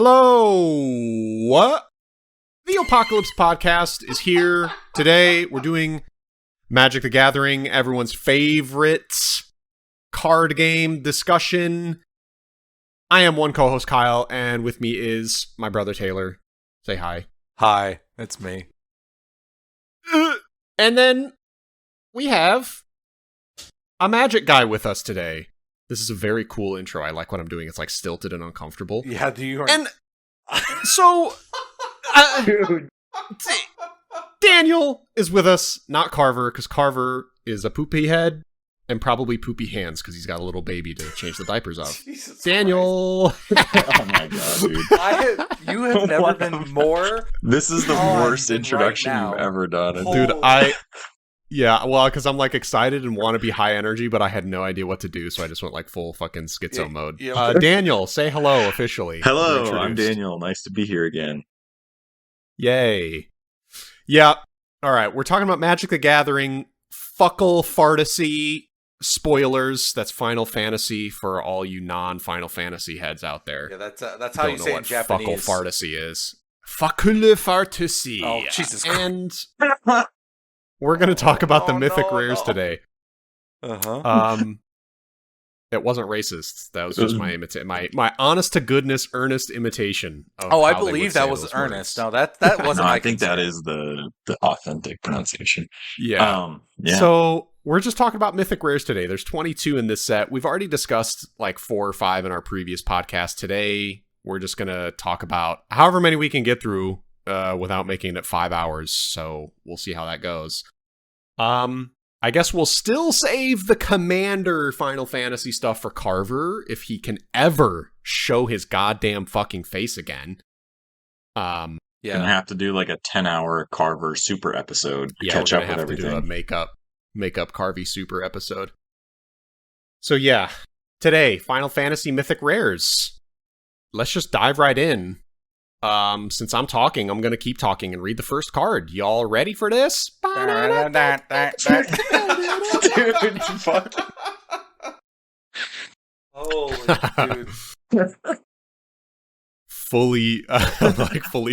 Hello! What? The Apocalypse Podcast is here. Today, we're doing Magic the Gathering, everyone's favorite card game discussion. I am one co-host, Kyle, and with me is my brother, Taylor. Say hi. Hi, it's me. And then we have a magic guy with us today. This is a very cool intro. I like what I'm doing. It's like stilted and uncomfortable. Yeah, do you? And so, Daniel is with us, not Carver, because Carver is a poopy head and probably poopy hands because he's got a little baby to change the diapers of. Jesus Daniel! Oh my god, dude. You have never been more. This is the worst introduction right now. you've ever done. Dude, yeah, well, because I'm like excited and want to be high energy, but I had no idea what to do, so I just went like full fucking schizo mode. Yeah. Daniel, say hello officially. Hello, You're I'm introduced. Daniel. Nice to be here again. Yay. Yeah. All right, we're talking about Magic the Gathering, fuckle fartesy, spoilers. That's Final Fantasy for all you non-Final Fantasy heads out there. Yeah, that's how you say it in Japanese. Fuckle fartesy is. Fuckle fartesy. Oh, Jesus Christ. And we're going to talk about the mythic no, rares no. today. Uh-huh. It wasn't racist. That was just my honest to goodness, earnest imitation. Of I how they would believe say that was those earnest. words. No, that wasn't. No, my I think that concern. is the authentic pronunciation. Yeah. Yeah. So we're just talking about mythic rares today. There's 22 in this set. We've already discussed like 4 or 5 in our previous podcast. Today, we're just going to talk about however many we can get through without making it 5 hours. So we'll see how that goes. I guess we'll still save the Commander Final Fantasy stuff for Carver if he can ever show his goddamn fucking face again. Gonna Yeah. have to do like a 10-hour Carver super episode to catch we're up gonna with have to do a everything. makeup Carvey super episode. So yeah, today Final Fantasy Mythic Rares. Let's just dive right in. Since I'm talking, I'm gonna keep talking and read the first card. Y'all ready for this? Dude, fuck. Holy dude. Fully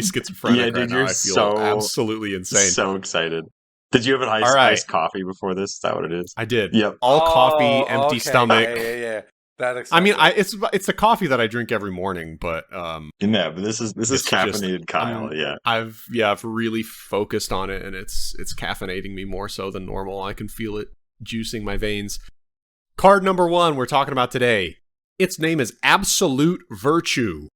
schizophrenic. Yeah, dude, right now. you're I feel so- absolutely insane. So excited. Did you have an All right. iced coffee before this? Is that what it is? I did. Yep. All coffee, empty Okay. stomach. Yeah. That I mean, explains it. it's the coffee that I drink every morning, but Yeah, but this is It's just- caffeinated Kyle. Yeah. I've really focused on it, and it's caffeinating me more so than normal. I can feel it juicing my veins. Card number 1 we're talking about today. Its name is Absolute Virtue.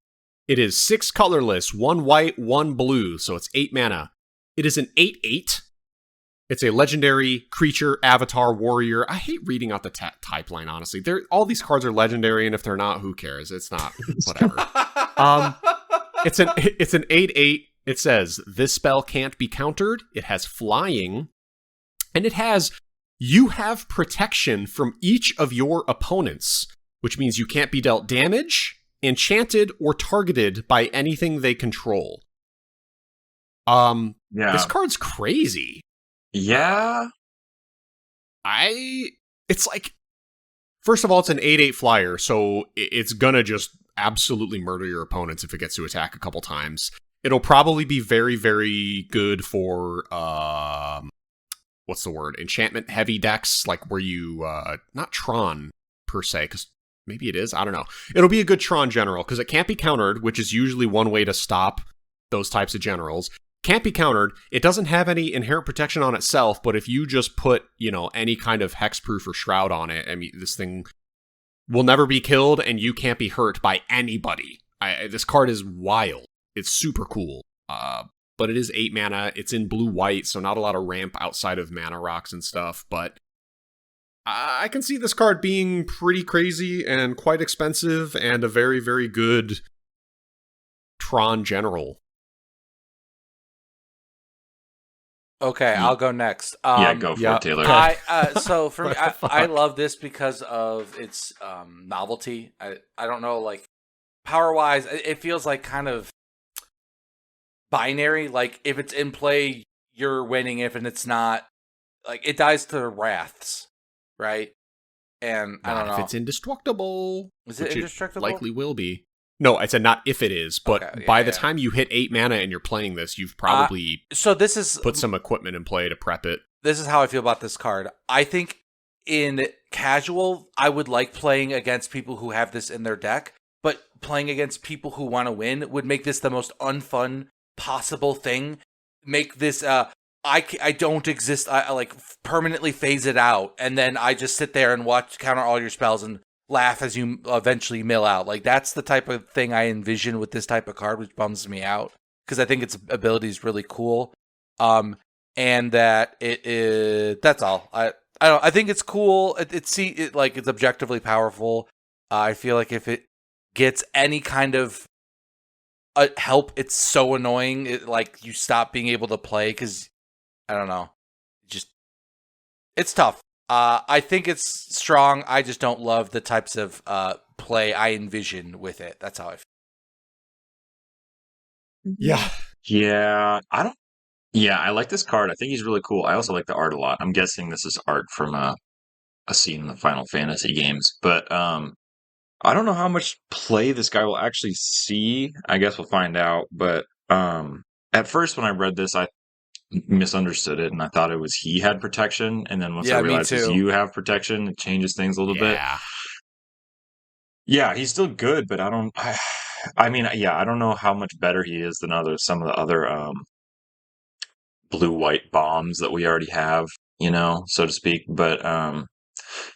It is 6 colorless, 1 white, 1 blue, so it's 8 mana. It is an 8/8. It's a legendary creature, avatar, warrior. I hate reading out the type line, honestly. All these cards are legendary, and if they're not, who cares? It's not, whatever. It's an 8/8. It says, this spell can't be countered. It has flying. And it has, you have protection from each of your opponents, which means you can't be dealt damage, enchanted, or targeted by anything they control. Yeah. This card's crazy. Yeah. It's like, first of all, it's an 8/8 flyer, so it's gonna just absolutely murder your opponents if it gets to attack a couple times. It'll probably be very, very good for, what's the word? Enchantment heavy decks, like where you, not Tron per se, because maybe it is, I don't know. It'll be a good Tron general, because it can't be countered, which is usually one way to stop those types of generals. Can't be countered. It doesn't have any inherent protection on itself, but if you just put, any kind of hexproof or shroud on it, I mean, this thing will never be killed, and you can't be hurt by anybody. This card is wild. It's super cool. But it is 8 mana. It's in blue-white, so not a lot of ramp outside of mana rocks and stuff, but I can see this card being pretty crazy and quite expensive and a very, very good Tron general. Okay, I'll go next. Yeah, go for it, Taylor. Okay. So for me, What the I fuck? love this because of its novelty. I don't know, like power wise, it feels like kind of binary. Like if it's in play, you're winning. If it's not, like it dies to wraths, right? And I don't know. If it's indestructible. Is it which indestructible? likely will be. No, I said not if it is, but Okay, by the time you hit 8 mana and you're playing this, you've probably so this is put some equipment in play to prep it. This is how I feel about this card. I think in casual, I would like playing against people who have this in their deck, but playing against people who want to win would make this the most unfun possible thing. Make this I don't exist. I like permanently phase it out, and then I just sit there and watch counter all your spells and laugh as you eventually mill out. Like that's the type of thing I envision with this type of card, which bums me out because I think its ability is really cool. And that it is. That's all. I think it's cool. It's objectively powerful. I feel like if it gets any kind of help, it's so annoying. Like you stop being able to play because I don't know. It's tough. I think it's strong. I just don't love the types of play I envision with it. That's how I feel. Yeah. Yeah, I don't. Yeah, I like this card. I think he's really cool. I also like the art a lot. I'm guessing this is art from a scene in the Final Fantasy games, but I don't know how much play this guy will actually see. I guess we'll find out. But at first, when I read this, I misunderstood it and I thought it was he had protection, and then once I realized it's you have protection, it changes things a little bit. Yeah, he's still good, but I don't. I mean, yeah, I don't know how much better he is than some of the other blue-white bombs that we already have, so to speak. But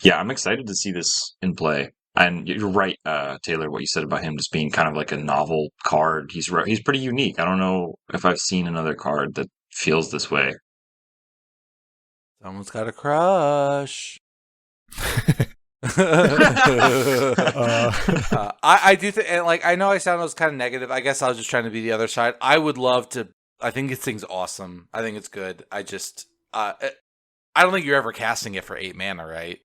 yeah, I'm excited to see this in play. And you're right, Taylor, what you said about him just being kind of like a novel card. He's pretty unique. I don't know if I've seen another card that feels this way. Someone's got a crush. I do think, and like I know I sound kind of negative. I guess I was just trying to be the other side. I would love to. I think this thing's awesome. I think it's good. I just, I don't think you're ever casting it for 8 mana, right?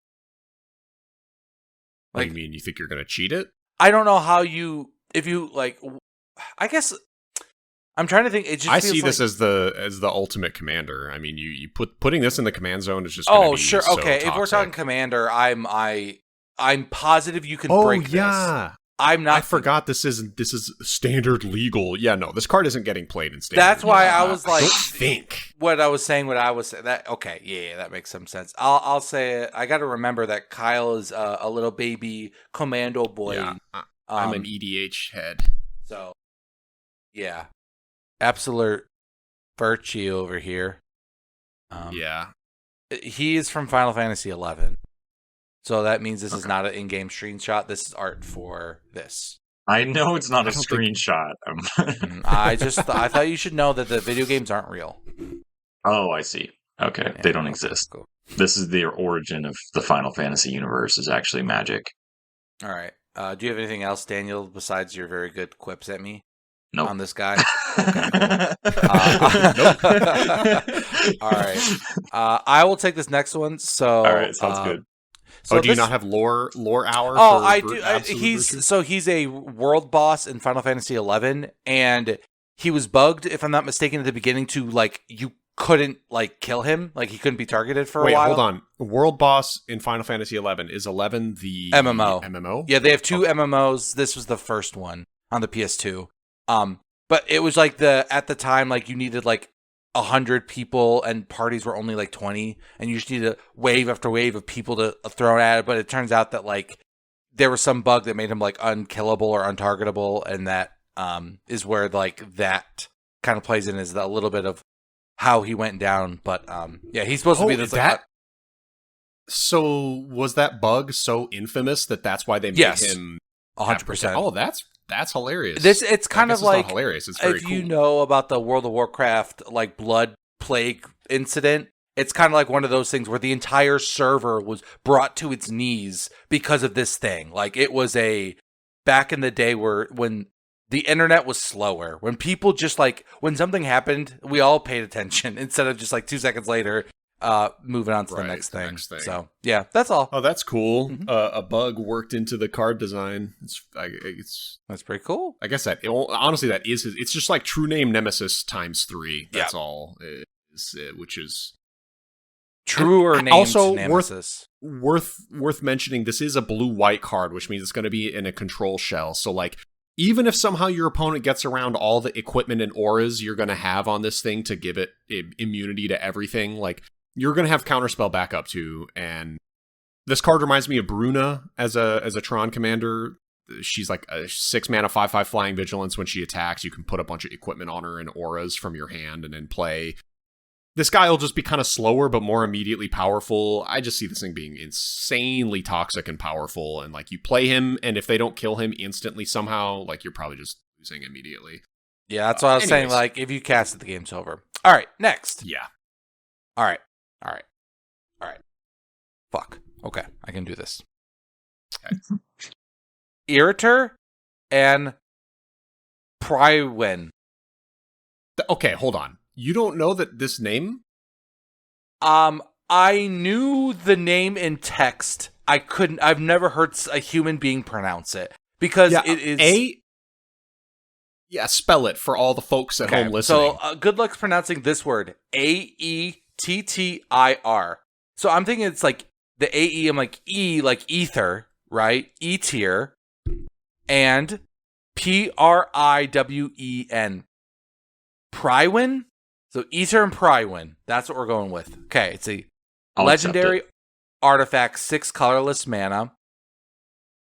What do you mean? You think you're going to cheat it? I don't know how if you like. I guess I'm trying to think. It just I see this as the ultimate commander. I mean, you putting this in the command zone is just sure, so okay. toxic. If we're talking commander, I'm positive you can break this. Yeah. I'm not. I forgot this is standard legal. Yeah, no, this card isn't getting played in standard. That's why I was like, I don't think what I was saying. That okay, yeah, that makes some sense. I'll say it. I got to remember that Kyle is a little baby commando boy. Yeah, I'm an EDH head. So, yeah, absolute virtue over here. Yeah, he is from Final Fantasy 11. So that means this is not an in-game screenshot. This is art for this. I know it's not a screenshot. I thought you should know that the video games aren't real. Oh, I see. Okay, yeah, they don't exist. Cool. This is the origin of the Final Fantasy universe is actually magic. All right. Do you have anything else, Daniel, besides your very good quips at me? Nope. On this guy? Okay, cool. Nope. All right. I will take this next one. So, all right, sounds good. So do you not have lore hour? Oh, I do. He's a world boss in Final Fantasy 11, and he was bugged, if I'm not mistaken, at the beginning to like you couldn't like kill him, like he couldn't be targeted for a while. Wait, hold on. The world boss in Final Fantasy 11 is 11 the MMO. Yeah, they have 2 MMOs. This was the first one on the PS2. But it was like at the time like you needed like 100 people and parties were only like 20 and you just need a wave after wave of people to throw at it. But it turns out that like there was some bug that made him like unkillable or untargetable, and that is where like that kind of plays in is a little bit of how he went down. But yeah, he's supposed to be this like, so was that bug so infamous that's why they made him 100%? Oh, that's hilarious. It's kind of like hilarious. It's very if cool. You know about the World of Warcraft like blood plague incident. It's kind of like one of those things where the entire server was brought to its knees because of this thing. Like it was back in the day when the internet was slower, when people just like when something happened, we all paid attention instead of just like 2 seconds later moving on to the next thing. So yeah, that's all. Oh, that's cool. Mm-hmm. A bug worked into the card design. That's pretty cool. I guess honestly that is it's just like true name Nemesis times 3. That's all it is, which is truer named also Nemesis. Worth mentioning. This is a blue-white card, which means it's going to be in a control shell. So like even if somehow your opponent gets around all the equipment and auras you're going to have on this thing to give it immunity to everything, like, you're going to have counterspell backup too. And this card reminds me of Bruna as a Tron commander. She's like a 6 mana 5/5 flying vigilance. When she attacks, you can put a bunch of equipment on her and auras from your hand and then play. This guy will just be kind of slower, but more immediately powerful. I just see this thing being insanely toxic and powerful. And like, you play him, and if they don't kill him instantly somehow, like, you're probably just losing immediately. Yeah, that's what I was saying. Like, if you cast it, the game's over. All right, next. Yeah. All right. Fuck. Okay, I can do this. Okay. Irritor and Prywin. Okay, hold on. You don't know that this name? I knew the name in text. I've never heard a human being pronounce it. Because it is... Yeah, spell it for all the folks at home listening. So, good luck pronouncing this word. Aettir. So I'm thinking it's like the AE, I'm like E, like ether, right? E-tier. And Priwen. Prywin? So Ether and Prywin. That's what we're going with. Okay, it's a legendary artifact, 6 colorless mana.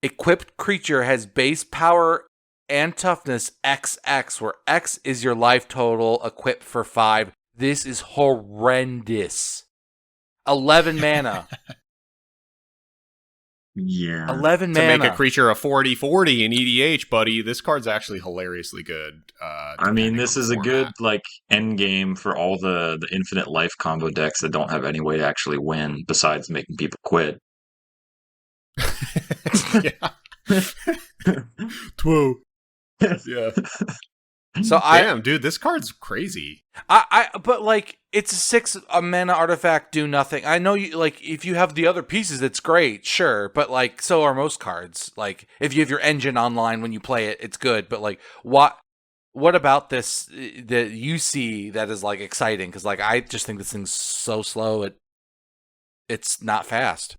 Equipped creature has base power and toughness XX, where X is your life total, equipped for 5. This is horrendous. 11 mana. Yeah. 11 mana. To make a creature a 40/40 in EDH, buddy, this card's actually hilariously good. I mean, this is a good, like, end game for all the infinite life combo decks that don't have any way to actually win besides making people quit. Yeah. Twoo. Yeah. So Damn, dude, this card's crazy. But like, it's a 6 mana artifact, do nothing. I know you, like, if you have the other pieces, it's great, sure. But like, so are most cards. Like, if you have your engine online when you play it, it's good. But like, what about this that you see that is like exciting? Because like, I just think this thing's so slow. It's not fast.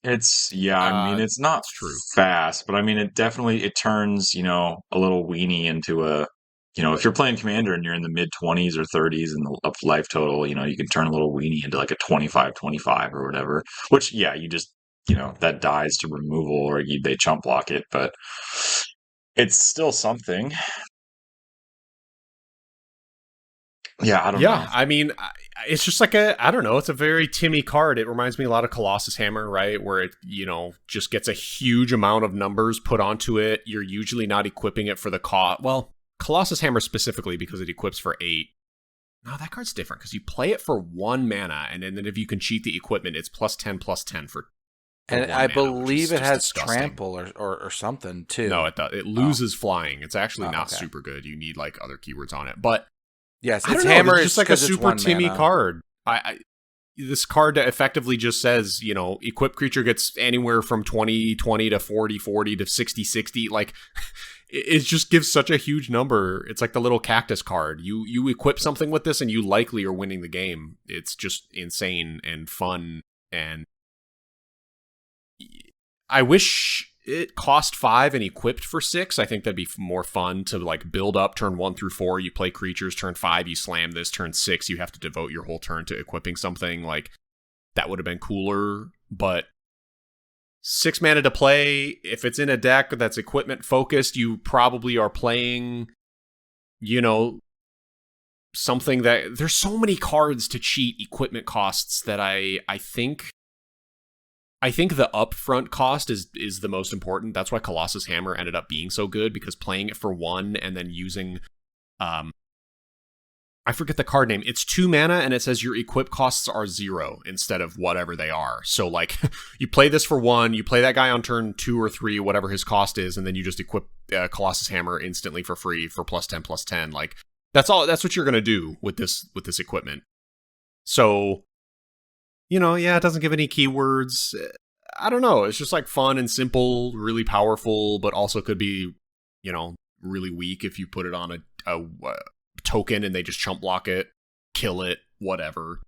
I mean, it's not fast, but I mean, it turns, a little weenie into a, if you're playing Commander and you're in the mid 20s or 30s and the up life total, you can turn a little weenie into like a 25/25 or whatever, which, yeah, you just, that dies to removal or they chump block it, but it's still something. Yeah, I don't know. Yeah, I mean, it's just like I don't know, it's a very Timmy card. It reminds me a lot of Colossus Hammer, right? Where it, just gets a huge amount of numbers put onto it. You're usually not equipping it for the cost. Well, Colossus Hammer specifically, because it equips for 8. No, that card's different, because you play it for 1 mana, and then if you can cheat the equipment, it's +10/+10 for and I believe it has trample or something, too. No, it does. It loses flying. It's actually not super good. You need, like, other keywords on it. But yes, its hammer is just like a super Timmy card. This card effectively just says, equipped creature gets anywhere from 20/20 to 40/40 to 60/60. Like, it just gives such a huge number. It's like the little cactus card. You equip something with this and you likely are winning the game. It's just insane and fun. And I wish it cost 5 and equipped for 6. I think that'd be more fun to like build up turn 1 through 4. You play creatures, turn 5, you slam this, turn 6, you have to devote your whole turn to equipping something. Like, that would have been cooler, but 6 mana to play. If it's in a deck that's equipment focused, you probably are playing, something that there's so many cards to cheat equipment costs that I think the upfront cost is the most important. That's why Colossus Hammer ended up being so good, because playing it for 1 and then using, I forget the card name. It's 2 mana and it says your equip costs are 0 instead of whatever they are. So like, you play this for 1, you play that guy on turn 2 or 3, whatever his cost is, and then you just equip Colossus Hammer instantly for free for +10/+10. Like, that's what you're gonna do with this equipment. So, it doesn't give any keywords. I don't know. It's just like fun and simple, really powerful, but also could be, really weak if you put it on a token and they just chump block it, kill it, whatever.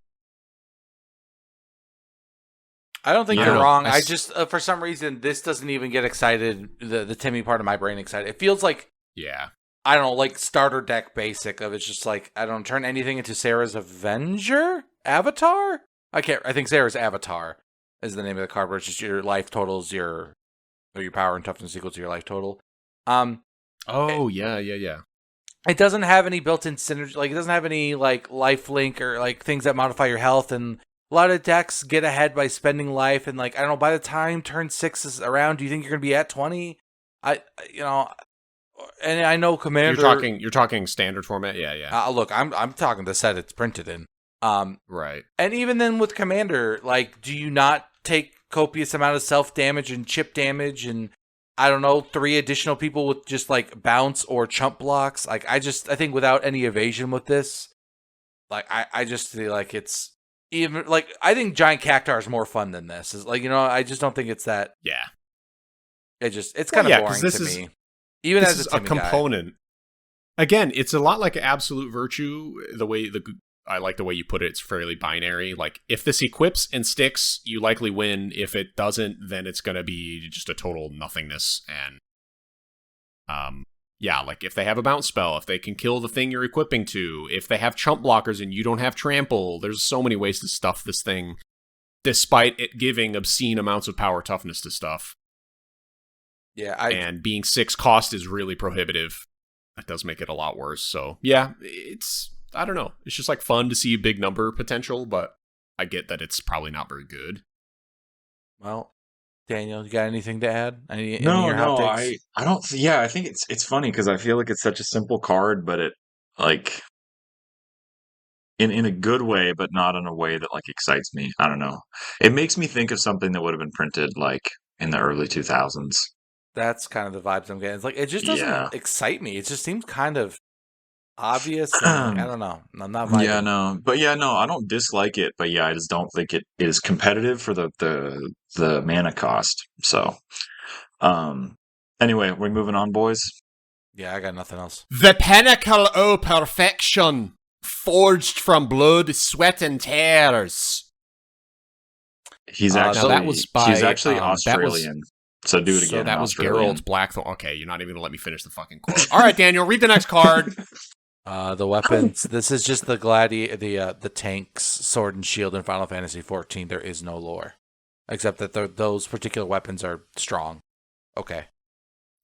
I don't think you're wrong. I just, for some reason, this doesn't even get excited, the Timmy part of my brain excited. It feels like Yeah. I don't know, like starter deck basic of it's just like, I don't turn anything into Sarah's Avenger? Avatar? I think Sarah's Avatar is the name of the card, where it's just your life totals, your power and toughness equal to your life total. Oh, yeah. It doesn't have any built-in synergy, like it doesn't have any like life link or like things that modify your health, and a lot of decks get ahead by spending life, and like, I don't know, by the time turn 6 is around, do you think you're gonna be at 20? And I know Commander. You're talking standard format. Yeah. Look, I'm talking the set it's printed in. Right. And even then with Commander, like, do you not take copious amount of self damage and chip damage, and I don't know, 3 additional people with just like bounce or chump blocks? Like, I think without any evasion with this, like, I just feel like it's even like, I think Giant Cactuar is more fun than this. Is like, I just don't think it's that. Yeah. It's kind of boring to me. Even as a component. Guy. Again, it's a lot like Absolute Virtue. I like the way you put it. It's fairly binary. Like, if this equips and sticks, you likely win. If it doesn't, then it's going to be just a total nothingness. And like if they have a bounce spell, if they can kill the thing you're equipping to, if they have chump blockers and you don't have trample, there's so many ways to stuff this thing, despite it giving obscene amounts of power toughness to stuff. Yeah, and being 6 cost is really prohibitive. That does make it a lot worse. So yeah, I don't know. It's just like fun to see big number potential, but I get that it's probably not very good. Well, Daniel, you got anything to add? Any I don't. Yeah, I think it's funny because I feel like it's such a simple card, but it like in a good way, but not in a way that like excites me. I don't know. It makes me think of something that would have been printed like in the early 2000s. That's kind of the vibes I'm getting. It's like, it just doesn't excite me. It just seems kind of obvious. And like, I don't know. I'm not vibing. Yeah, no. But yeah, no, I don't dislike it. But yeah, I just don't think it is competitive for the mana cost. So, anyway, we're moving on, boys. Yeah, I got nothing else. The pinnacle of perfection, forged from blood, sweat, and tears. He's actually Australian. So do it again. So that was Geralt Blackthorn. Okay, you're not even gonna let me finish the fucking quote. All right, Daniel, read the next card. The weapons. This is just the tanks, sword and shield in Final Fantasy XIV. There is no lore, except that those particular weapons are strong. Okay,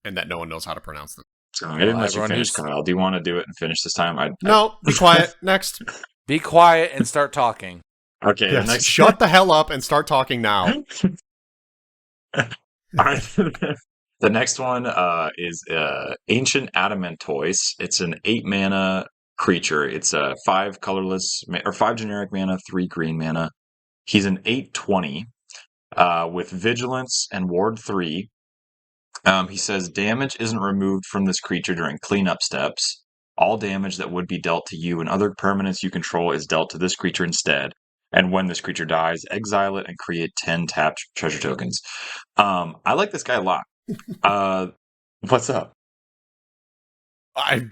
and that no one knows how to pronounce them. So I didn't let you finish, Kyle. Do you want to do it and finish this time? No, be quiet. Next. Be quiet and start talking. Okay. Yes, shut the hell up and start talking now. All right. The next one is Ancient Adamantoise. It's an 8 mana creature. It's a 5 colorless or 5 generic mana, 3 green mana. He's an 8/20 with Vigilance and Ward 3. He says damage isn't removed from this creature during cleanup steps. All damage that would be dealt to you and other permanents you control is dealt to this creature instead. And when this creature dies, exile it and create 10 tapped treasure tokens. I like this guy a lot. What's up? I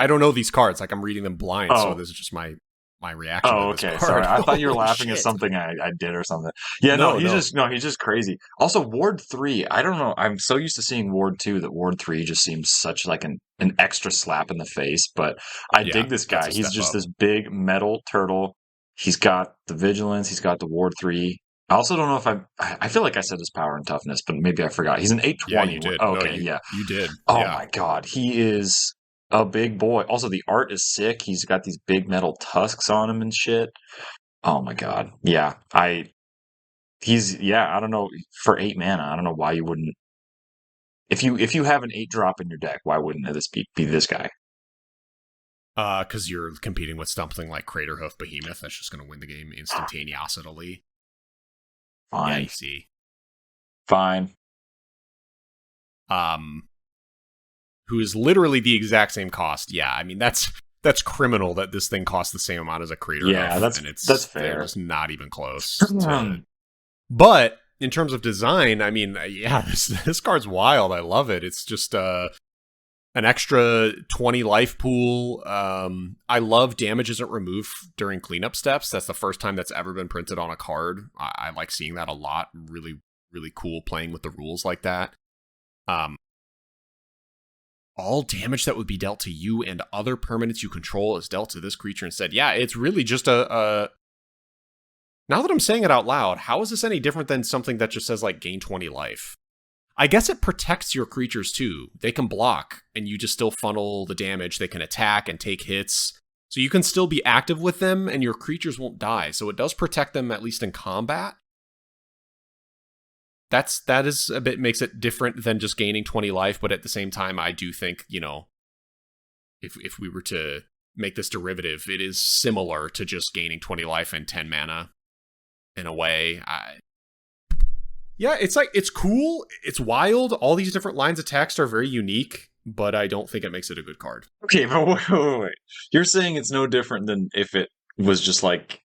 don't know these cards. Like, I'm reading them blind, so this is just my reaction. Oh, okay. Sorry, I thought you were laughing at something I did or something. Yeah, he's just crazy. Also, Ward 3. I don't know. I'm so used to seeing Ward 2 that Ward 3 just seems such like an extra slap in the face. But I dig this guy. He's just this big metal turtle. He's got the vigilance. He's got the Ward 3. I also don't know if I feel like I said his power and toughness, but maybe I forgot. He's an 8/20. Yeah, you did. Okay, you did. Oh my god, he is a big boy. Also, the art is sick. He's got these big metal tusks on him and shit. Oh my god, yeah. I don't know, for 8 mana. I don't know why you wouldn't. If you have an 8-drop in your deck, why wouldn't this be this guy? Because you're competing with something like Craterhoof Behemoth that's just going to win the game instantaneously. Fine. Yeah, you see. Fine. Who is literally the exact same cost. Yeah, I mean, that's criminal that this thing costs the same amount as a Craterhoof. Yeah, that's fair. They're just not even close. But in terms of design, I mean, yeah, this card's wild. I love it. It's just an extra 20 life pool. I love damage isn't removed during cleanup steps. That's the first time that's ever been printed on a card. I like seeing that a lot. Really, really cool playing with the rules like that. all damage that would be dealt to you and other permanents you control is dealt to this creature instead. Yeah, it's really just a now that I'm saying it out loud, how is this any different than something that just says, like, gain 20 life? I guess it protects your creatures, too. They can block, and you just still funnel the damage. They can attack and take hits. So you can still be active with them, and your creatures won't die. So it does protect them, at least in combat. That is a bit, makes it different than just gaining 20 life, but at the same time, I do think, if we were to make this derivative, it is similar to just gaining 20 life and 10 mana. In a way, it's cool, it's wild. All these different lines of text are very unique, but I don't think it makes it a good card. Okay, but wait. You're saying it's no different than if it was just like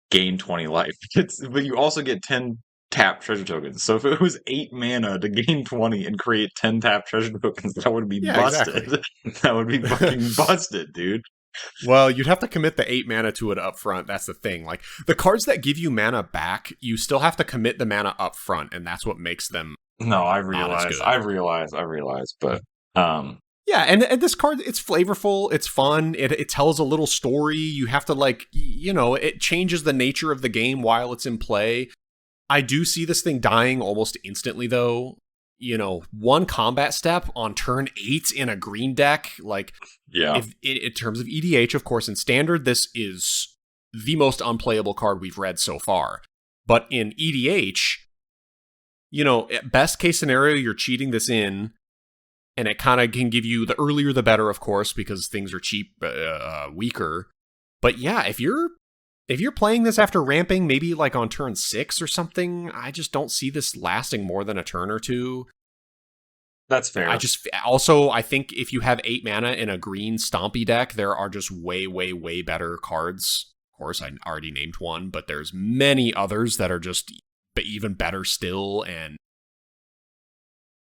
gain 20 life. But you also get 10 tap treasure tokens. So if it was 8 mana to gain 20 and create 10 tap treasure tokens, that would be busted. Exactly. That would be fucking busted, dude. Well, you'd have to commit the 8 mana to it up front. That's the thing. Like, the cards that give you mana back, you still have to commit the mana up front, and that's what makes them. No, I realize, but yeah, and this card, it's flavorful, it's fun, it tells a little story. You have to, like, it changes the nature of the game while it's in play. I do see this thing dying almost instantly, though. One combat step on turn 8 in a green deck, like, yeah. In terms of EDH, of course, in Standard, this is the most unplayable card we've read so far. But in EDH, at best case scenario, you're cheating this in, and it kind of can give you the earlier the better, of course, because things are weaker. But yeah, if you're playing this after ramping, maybe like on turn 6 or something, I just don't see this lasting more than a turn or two. That's fair. I think if you have 8 mana in a green stompy deck, there are just way, way, way better cards. Of course, I already named one, but there's many others that are just even better still. And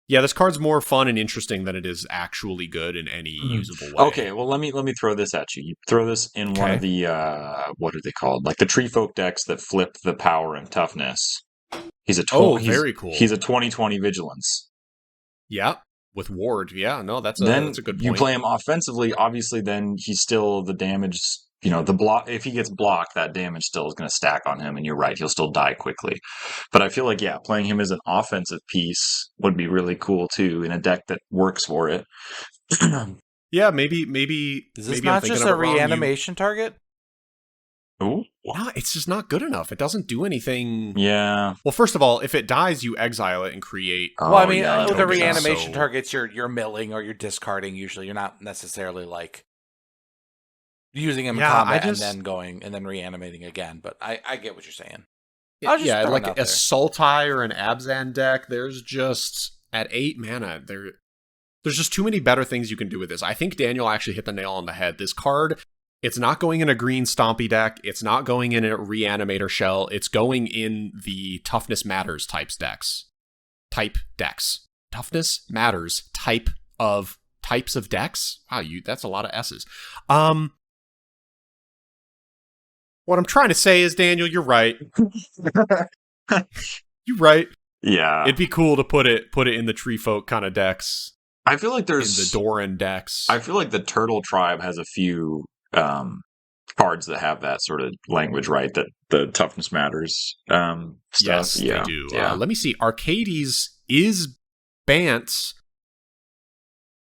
yeah, this card's more fun and interesting than it is actually good in any usable way. Okay, well, let me throw this at you. You throw this in one of the what are they called? Like the Tree Folk decks that flip the power and toughness. He's very cool. He's a 20/20 vigilance. Yeah, with Ward. Yeah, no, that's a good point. You play him offensively. Obviously, then he's still the damage. The block. If he gets blocked, that damage still is going to stack on him. And you're right, he'll still die quickly. But I feel like playing him as an offensive piece would be really cool too in a deck that works for it. Yeah, maybe. Is this not just a reanimation target? Ooh. No, it's just not good enough. It doesn't do anything. Yeah. Well, first of all, if it dies, you exile it and create. Well, I mean, with the reanimation targets, you're milling or you're discarding. Usually, you're not necessarily like using them in combat and then going and then reanimating again. But I get what you're saying. Like a Sultai or an Abzan deck. There's just at 8 mana there's just too many better things you can do with this. I think Daniel actually hit the nail on the head. This card. It's not going in a green stompy deck. It's not going in a reanimator shell. It's going in the toughness matters type decks. Toughness matters types of decks. Wow, that's a lot of S's. What I'm trying to say is, Daniel, you're right. You're right. Yeah. It'd be cool to put it in the Tree Folk kind of decks. I feel like there's in the Doran decks. I feel like the Turtle Tribe has a few cards that have that sort of language, right? That the toughness matters stuff. Yes, they do. Yeah. Let me see. Arcades is Bant.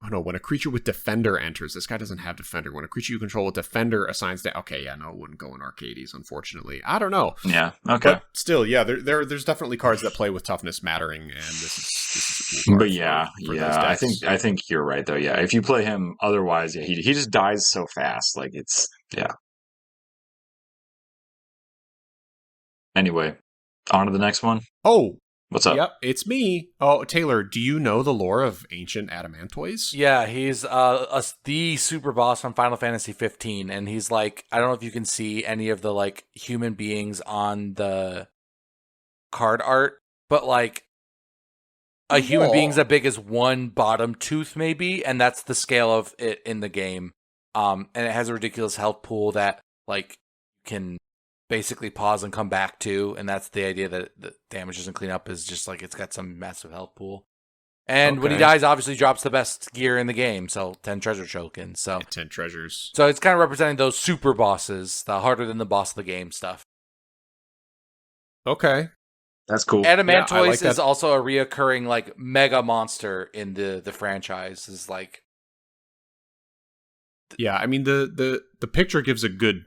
Oh no, when a creature with Defender enters, this guy doesn't have Defender. When a creature you control with Defender assigns that. Okay, yeah, no, it wouldn't go in Arcades, unfortunately. I don't know. Yeah, okay. But still, yeah, there's definitely cards that play with toughness mattering, and this is a cool card. But I think you're right though. Yeah, if you play him otherwise, he just dies so fast. Like it's Anyway, on to the next one. Oh. What's up? Yep, it's me. Oh, Taylor, do you know the lore of Ancient Adamantoise? Yeah, he's the super boss on Final Fantasy 15, and he's like, I don't know if you can see any of the like human beings on the card art, but like a human being's as big as one bottom tooth, maybe, and that's the scale of it in the game. And it has a ridiculous health pool that like can basically pause and come back to, and that's the idea that the damage doesn't clean up is just like it's got some massive health pool. And when he Okay. dies, obviously drops the best gear in the game, so 10 treasure tokens. So 10 treasures. So it's kind of representing those super bosses, the harder than the boss of the game stuff. Okay. That's cool. Adamantoise Yeah, I like that. is also a reoccurring like mega monster in the franchise. Is like Yeah, I mean the picture gives a good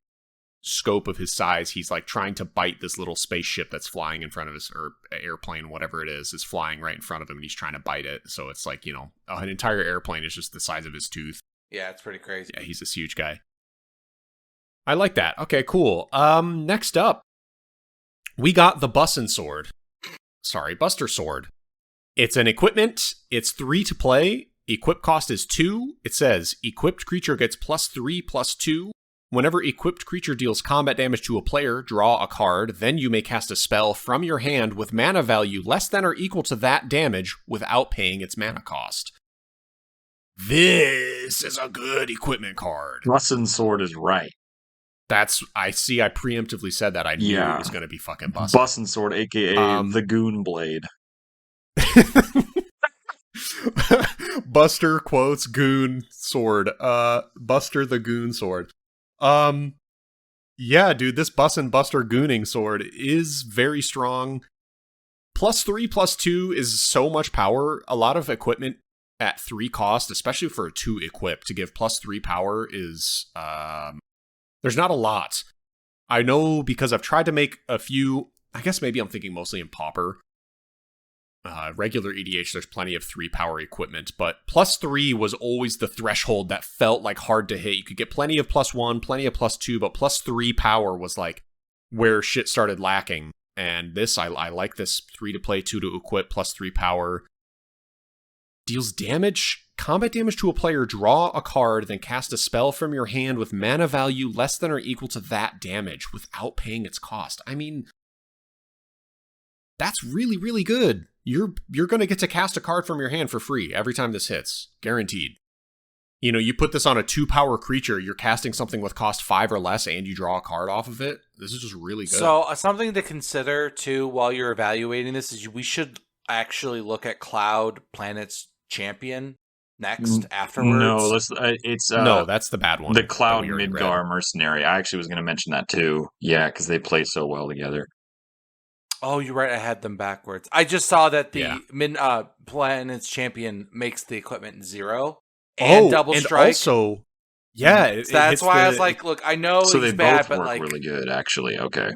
scope of his size. He's like trying to bite this little spaceship that's flying in front of us, or airplane, whatever it is flying right in front of him, and he's trying to bite it. So it's like, you know, an entire airplane is just the size of his tooth. yeah, it's pretty crazy. Yeah, he's this huge guy. I like that. Okay, cool. Next up, we got the Buster Sword. It's an equipment. It's 3 to play. Equip cost is 2. It says, equipped creature gets +3/+2. Whenever equipped creature deals combat damage to a player, draw a card. Then you may cast a spell from your hand with mana value less than or equal to that damage without paying its mana cost. This is a good equipment card. Bussin' Sword is right. I preemptively said that. I knew Yeah. it was going to be fucking Bussin'. Bussin' Sword, aka the Goon Blade. Buster quotes goon sword. Buster the goon sword. Yeah, dude, this Buster gooning sword is very strong. +3/+2 is so much power. A lot of equipment at 3 cost, especially for a 2 equip, to give +3 power is there's not a lot. I know because I've tried to make a few. I guess maybe I'm thinking mostly in Pauper. Regular EDH, there's plenty of 3 power equipment, but +3 was always the threshold that felt like hard to hit. You could get plenty of +1, plenty of +2, but +3 power was like where shit started lacking. And this, I like this 3 to play, 2 to equip, +3 power. Deals damage, combat damage to a player, draw a card, then cast a spell from your hand with mana value less than or equal to that damage without paying its cost. I mean, that's really, really good. You're going to get to cast a card from your hand for free every time this hits. Guaranteed. You know, you put this on a 2-power creature, you're casting something with cost 5 or less, and you draw a card off of it. This is just really good. So something to consider, too, while you're evaluating this is we should actually look at Cloud Planet's Champion next afterwards. No, no, that's the bad one. The Cloud that we already Midgar read. Mercenary. I actually was going to mention that too. Yeah, because they play so well together. Oh, you're right. I had them backwards. I just saw that the Yeah. Planet's Champion makes the equipment 0 and double strike. Also, yeah, So that's why I was like, look, I know So it's they bad, both but work like really good, actually. Okay.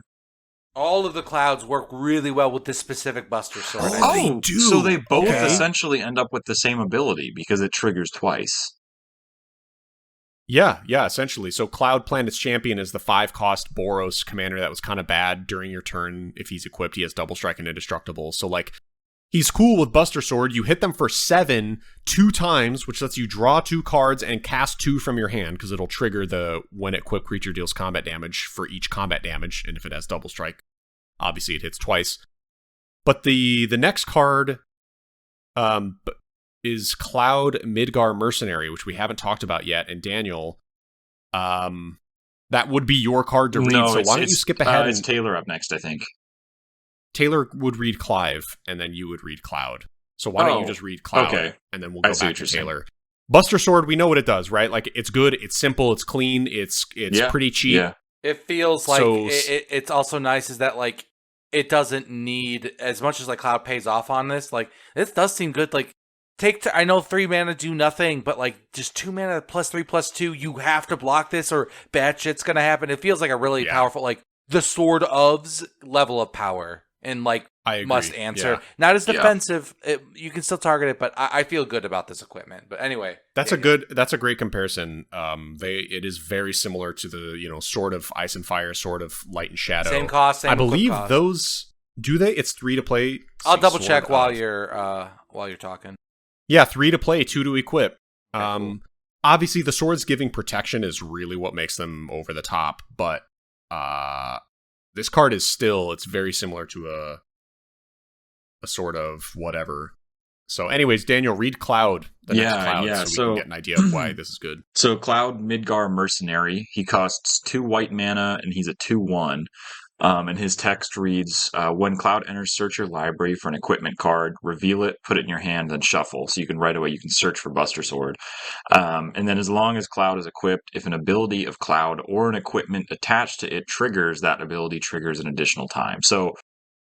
all of the clouds work really well with this specific Buster Sword. I Oh, think. they do. So they both Okay. essentially end up with the same ability because it triggers twice. Yeah, essentially. So Cloud Planet's Champion is the 5-cost Boros commander that was kind of bad during your turn. If he's equipped, he has double strike and indestructible. So like, he's cool with Buster Sword. You hit them for 7 2 times, which lets you draw 2 cards and cast 2 from your hand, because it'll trigger the when equipped creature deals combat damage for each combat damage, and if it has double strike, obviously it hits twice. But the next card is Cloud Midgar Mercenary, which we haven't talked about yet. And Daniel, that would be your card to read. No, so why don't you skip ahead? It's Taylor up next, I think. Taylor would read Clive, and then you would read Cloud. So why don't you just read Cloud, okay. and then we'll I go see back what to you're saying. Taylor. Buster Sword, we know what it does, right? Like, it's good, it's simple, it's clean, it's pretty cheap. Yeah. It feels like So- it's also nice is that like it doesn't need as much as like Cloud pays off on this. Like this does seem good. Like I know 3 mana do nothing, but like just 2 mana +3/+2, you have to block this or bad shit's gonna happen. It feels like a really powerful, like the Sword of's level of power and like I agree. must answer. Yeah. Not as defensive. You can still target it, but I feel good about this equipment. But anyway, That's a great comparison. It is very similar to the, Sword of Ice and Fire, Sword of Light and Shadow. Same cost, same I believe equip cost. those do they? It's 3 to play. I'll double Sword check while of- you're talking. Yeah, 3 to play, 2 to equip. Okay, cool. Obviously the swords giving protection is really what makes them over the top, but this card is still, it's very similar to a sort of whatever. So anyways, Daniel, read Cloud. The next Cloud, so we can get an idea of why this is good. So Cloud Midgar Mercenary, he costs 2 white mana and he's a 2/1. And his text reads, when Cloud enters, search your library for an equipment card, reveal it, put it in your hand, then shuffle. So you can right away, you can search for Buster Sword. And then as long as Cloud is equipped, if an ability of Cloud or an equipment attached to it triggers, that ability triggers an additional time.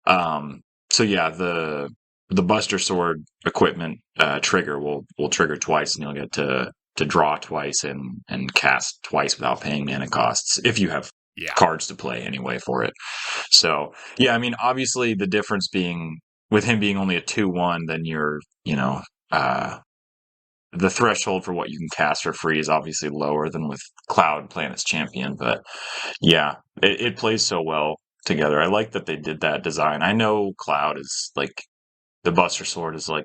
Um, so yeah, the Buster Sword equipment trigger will trigger twice, and you'll get to draw twice and cast twice without paying mana costs if you have Yeah. cards to play anyway for it. So yeah, I mean, obviously the difference being with him being only a 2/1, then the threshold for what you can cast for free is obviously lower than with Cloud Planet's Champion. But yeah, it plays so well together. I like that they did that design. I know Cloud is like the Buster Sword is like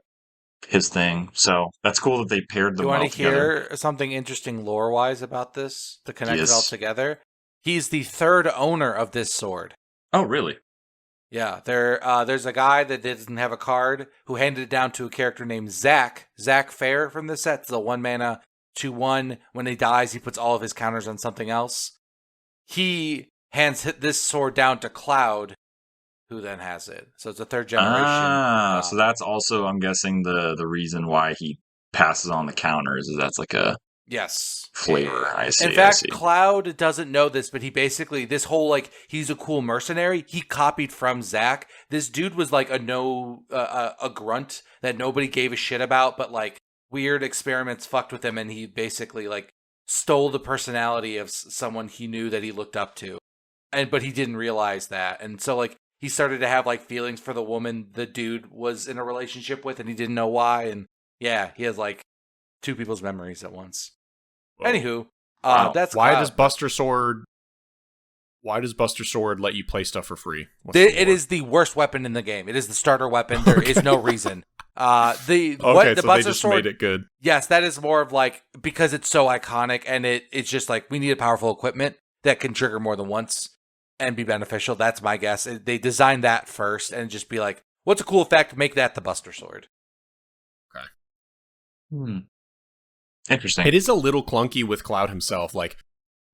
his thing, so that's cool that they paired them You want well to together. hear something interesting lore-wise about this to connect it all Yes. together? He's the third owner of this sword. Oh, really? Yeah, there's a guy that doesn't have a card who handed it down to a character named Zach Fair from this set. It's a 1-mana 2/1. When he dies, he puts all of his counters on something else. He hands this sword down to Cloud, who then has it. So it's a third generation. So that's also, I'm guessing, the reason why he passes on the counters is that's like a Yes. flavor. I see. In fact, Cloud doesn't know this, but he basically, this whole, like, he's a cool mercenary, he copied from Zach. This dude was like a grunt that nobody gave a shit about, but like weird experiments fucked with him, and he basically like stole the personality of someone he knew that he looked up to. But he didn't realize that. And so like he started to have like feelings for the woman the dude was in a relationship with, and he didn't know why. And yeah, he has like two people's memories at once. Whoa. Anywho, Wow. that's Why Cloud. does Buster Sword let you play stuff for free? It is the worst weapon in the game. It is the starter weapon. There is no reason. The so Buster they just Sword, made it good. yes, that is more of like, because it's so iconic, and it's just like we need a powerful equipment that can trigger more than once and be beneficial. That's my guess. They designed that first and just be like, what's a cool effect? Make that the Buster Sword. Interesting. It is a little clunky with Cloud himself. Like,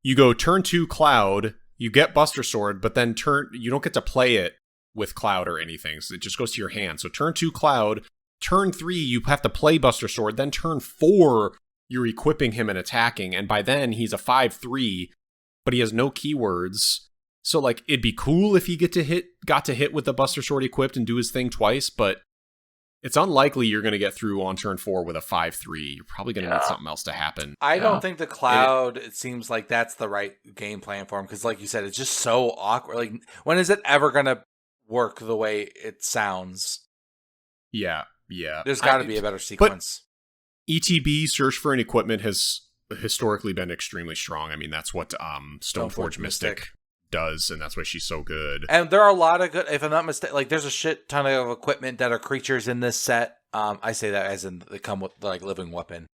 you go turn 2 Cloud, you get Buster Sword, but then you don't get to play it with Cloud or anything. So it just goes to your hand. So turn 2 Cloud, turn 3 you have to play Buster Sword, then turn 4 you're equipping him and attacking, and by then he's a 5/3, but he has no keywords. So like, it'd be cool if he got to hit with the Buster Sword equipped and do his thing twice, but it's unlikely you're going to get through on turn 4 with a 5/3. You're probably going to need something else to happen. I don't think the Cloud, it seems like that's the right game plan for him, because like you said, it's just so awkward. Like, when is it ever going to work the way it sounds? Yeah. There's got to be a better sequence. ETB, Search for an Equipment, has historically been extremely strong. I mean, that's what Stoneforge Mystic does, and that's why she's so good. And there are a lot of good, if I'm not mistaken, like there's a shit ton of equipment that are creatures in this set. I say that as in they come with like living weapon.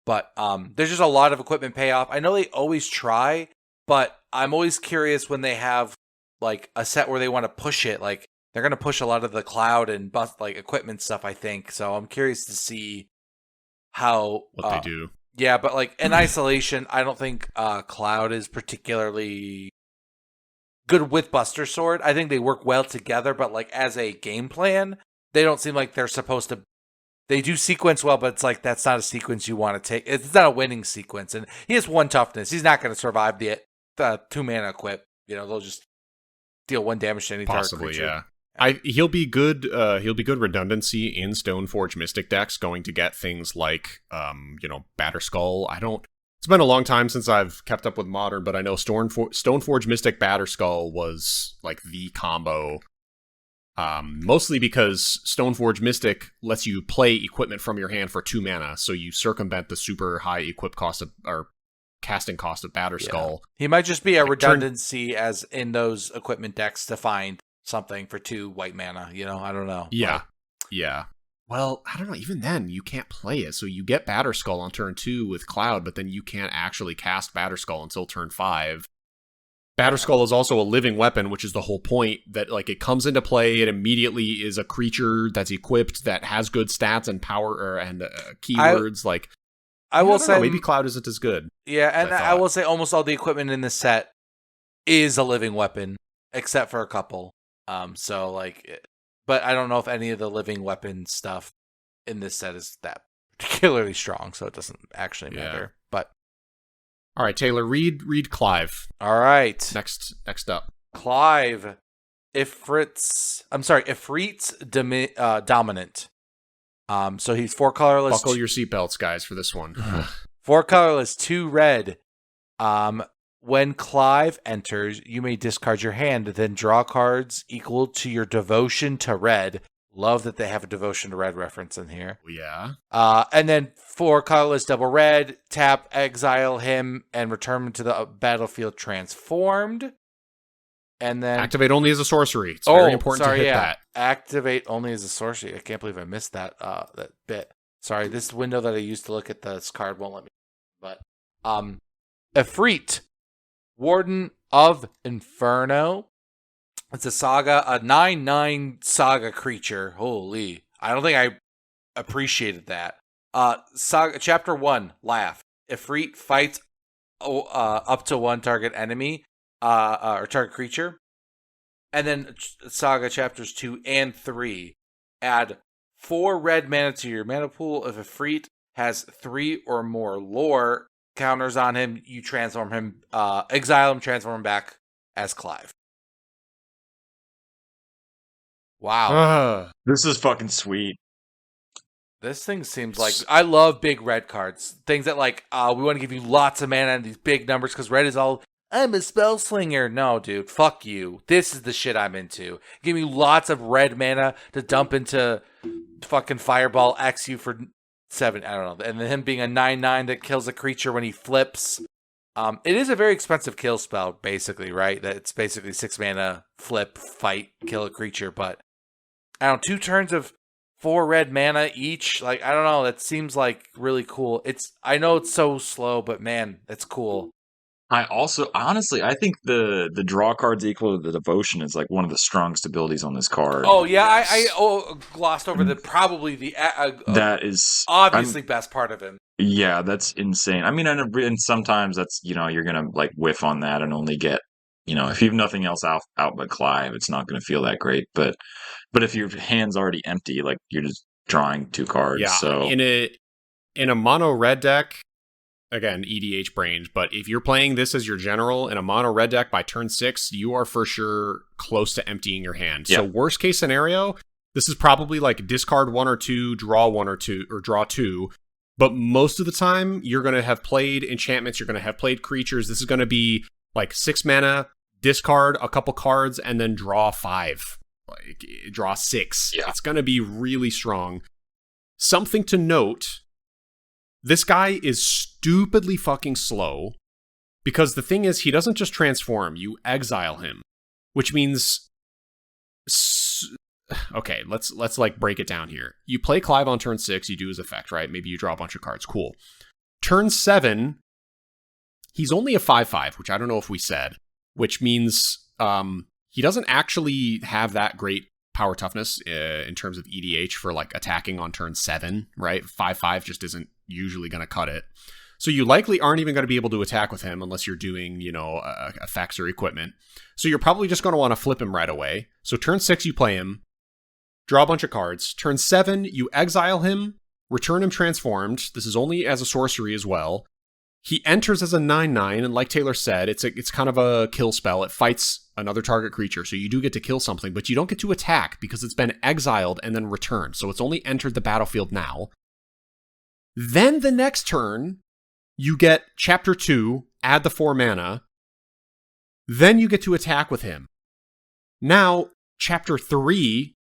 But there's just a lot of equipment payoff. I know they always try, but I'm always curious when they have like a set where they want to push it. Like, they're going to push a lot of the Cloud and like equipment stuff, I think. So I'm curious to see how what they do. Yeah, but like in isolation, I don't think Cloud is particularly good with Buster Sword. I think they work well together, but like as a game plan, they don't seem like they're supposed to. They do sequence well, but it's like that's not a sequence you want to take. It's not a winning sequence, and he has 1 toughness. He's not going to survive the 2-mana equip. They'll just deal 1 damage to any target creature. Yeah. He'll be good. He'll be good redundancy in Stoneforge Mystic decks, going to get things like, Batterskull. It's been a long time since I've kept up with Modern, but I know Stoneforge Mystic Batterskull was like the combo. Mostly because Stoneforge Mystic lets you play equipment from your hand for 2 mana, so you circumvent the super high equip cost or casting cost of Batterskull. Yeah. He might just be a redundancy as in those equipment decks to find something for 2 white mana, I don't know. Yeah. Well, I don't know, even then, you can't play it, so you get Batterskull on turn 2 with Cloud, but then you can't actually cast Batterskull until turn 5. Batterskull is also a living weapon, which is the whole point, that like it comes into play, it immediately is a creature that's equipped, that has good stats and power and keywords. I will say maybe Cloud isn't as good. Yeah, and I will say almost all the equipment in this set is a living weapon, except for a couple. So like, but I don't know if any of the living weapon stuff in this set is that particularly strong, so it doesn't actually matter. But all right, Taylor, read Clive. All right, next up, Clive, Ifrit's dominant. So he's 4 colorless. Buckle your seatbelts, guys, for this one. 4 colorless, 2 red. When Clive enters, you may discard your hand, then draw cards equal to your devotion to red. Love that they have a devotion to red reference in here. Yeah. And then 4 colorless, double red. Tap, exile him, and return him to the battlefield transformed. And then activate only as a sorcery. It's very important to hit that. Activate only as a sorcery. I can't believe I missed that that bit. Sorry, this window that I used to look at this card won't let me. But Ifrit, Warden of Inferno. It's a saga, a 9/9 saga creature. Holy, I don't think I appreciated that. Saga Chapter 1, Laugh. Ifrit fights up to 1 target enemy. Or target creature. And then Saga Chapters 2 and 3 add 4 red mana to your mana pool. If Ifrit has 3 or more lore counters on him, you transform him, exile him, transform him back as Clive. Wow. This is fucking sweet. This thing seems like... I love big red cards. Things that like, we want to give you lots of mana and these big numbers because red is all... I'm a spell slinger. No, dude. Fuck you. This is the shit I'm into. Give me lots of red mana to dump into fucking Fireball X you for 7. I don't know. And then him being a 9/9 that kills a creature when he flips. It is a very expensive kill spell, basically, right? That it's basically 6 mana, flip, fight, kill a creature. But I don't know, 2 turns of 4 red mana each. Like, I don't know. That seems like really cool. I know it's so slow, but man, it's cool. I think the draw cards equal to the devotion is like one of the strongest abilities on this card. Oh yeah, I glossed over that is obviously best part of him. Yeah, that's insane. I mean, and sometimes that's you're gonna like whiff on that and only get if you have nothing else out but Clive, it's not gonna feel that great. But if your hand's already empty, like you're just drawing 2 cards. Yeah, so in a mono red deck. Again, EDH brains, but if you're playing this as your general in a mono red deck by turn 6, you are for sure close to emptying your hand. Yep. So worst case scenario, this is probably like discard 1 or 2, draw 1 or 2, or draw 2. But most of the time, you're going to have played enchantments, you're going to have played creatures. This is going to be like 6 mana, discard a couple cards, and then draw 5. Like draw 6. Yeah. It's going to be really strong. Something to note... This guy is stupidly fucking slow because the thing is he doesn't just transform, you exile him, which means okay, let's like break it down here. You play Clive on turn 6, you do his effect, right? Maybe you draw a bunch of cards, cool. Turn 7, he's only a 5/5, which I don't know if we said, which means he doesn't actually have that great power toughness in terms of EDH for like attacking on turn 7, right? 5/5 just isn't usually going to cut it. So you likely aren't even going to be able to attack with him unless you're doing, effects or equipment. So you're probably just going to want to flip him right away. So turn 6, you play him, draw a bunch of cards. Turn 7, you exile him, return him transformed. This is only as a sorcery as well. He enters as a 9/9, and like Taylor said, it's kind of a kill spell. It fights another target creature, so you do get to kill something, but you don't get to attack because it's been exiled and then returned. So it's only entered the battlefield now. Then the next turn, you get Chapter 2, add the 4 mana. Then you get to attack with him. Now, Chapter 3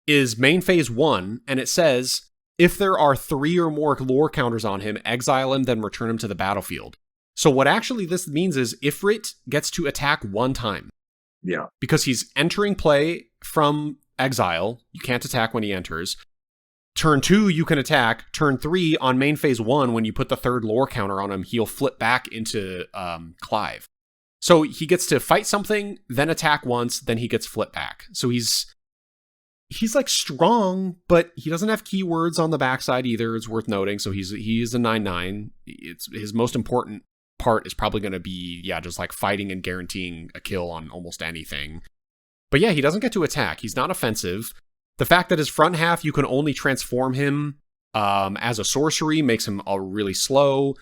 is main phase 1, and it says, if there are 3 or more lore counters on him, exile him, then return him to the battlefield. So what actually this means is Ifrit gets to attack 1 time. Yeah. Because he's entering play from exile. You can't attack when he enters. Turn 2, you can attack. Turn 3, on main phase 1, when you put the 3rd lore counter on him, he'll flip back into Clive. So he gets to fight something, then attack once, then he gets flipped back. So he's like strong, but he doesn't have keywords on the backside either. It's worth noting. So he is a 9/9. It's his most important part is probably going to be, just like fighting and guaranteeing a kill on almost anything. But yeah, he doesn't get to attack. He's not offensive. The fact that his front half, you can only transform him as a sorcery makes him really slow.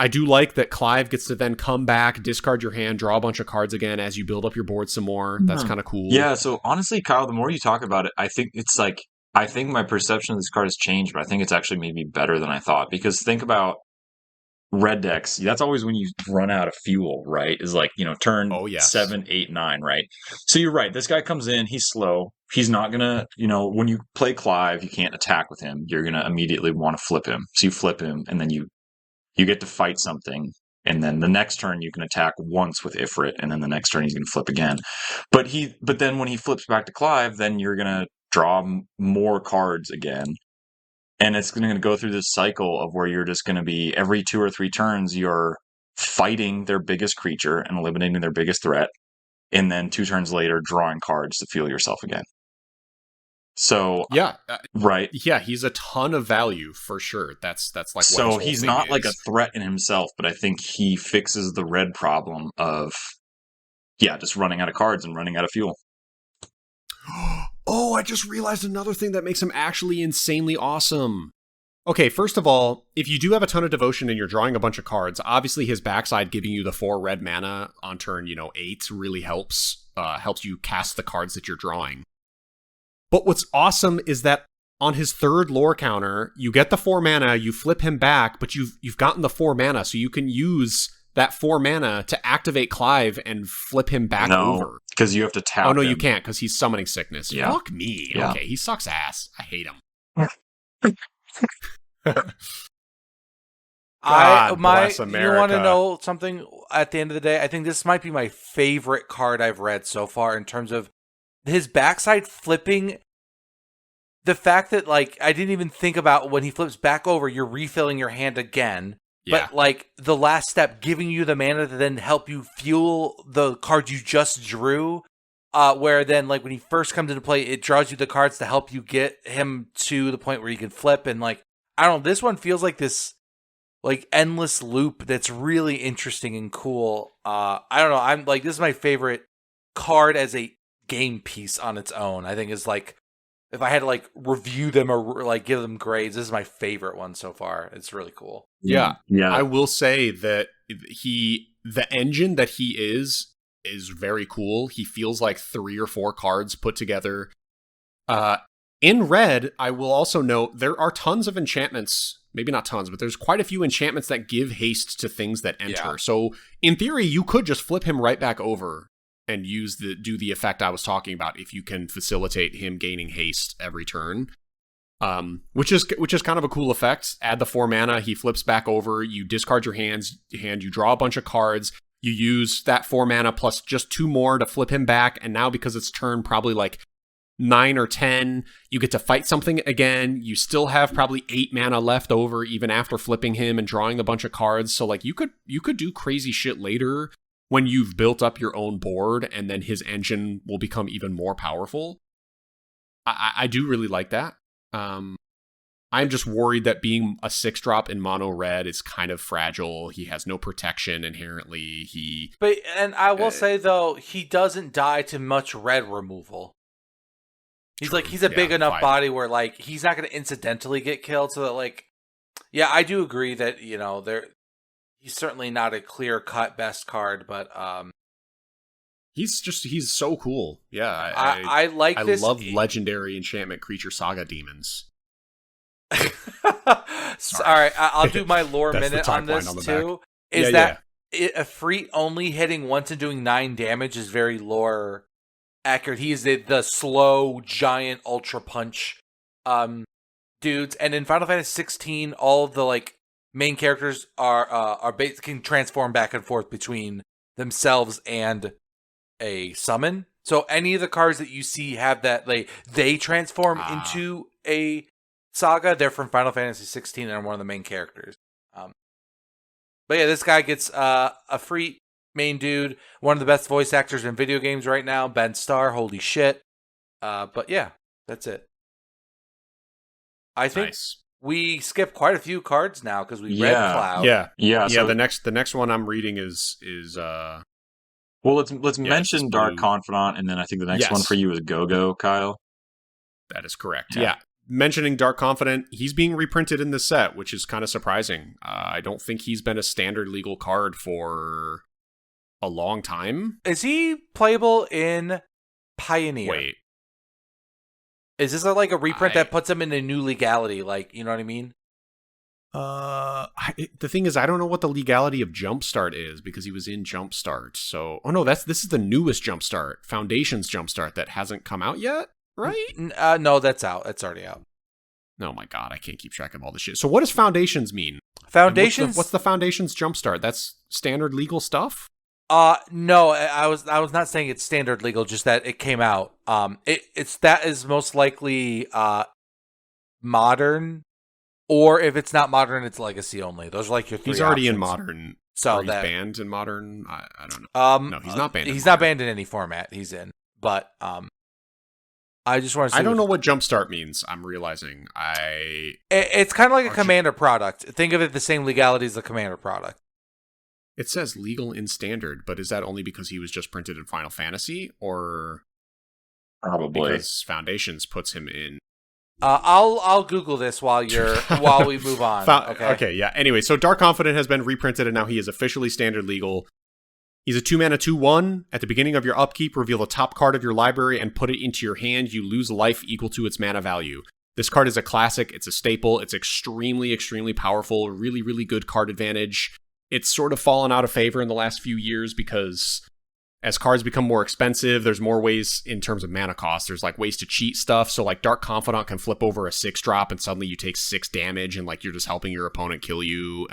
I do like that Clive gets to then come back, discard your hand, draw a bunch of cards again as you build up your board some more. That's kind of cool. Yeah, so honestly, Kyle, the more you talk about it, I think it's like, I think my perception of this card has changed, but I think it's actually maybe better than I thought. Because think about red decks. That's always when you run out of fuel, right? Is like, turn 7, 8, 9, right? So you're right. This guy comes in, he's slow. He's not going to, when you play Clive, you can't attack with him. You're going to immediately want to flip him. So you flip him, and then you get to fight something, and then the next turn you can attack once with Ifrit, and then the next turn he's going to flip again. But then when he flips back to Clive, then you're going to draw more cards again, and it's going to go through this cycle of where you're just going to be every 2 or 3 turns you're fighting their biggest creature and eliminating their biggest threat, and then 2 turns later drawing cards to fuel yourself again. So right, he's a ton of value for sure. That's like so what he's not like a threat in himself, but I think he fixes the red problem of just running out of cards and running out of fuel. Oh, I just realized another thing that makes him actually insanely awesome. Okay, first of all, if you do have a ton of devotion and you're drawing a bunch of cards, obviously his backside giving you the 4 red mana on turn 8 really helps you cast the cards that you're drawing. But what's awesome is that on his 3rd lore counter, you get the 4 mana, you flip him back, but you've gotten the 4 mana, so you can use that 4 mana to activate Clive and flip him back over. Because you have to tap Oh, no, him. You can't, because he's summoning sickness. Yeah. Fuck me. Yeah. Okay, he sucks ass. I hate him. Bless America. You want to know something at the end of the day? I think this might be my favorite card I've read so far in terms of his backside flipping. The fact that, like, I didn't even think about when he flips back over, you're refilling your hand again. Yeah. But, like, the last step, giving you the mana to then help you fuel the cards you just drew. Where then, like, when he first comes into play, it draws you the cards to help you get him to the point where you can flip. And, like, I don't know, this one feels like this, like, endless loop that's really interesting and cool. I don't know, I'm like, this is my favorite card as a game piece on its own. I think is, like, if I had to, like, review them or, like, give them grades, this is my favorite one so far. It's really cool. Yeah. I will say that the engine that he is very cool. He feels like 3 or 4 cards put together. In red, I will also note there are tons of enchantments. Maybe not tons, but there's quite a few enchantments that give haste to things that enter. Yeah. So in theory, you could just flip him right back over and do the effect I was talking about if you can facilitate him gaining haste every turn. Which is kind of a cool effect. Add the 4 mana, he flips back over, you discard your hand, you draw a bunch of cards, you use that 4 mana plus just 2 more to flip him back, and now because it's turn probably like 9 or 10, you get to fight something again. You still have probably 8 mana left over even after flipping him and drawing a bunch of cards. So like you could do crazy shit later when you've built up your own board, and then his engine will become even more powerful. I do really like that. I'm just worried that being a 6-drop in mono red is kind of fragile. He has no protection inherently. And I will say though, he doesn't die to much red removal. He's like, he's a big enough body where, like, he's not going to incidentally get killed. So that, like, yeah, I do agree that, he's certainly not a clear cut best card, but he's so cool. Yeah, I like this. I love legendary enchantment creature saga demons. All right, I'll do my lore minute on this too. A Freet only hitting once and doing 9 damage is very lore accurate. He is the slow giant ultra punch dudes, and in Final Fantasy 16, all of the like main characters are can transform back and forth between themselves and a summon. So any of the cards that you see have that they transform into a saga, they're from Final Fantasy 16 and are one of the main characters. But yeah, this guy gets a free main dude, one of the best voice actors in video games right now, Ben Starr, holy shit. But yeah, that's it. I think we skipped quite a few cards now because we read Yeah. Cloud. Yeah. So, The next one I'm reading is well, let's mention it's Dark blue. Confidant, and then I think the next one Yes. for you is Go-Go, Kyle. that is correct. Yeah. Yeah. Mentioning Dark Confidant, he's being reprinted in this set, which is kind of surprising. I don't think he's been a standard legal card for a long time. Is he playable in Pioneer? Wait. Is this like a reprint that puts him in a new legality? Like, you know what I mean? The thing is, I don't know what the legality of Jumpstart is because he was in Jumpstart. So, oh no, this is the newest Jumpstart, Foundations Jumpstart that hasn't come out yet, right? No, that's out. That's already out. Oh my god, I can't keep track of all this shit. So, what does Foundations mean? Foundations. What's the Foundations Jumpstart? That's standard legal stuff. No, I was not saying it's standard legal, just that it came out. It's that is most likely modern, or if it's not modern, it's legacy only. Those are like your three. He's already in options. modern. So he's that banned in modern. I don't know. no, he's not banned. He's not banned in any format he's in. But I just want to. I don't know what Jumpstart means. I'm realizing It's kind of like a Commander product. Think of it the same legality as the Commander product. It says legal in standard, but is that only because he was just printed in Final Fantasy, or Probably. because Foundations puts him in? I'll Google this while we move on. Okay, yeah. Anyway, so Dark Confidant has been reprinted, and now he is officially standard legal. He's a 2-mana 2/1. At the beginning of your upkeep, reveal the top card of your library and put it into your hand. You lose life equal to its mana value. This card is a classic. It's a staple. It's extremely, extremely powerful. Really, really good card advantage. It's sort of fallen out of favor in the last few years because as cards become more expensive, there's more ways in terms of mana cost. There's like ways to cheat stuff. So like Dark Confidant can flip over a 6-drop and suddenly you take 6 damage and like you're just helping your opponent kill you.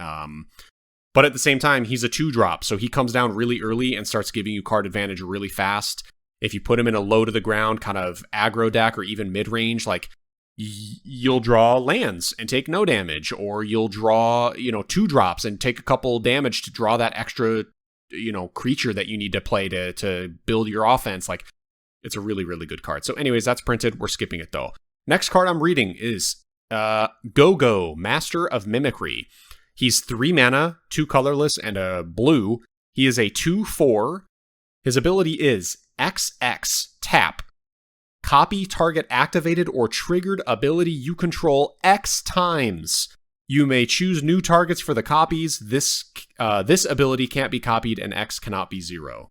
But at the same time, he's a 2-drop. So he comes down really early and starts giving you card advantage really fast. If you put him in a low to the ground kind of aggro deck or even mid-range, like you'll draw lands and take no damage, or you'll draw 2-drops and take a couple damage to draw that extra creature that you need to play to build your offense. Like, it's a really, really good card. So anyways, that's printed. We're skipping it though. Next card I'm reading is Go-Go, Master of Mimicry. He's 3 mana, 2 colorless, and a blue. He is a 2/4. His ability is XX, tap. Copy target activated or triggered ability you control X times. You may choose new targets for the copies. This ability can't be copied, and X cannot be 0.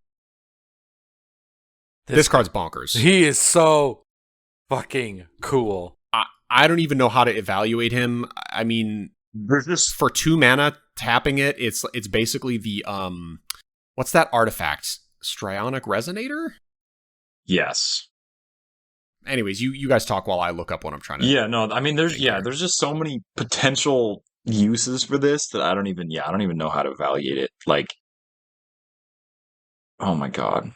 This card's bonkers. He is so fucking cool. I don't even know how to evaluate him. I mean, for 2 mana, tapping it's basically the what's that artifact? Strionic Resonator? Yes. Anyways, you guys talk while I look up what I'm trying to. Yeah, no, I mean, there's just so many potential uses for this that I don't even know how to evaluate it. Like, oh my god,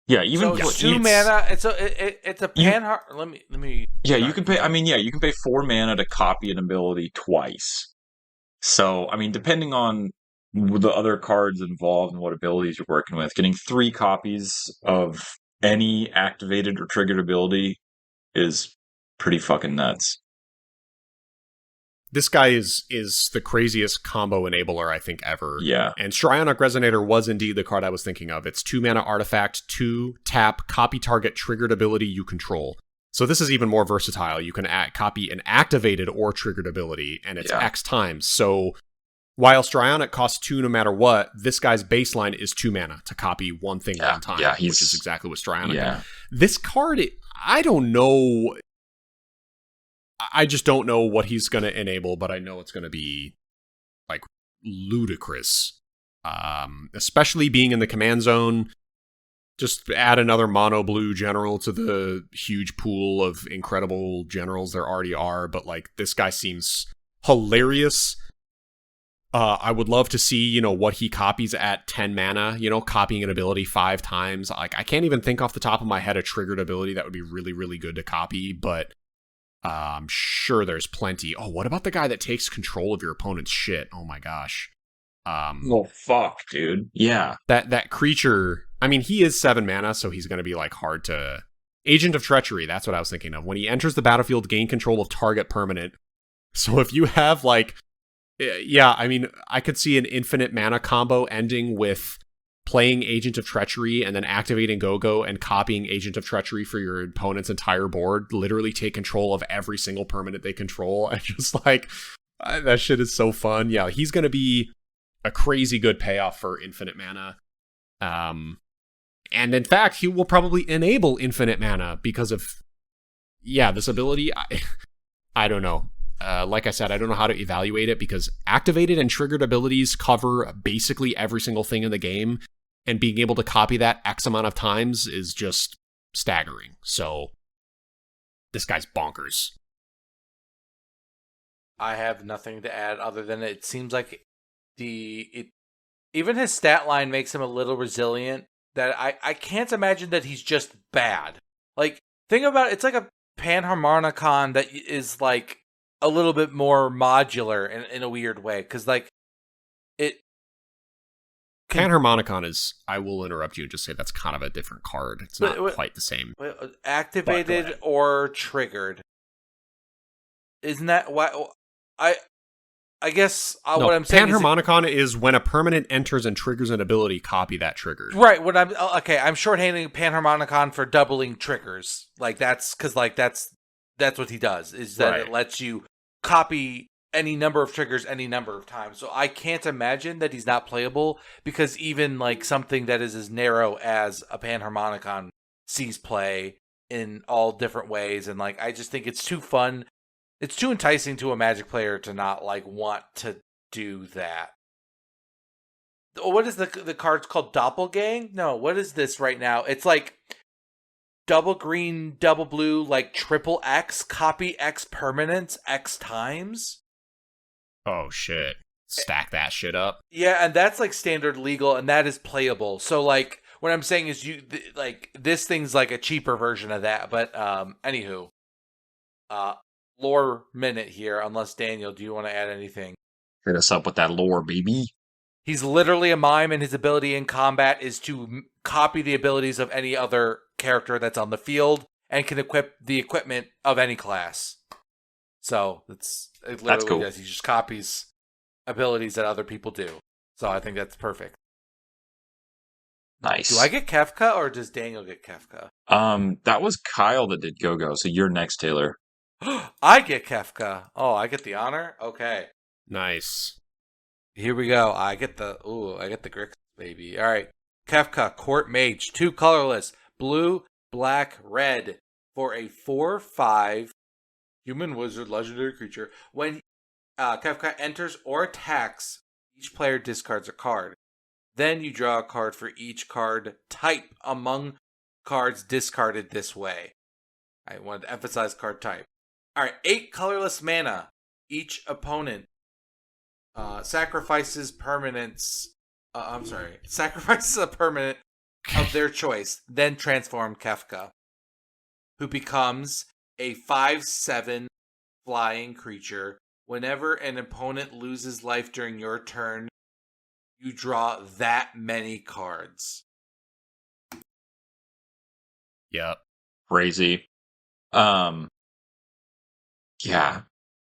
yeah, even so 2 mana. It's a pan. Let me. Yeah, you can pay. I mean, yeah, you can pay 4 mana to copy an ability twice. So, I mean, depending on the other cards involved and what abilities you're working with, getting 3 copies of any activated or triggered ability is pretty fucking nuts. This guy is the craziest combo enabler I think ever. Yeah. And Strionic Resonator was indeed the card I was thinking of. It's 2 mana artifact, 2 tap, copy target triggered ability you control. So this is even more versatile. You can copy an activated or triggered ability, and it's X times. So while Strionic costs 2 no matter what, this guy's baseline is 2 mana to copy one thing one time, which is exactly what Strionic is. This card, I don't know. I just don't know what he's going to enable, but I know it's going to be like ludicrous. Especially being in the command zone. Just add another mono blue general to the huge pool of incredible generals there already are, but like this guy seems hilarious. I would love to see, what he copies at 10 mana, copying an ability 5 times. Like, I can't even think off the top of my head a triggered ability that would be really, really good to copy, but I'm sure there's plenty. Oh, what about the guy that takes control of your opponent's shit? Oh my gosh. Oh, fuck, dude. Yeah. That creature, I mean, he is 7 mana, so he's going to be like hard to... Agent of Treachery, that's what I was thinking of. When he enters the battlefield, gain control of target permanent. So if you have like, yeah, I mean, I could see an infinite mana combo ending with playing Agent of Treachery and then activating Go-Go and copying Agent of Treachery for your opponent's entire board, literally take control of every single permanent they control, and just like, that shit is so fun. Yeah, he's going to be a crazy good payoff for infinite mana. And in fact, he will probably enable infinite mana because of, this ability. I don't know. Like I said, I don't know how to evaluate it because activated and triggered abilities cover basically every single thing in the game, and being able to copy that X amount of times is just staggering. So this guy's bonkers. I have nothing to add other than it seems like even his stat line makes him a little resilient. That I can't imagine that he's just bad. Like, think about it, it's like a Panharmonicon that is like a little bit more modular in a weird way, because like it. Panharmonicon is, I will interrupt you and just say that's kind of a different card. It's not quite the same. Activated or triggered. Isn't that why? I guess what I'm saying Panharmonicon is when a permanent enters and triggers an ability, copy that trigger. Right. I'm shorthanding Panharmonicon for doubling triggers. Like that's what he does. Is that It lets you copy any number of triggers any number of times. So I can't imagine that he's not playable, because even like something that is as narrow as a Panharmonicon sees play in all different ways, and like I just think it's too fun. It's too enticing to a Magic player to not like want to do that. What is the card's called? Doppelgang? No, what is this right now? It's like double green, double blue, like triple X, copy X permanents X times. Oh shit. Stack that shit up. Yeah, and that's like standard legal, and that is playable. So like what I'm saying is like this thing's like a cheaper version of that. But anywho. Lore minute here, unless Daniel, do you want to add anything? Hit us up with that lore, baby. He's literally a mime, and his ability in combat is to copy the abilities of any other character that's on the field and can equip the equipment of any class. So it literally that's cool. does. He just copies abilities that other people do. So I think that's perfect. Nice. Do I get Kefka or does Daniel get Kefka? That was Kyle that did Go-Go, so you're next, Taylor. I get Kefka. Oh, I get the honor? Okay. Nice. Here we go. I get the Grix, baby. All right. Kefka, Court Mage, 2 colorless, blue, black, red, for a 4/5 human wizard legendary creature. When Kefka enters or attacks, each player discards a card. Then you draw a card for each card type among cards discarded this way. I wanted to emphasize card type. All right, 8 colorless mana. Each opponent sacrifices sacrifices a permanent of their choice, then transform Kefka, who becomes a 5/7 flying creature. Whenever an opponent loses life during your turn, you draw that many cards. Yep. Crazy. Yeah,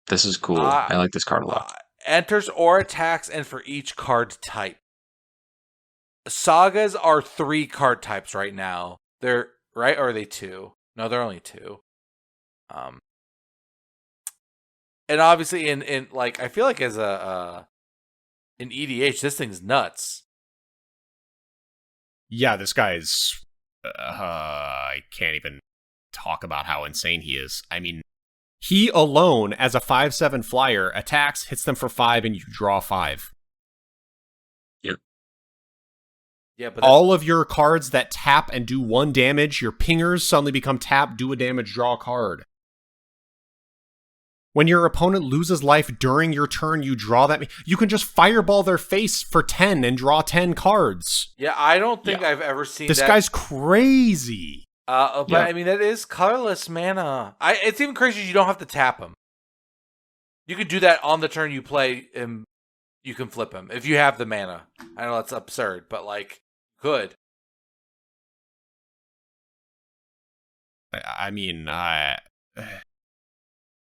this is cool. I like this card a lot. Enters or attacks, and for each card type. Sagas are 3 card types right now. They're right, or are they 2? No, they're only 2. And obviously, in like I feel like as in EDH, this thing's nuts. Yeah, this guy's. I can't even talk about how insane he is. I mean, he alone, as a 5/7 flyer, attacks, hits them for 5, and you draw 5. Yep. Yeah, but all of your cards that tap and do 1 damage, your pingers suddenly become tap, do a damage, draw a card. When your opponent loses life during your turn, you draw that. You can just fireball their face for 10 and draw 10 cards. Yeah, I don't think I've ever seen this guy's crazy. But I mean, that is colorless mana. It's even crazy you don't have to tap him. You can do that on the turn you play him. You can flip him if you have the mana. I know that's absurd, but like, good. I mean,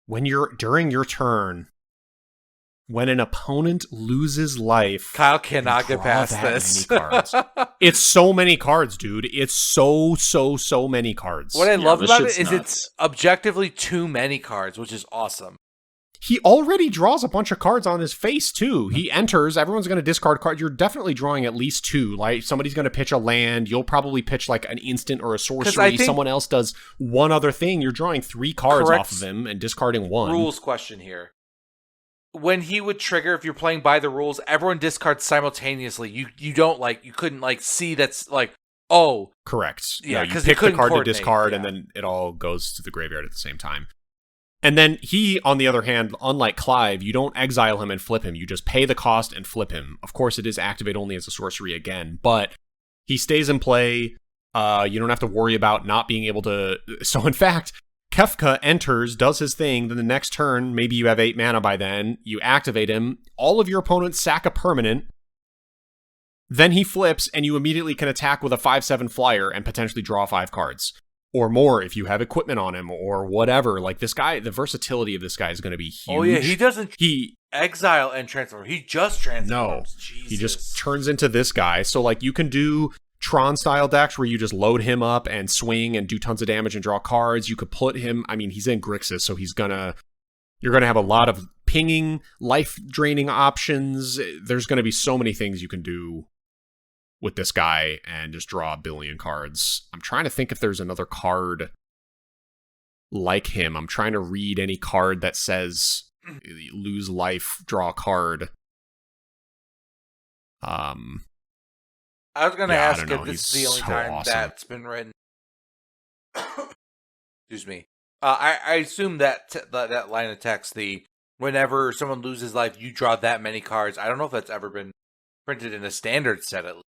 during your turn, when an opponent loses life, Kyle cannot get past that this. many cards. It's so many cards, dude. It's so many cards. What I love this about it shit's is nuts. it's objectively too many cards, which is awesome. He already draws a bunch of cards on his face, too. He enters, everyone's going to discard cards. You're definitely drawing at least 2. Like, somebody's going to pitch a land. You'll probably pitch, like, an instant or a sorcery. Someone else does one other thing. You're drawing 3 cards off of him and discarding 1. Rules question here. When he would trigger, if you're playing by the rules, everyone discards simultaneously. You don't, like, you couldn't, like, see that's, like, oh. Correct. Yeah, you because pick the card to discard, yeah. and then it all goes to the graveyard at the same time. And then he, on the other hand, unlike Clive, you don't exile him and flip him. You just pay the cost and flip him. Of course, it is activate only as a sorcery again, but he stays in play. You don't have to worry about not being able to... So, in fact, Kefka enters, does his thing, then the next turn, maybe you have 8 mana by then, you activate him, all of your opponents sack a permanent, then he flips, and you immediately can attack with a 5/7 flyer and potentially draw 5 cards. Or more if you have equipment on him or whatever. Like, this guy, the versatility of this guy is going to be huge. Oh, yeah, he doesn't exile and transform. He just transforms. No, Jesus. he just turns into this guy. So, like, you can do Tron-style decks where you just load him up and swing and do tons of damage and draw cards. You could put him, I mean, he's in Grixis, so you're going to have a lot of pinging, life-draining options. There's going to be so many things you can do with this guy and just draw a billion cards. I'm trying to think if there's another card like him. I'm trying to read any card that says lose life, draw a card. I was going to ask if this is the only so time awesome. that's been written. Excuse me. I assume that that line of text, whenever someone loses life, you draw that many cards. I don't know if that's ever been printed in a standard set at least.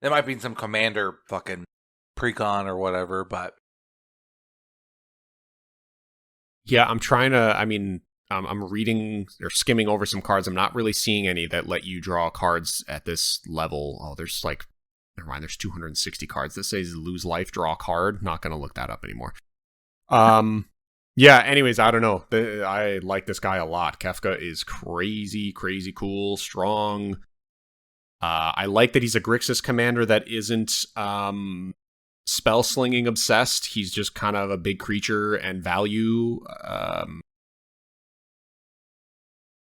There might be in some Commander fucking precon or whatever, but... Yeah, I'm trying to, I mean, I'm reading or skimming over some cards. I'm not really seeing any that let you draw cards at this level. Oh, there's like, never mind, there's 260 cards. This says lose life, draw a card. Not going to look that up anymore. Yeah, anyways, I don't know. I like this guy a lot. Kefka is crazy cool, strong. I like that he's a Grixis commander that isn't spell slinging obsessed. He's just kind of a big creature and value.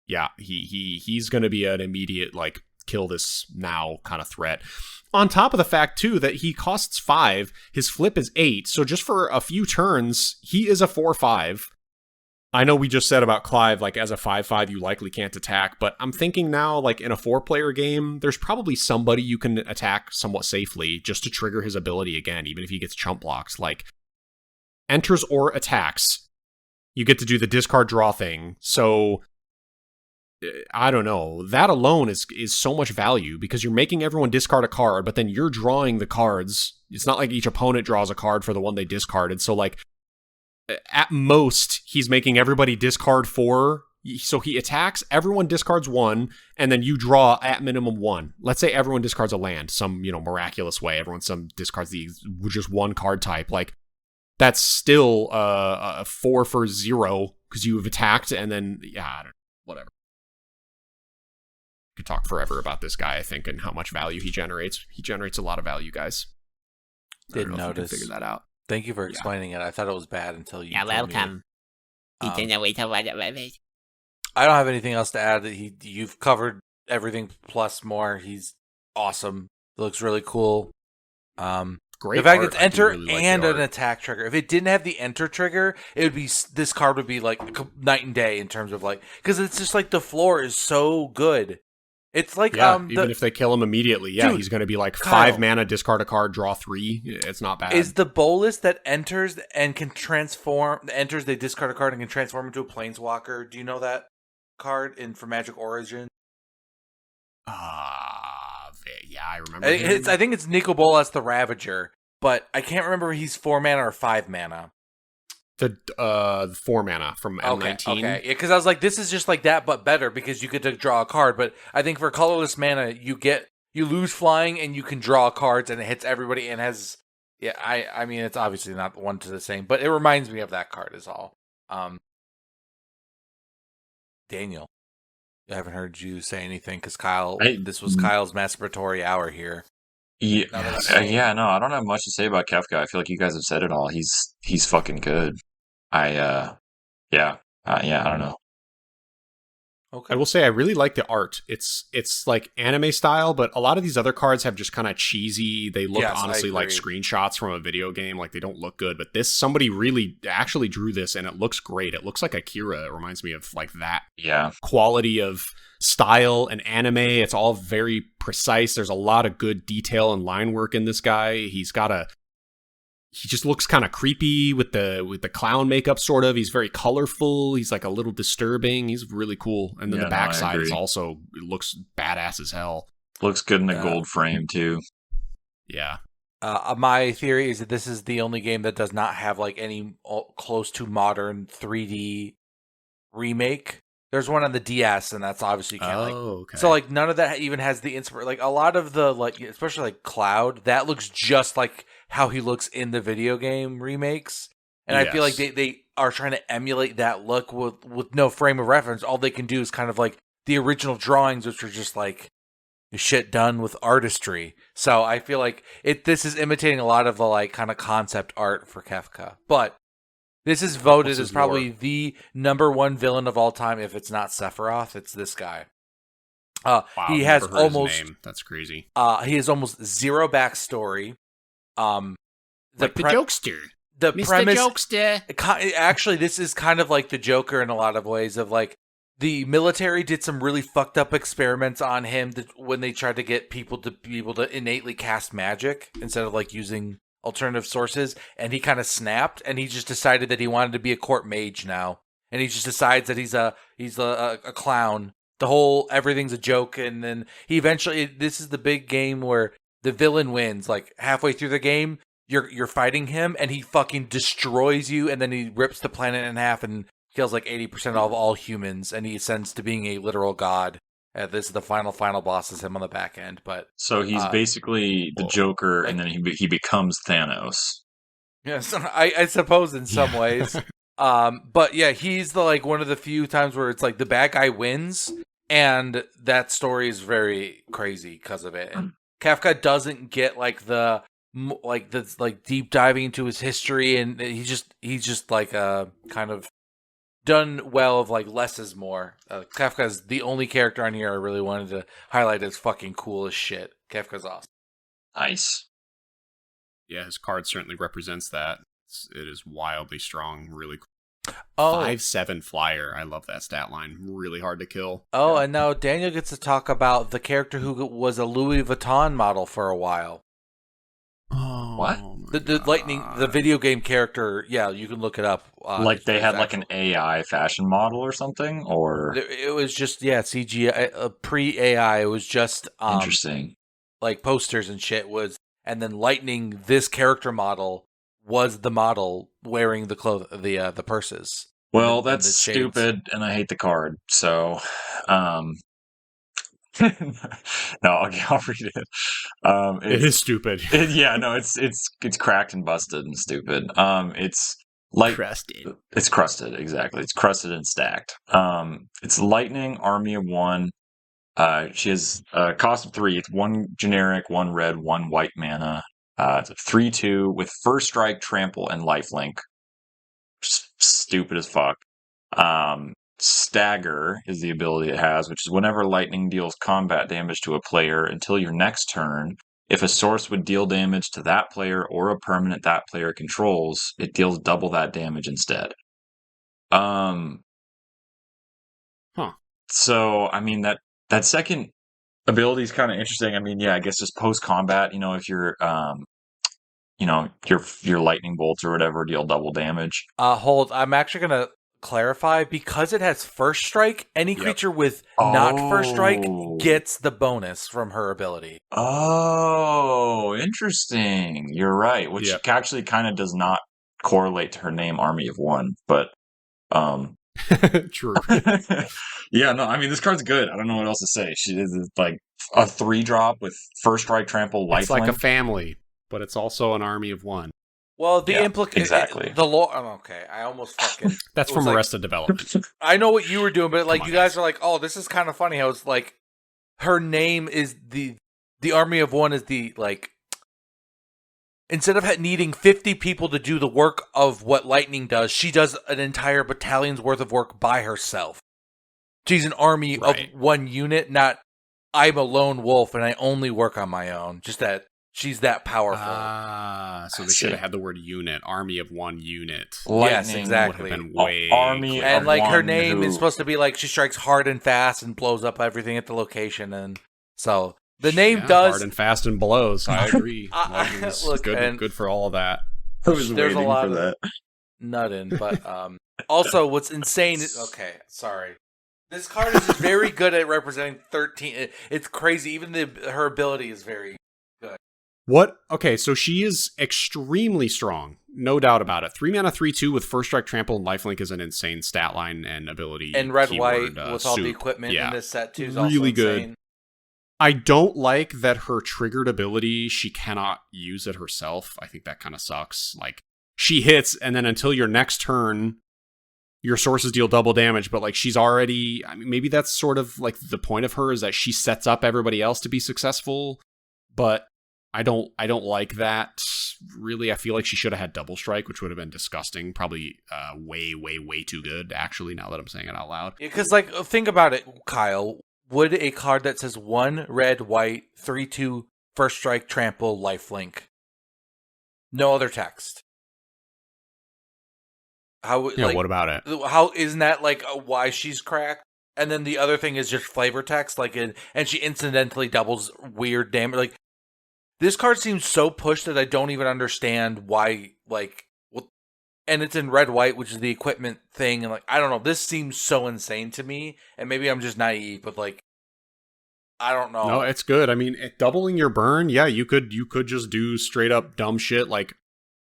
Yeah, he's going to be an immediate, like, kill this now kind of threat. On top of the fact, too, that he costs 5, his flip is 8, so just for a few turns, he is a 4/5. I know we just said about Clive, like, as a 5/5, you likely can't attack, but I'm thinking now, like, in a 4-player game, there's probably somebody you can attack somewhat safely just to trigger his ability again, even if he gets chump blocks. Like, enters or attacks, you get to do the discard draw thing, so... I don't know. That alone is so much value because you're making everyone discard a card, but then you're drawing the cards. It's not like each opponent draws a card for the one they discarded. So, like, at most, he's making everybody discard 4. So he attacks, everyone discards 1, and then you draw at minimum 1. Let's say everyone discards a land, some, miraculous way. Everyone discards just 1 card type. Like, that's still a 4 for 0 because you have attacked, and then, yeah, I don't know, whatever. Could talk forever about this guy, I think, and how much value he generates. He generates a lot of value, guys. Didn't notice. Figure that out. Thank you for explaining it. I thought it was bad until you. Yeah, welcome. I don't have anything else to add. You've covered everything plus more. He's awesome. Looks really cool. Great. The fact art. it's enter really like and the an art. attack trigger. If it didn't have the enter trigger, this card would be like night and day in terms of, like, because it's just like the floor is so good. It's like even if they kill him immediately, Dude, he's going to be like Kyle, 5 mana, discard a card, draw 3. It's not bad. Is the bolus that enters and can transform? Enters, they discard a card and can transform into a planeswalker. Do you know that card for Magic Origin? Yeah, I remember. I think it's Nico Bolas the Ravager, but I can't remember if he's 4 mana or 5 mana. The 4 mana from M19. Okay, yeah, because I was like, this is just like that, but better because you get to draw a card. But I think for colorless mana, you lose flying and you can draw cards, and it hits everybody and has. Yeah, I mean, it's obviously not one to the same, but it reminds me of that card is all. Daniel. I haven't heard you say anything because Kyle. I- This was Kyle's masturbatory hour here. Yeah, Now that I'm no, I don't have much to say about Kefka. I feel like you guys have said it all. He's fucking good. Yeah, I don't know. Okay. I will say I really like the art. It's like anime style, but a lot of these other cards have just kind of cheesy. They look Yes, I honestly like agree. screenshots from a video game. Like they don't look good. But this, somebody really actually drew this, and it looks great. It looks like Akira. It reminds me of like that Yeah, quality of style and anime. It's all very precise. There's a lot of good detail and line work in this guy. He just looks kind of creepy with the clown makeup, sort of. He's very colorful. He's like a little disturbing. He's really cool. And then Yeah, the no, I backside is agree. also, it looks badass as hell. looks good in a Yeah. gold frame too. Yeah. My theory is that this is the only game that does not have like any close to modern 3D remake. There's one on the DS, and that's obviously you can't Okay. So like none of that even has the like a lot of the like especially like Cloud that looks just like how he looks in the video game remakes, and I feel like Yes. they are trying to emulate that look with no frame of reference. All they can do is kind of like the original drawings, which are just like shit done with artistry. So I feel like this is imitating a lot of the like kind of concept art for Kefka, but. This is voted What's as his probably lore? the number one villain of all time. If it's not Sephiroth, it's this guy. Wow, He I've has never heard almost his name. That's crazy. he has almost zero backstory. The Like the jokester. the Mr. premise Jokester. actually this is kind of like the Joker in a lot of ways. Of like the military did some really fucked up experiments on him when they tried to get people to be able to innately cast magic instead of like using alternative sources, and he kind of snapped, and he just decided that he wanted to be a court mage now, and he just decides that he's a clown. The whole everything's a joke, and then he eventually this is the big game where the villain wins. Like halfway through the game, you're fighting him, and he fucking destroys you, and then he rips the planet in half and kills like 80% of all humans, and he ascends to being a literal god. This is the final boss is him on the back end, but So he's basically the Whoa. Joker, Like- and then he becomes Thanos. yes, I suppose in some ways. But yeah, he's the like one of the few times where it's like the bad guy wins, and that story is very crazy because of it. And Kafka doesn't get like the deep diving into his history, and he's just like kind of done well of like less is more. Kafka's the only character on here I really wanted to highlight as fucking cool as shit. Kafka's awesome. Nice. Yeah, his card certainly represents that. It is wildly strong, really cool. Oh, 5/7 flyer. I love that stat line. Really hard to kill. Oh, and now Daniel gets to talk about the character who was a Louis Vuitton model for a while. Oh, What? The Lightning, the video game character. Yeah, you can look it up. Like they had like an AI fashion model or something, or It was just CGI, pre AI. It was just interesting. like posters and shit and then Lightning, this character model was the model wearing the the purses. Well, and that's the shades. stupid, and I hate the card. So, no, I'll read it. It is stupid. Yeah, no, it's cracked and busted and stupid. It's like Crusted. it's crusted, exactly. It's crusted and stacked. It's Lightning, Army of One. She has a cost of 3. It's 1 generic, 1 red, 1 white mana. It's a 3/2 with First Strike, Trample, and Lifelink. Stupid as fuck. Stagger is the ability it has, which is whenever lightning deals combat damage to a player until your next turn, if a source would deal damage to that player or a permanent that player controls, it deals double that damage instead. So I mean that second ability is kind of interesting. I mean, yeah, I guess just post combat, if you're your lightning bolts or whatever deal double damage. Hold. I'm actually gonna clarify because it has First Strike. Any creature with not First Strike gets the bonus from her ability. Oh, interesting. You're right, which actually kind of does not correlate to her name, Army of One, but True. yeah, no, I mean this card's good. I don't know what else to say. She is like a 3-drop with First Strike, Trample, Lifelink. It's like a family, but it's also an army of one. Well, the Yeah, implication, exactly. the law. Okay, I almost fucking. That's it was from like- Arrested Development. I know what you were doing, but like Come on, you guys guys. are like, oh, this is kind of funny. How it's like her name is the Army of One is the like. Instead of needing 50 people to do the work of what Lightning does, she does an entire battalion's worth of work by herself. She's an army Right. of one unit, not I'm a lone wolf and I only work on my own. Just that she's that powerful. So I they should see. have had the word unit, army of one unit. Yes, Lightning exactly. Would have been A- way army clearer. And of like her one name who- is supposed to be like she strikes hard and fast and blows up everything at the location, and so the name Yeah, does. hard and fast and blows. I agree. Look, good, and- good for all of that. I was There's a waiting lot for of- that. Nuttin, but also what's insane is okay, sorry. This card is just very good at representing 13. It's crazy. Even her ability is very What? Okay, so she is extremely strong, no doubt about it. 3 mana, 3/2 with first strike, trample, and lifelink is an insane stat line and ability. and red keyword, white with all the soup. equipment Yeah. in this set too is Really also good. insane. I don't like that her triggered ability, she cannot use it herself. I think that kind of sucks. Like, she hits, and then until your next turn, your sources deal double damage, but like she's already, I mean, maybe that's sort of like the point of her is that she sets up everybody else to be successful, but I don't like that. Really, I feel like she should have had double strike, which would have been disgusting. Probably way too good, actually, now that I'm saying it out loud. Yeah, because like think about it, Kyle. Would a card that says 1 red white 3/2 first strike trample lifelink, no other text? How Yeah, like, what about it? How isn't that like why she's cracked? And then the other thing is just flavor text, like and she incidentally doubles weird damage. Like this card seems so pushed that I don't even understand why. Like, and it's in red white, which is the equipment thing, and like I don't know. This seems so insane to me, and maybe I'm just naive, but like I don't know. No, it's good. I mean, doubling your burn, yeah, you could just do straight up dumb shit like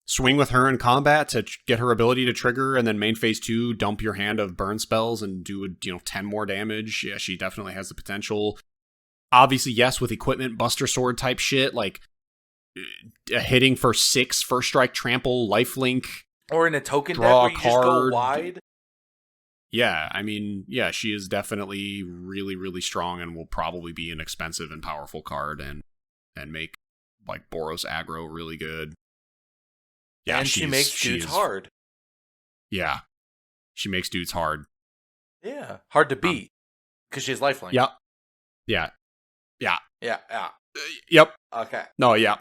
swing with her in combat to get her ability to trigger, and then main phase 2, dump your hand of burn spells and do 10 more damage. Yeah, she definitely has the potential. Obviously, yes, with equipment, Buster Sword type shit, like hitting for 6 first strike, trample, lifelink. Or in a token Draw deck where you a just go card. wide. Yeah, I mean, yeah, she is definitely really strong and will probably be an expensive and powerful card and make like Boros aggro really good. Yeah, and she makes dudes hard. Yeah, she makes dudes hard. Yeah, hard to beat because she has lifelink. Yep. Yeah. Yeah. Yep. Okay. No. Yeah.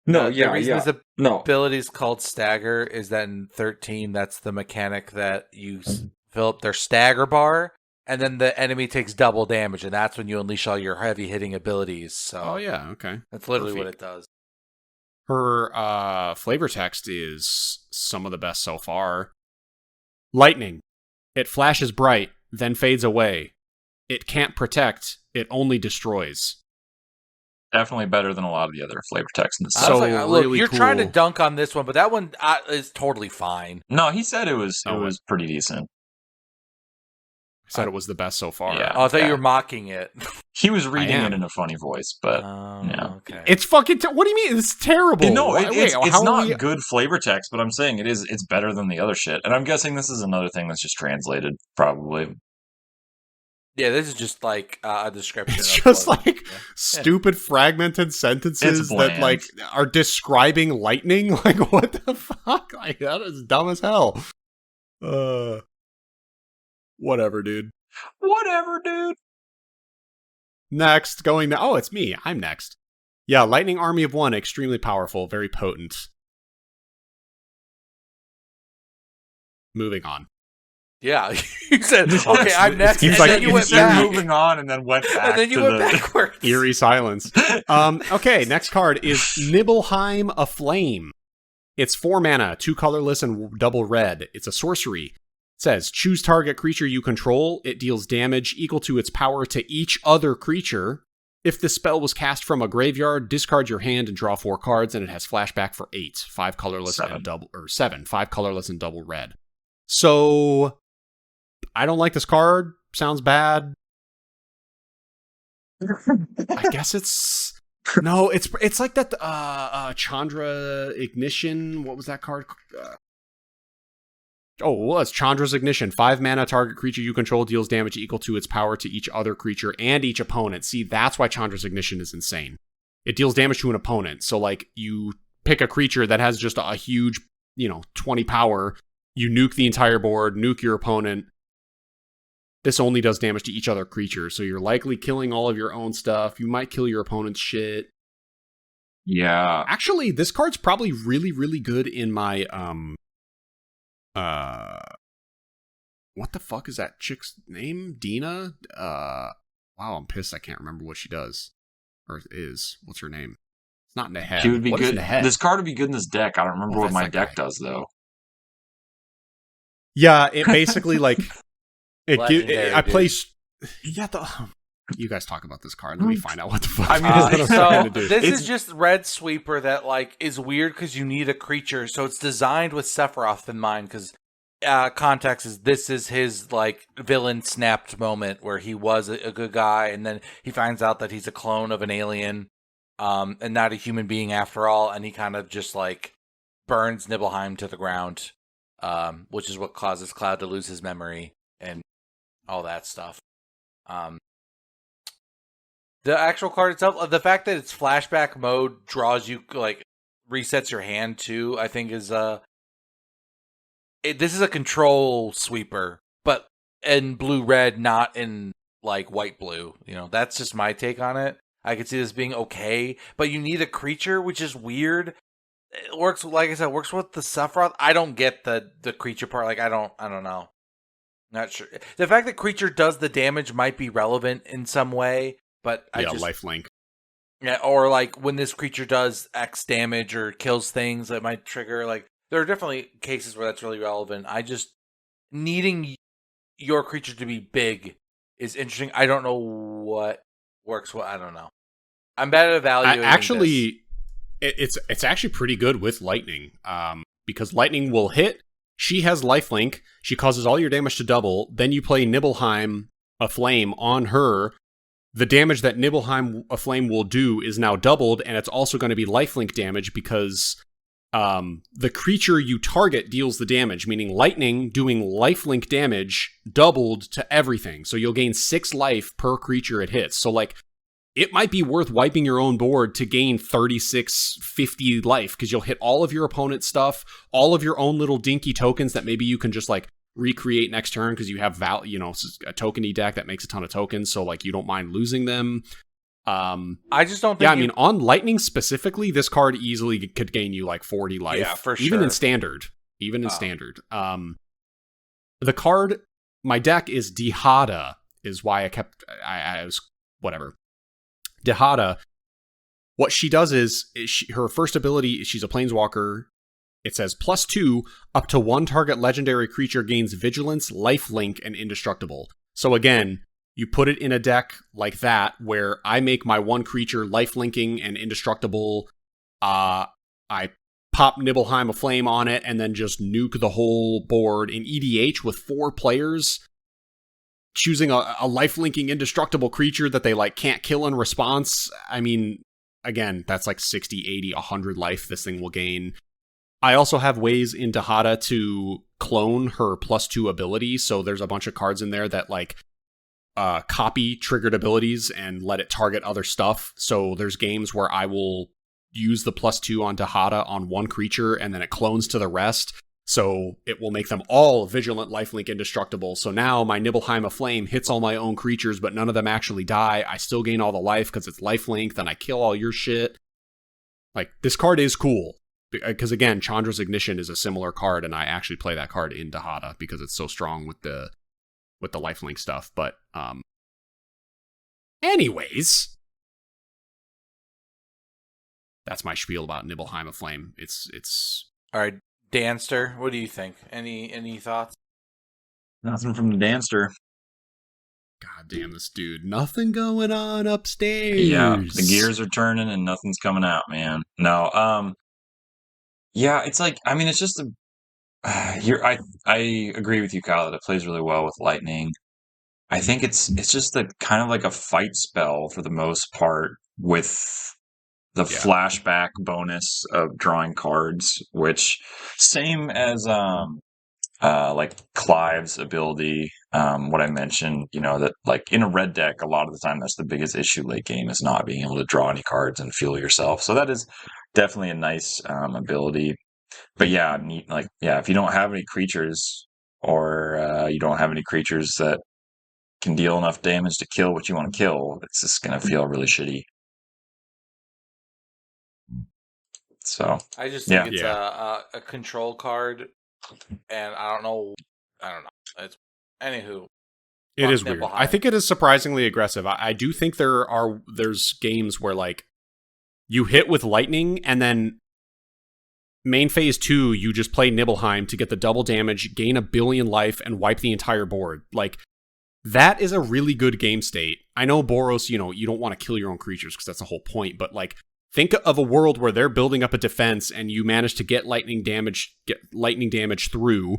No, The reason this No. ability is called stagger is that in 13, that's the mechanic that you fill up their stagger bar, and then the enemy takes double damage, and that's when you unleash all your heavy hitting abilities. So Oh yeah. Okay. that's literally what Perfect. it does. Her flavor text is some of the best so far. Lightning. It flashes bright, then fades away. It can't protect. It only destroys. Definitely better than a lot of the other flavor text in the I set. was So like, look, really you're trying to cool. dunk on this one, but that one is totally fine. No, he said it was Oh, pretty decent. I said it was the best so far. Yeah. Oh, I thought Okay. you were mocking it. He was reading am. it in a funny voice, but yeah. Okay. It's fucking. What do you mean? It's terrible. no, Wait, it's how are not we- good flavor text, but I'm saying it's better than the other shit. And I'm guessing this is another thing that's just translated, probably. Yeah, this is just like a description. It's of just what- like yeah. stupid fragmented sentences It's that bland. like are describing lightning. Like what the fuck? Like that is dumb as hell. Whatever, dude. Whatever, dude. Next, going to it's me. I'm next. Yeah, Lightning Army of One, extremely powerful, very potent. Moving on. Yeah, you said, okay, I'm next. Seems and like then you went it's eerie. back. moving on and then went back. And then you to went the... backwards. Eerie silence. Okay, next card is Nibelheim Aflame. It's 4 mana, 2 colorless and double red. It's a sorcery. It says, choose target creature you control. It deals damage equal to its power to each other creature. If the spell was cast from a graveyard, discard your hand and draw 4 cards, and it has flashback for 8. 5 colorless and 7. 5 colorless and double red. So, I don't like this card. Sounds bad. I guess it's No, it's like that Chandra Ignition. What was that card? It was Chandra's Ignition. 5 mana, target creature you control deals damage equal to its power to each other creature and each opponent. See, that's why Chandra's Ignition is insane. It deals damage to an opponent. So, like, you pick a creature that has just a huge, 20 power. You nuke the entire board, nuke your opponent. This only does damage to each other creature. So you're likely killing all of your own stuff. You might kill your opponent's shit. Yeah. Actually, this card's probably really, really good in my what the fuck is that chick's name? Dina? Wow, I'm pissed I can't remember what she does. Or is. What's her name? It's not in the head. She would be What is good. in the head? This card would be good in this deck. I don't remember what that's my that deck guy. does though. Yeah, it basically like Legendary, I dude. play. Yeah, you guys talk about this card. Let me find out what the fuck. I mean, what I'm trying to So do. this It's- is just Red Sweeper that like is weird because you need a creature. So it's designed with Sephiroth in mind because context is this is his like villain snapped moment where he was a good guy and then he finds out that he's a clone of an alien and not a human being after all, and he kind of just like burns Nibelheim to the ground, which is what causes Cloud to lose his memory and all that stuff. The actual card itself, the fact that it's flashback mode draws you like resets your hand too, I think is this is a control sweeper, but in blue red, not in like white blue. That's just my take on it. I could see this being okay, but you need a creature, which is weird. It works, like I said, works with the Sephiroth. I don't get the creature part. Like I don't know. Not sure. The fact that creature does the damage might be relevant in some way, but I just lifelink. yeah, or like when this creature does X damage or kills things, that might trigger. Like there are definitely cases where that's really relevant. I just needing your creature to be big is interesting. I don't know what works. What I don't know. I'm bad at evaluating. Actually, it's actually pretty good with lightning. Because lightning will hit. She has lifelink. She causes all your damage to double. Then you play Nibelheim Aflame on her. The damage that Nibelheim Aflame will do is now doubled, and it's also going to be lifelink damage because the creature you target deals the damage, meaning lightning doing lifelink damage doubled to everything. So you'll gain 6 life per creature it hits. So like, it might be worth wiping your own board to gain 50 life because you'll hit all of your opponent's stuff, all of your own little dinky tokens that maybe you can just like recreate next turn because you have a tokeny deck that makes a ton of tokens, so like you don't mind losing them. I just don't think. Yeah, I mean, on lightning specifically, this card easily could gain you like 40 life. Yeah, for even sure. in standard. Standard. The card, my deck is Dihada, is why I was whatever. Dihada, what she does is her first ability, she's a planeswalker. It says +2, up to 1 target legendary creature gains vigilance, lifelink, and indestructible. So again, you put it in a deck like that where I make my one creature lifelinking and indestructible. I pop Nibelheim Aflame on it and then just nuke the whole board in EDH with 4 players. Choosing a lifelinking indestructible creature that they like can't kill in response. I mean, again, that's like 60, 80, 100 life this thing will gain. I also have ways in Dihada to clone her +2 ability. So there's a bunch of cards in there that like copy triggered abilities and let it target other stuff. So there's games where I will use the +2 on Dihada on one creature and then it clones to the rest. So it will make them all vigilant, lifelink, indestructible. So now my Nibelheim Aflame hits all my own creatures, but none of them actually die. I still gain all the life because it's lifelink. Then I kill all your shit. Like, this card is cool. Because again, Chandra's Ignition is a similar card, and I actually play that card in Dihada because it's so strong with the lifelink stuff. But anyways, that's my spiel about Nibelheim Aflame. It's All right, Danster, what do you think? Any thoughts? Nothing from the Danster. God damn this dude. Nothing going on upstairs. Yeah, the gears are turning and nothing's coming out, man. No, yeah, it's like, I mean, it's just I agree with you, Kyle, that it plays really well with lightning. I think it's just kind of like a fight spell for the most part with flashback bonus of drawing cards, which same as like Clive's ability, what I mentioned, that like in a red deck, a lot of the time that's the biggest issue late game is not being able to draw any cards and fuel yourself. So that is definitely a nice ability. But yeah, if you don't have any creatures or you don't have any creatures that can deal enough damage to kill what you want to kill, it's just going to feel really shitty. So I just think it's Yeah. a control card, and I don't know. It's anywho. It Fuck is weird. Nibelheim. I think it is surprisingly aggressive. I do think there's games where like you hit with lightning and then main phase 2 you just play Nibelheim to get the double damage, gain 1 billion life, and wipe the entire board. Like that is a really good game state. I know Boros, you don't want to kill your own creatures because that's the whole point, but like think of a world where they're building up a defense and you manage to get lightning damage through,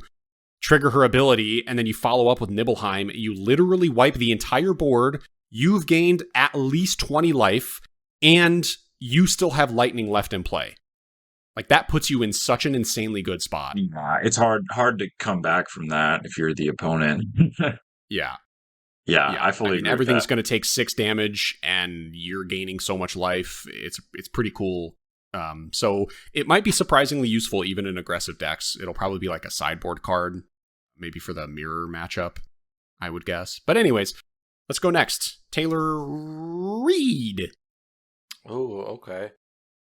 trigger her ability, and then you follow up with Nibelheim. You literally wipe the entire board. You've gained at least 20 life, and you still have lightning left in play. Like that puts you in such an insanely good spot. Yeah, it's hard to come back from that if you're the opponent. Yeah. Yeah, I fully agree. Everything's going to take 6 damage, and you're gaining so much life. It's pretty cool. So it might be surprisingly useful even in aggressive decks. It'll probably be like a sideboard card, maybe for the mirror matchup, I would guess. But anyways, let's go next. Taylor Reed. Oh, okay.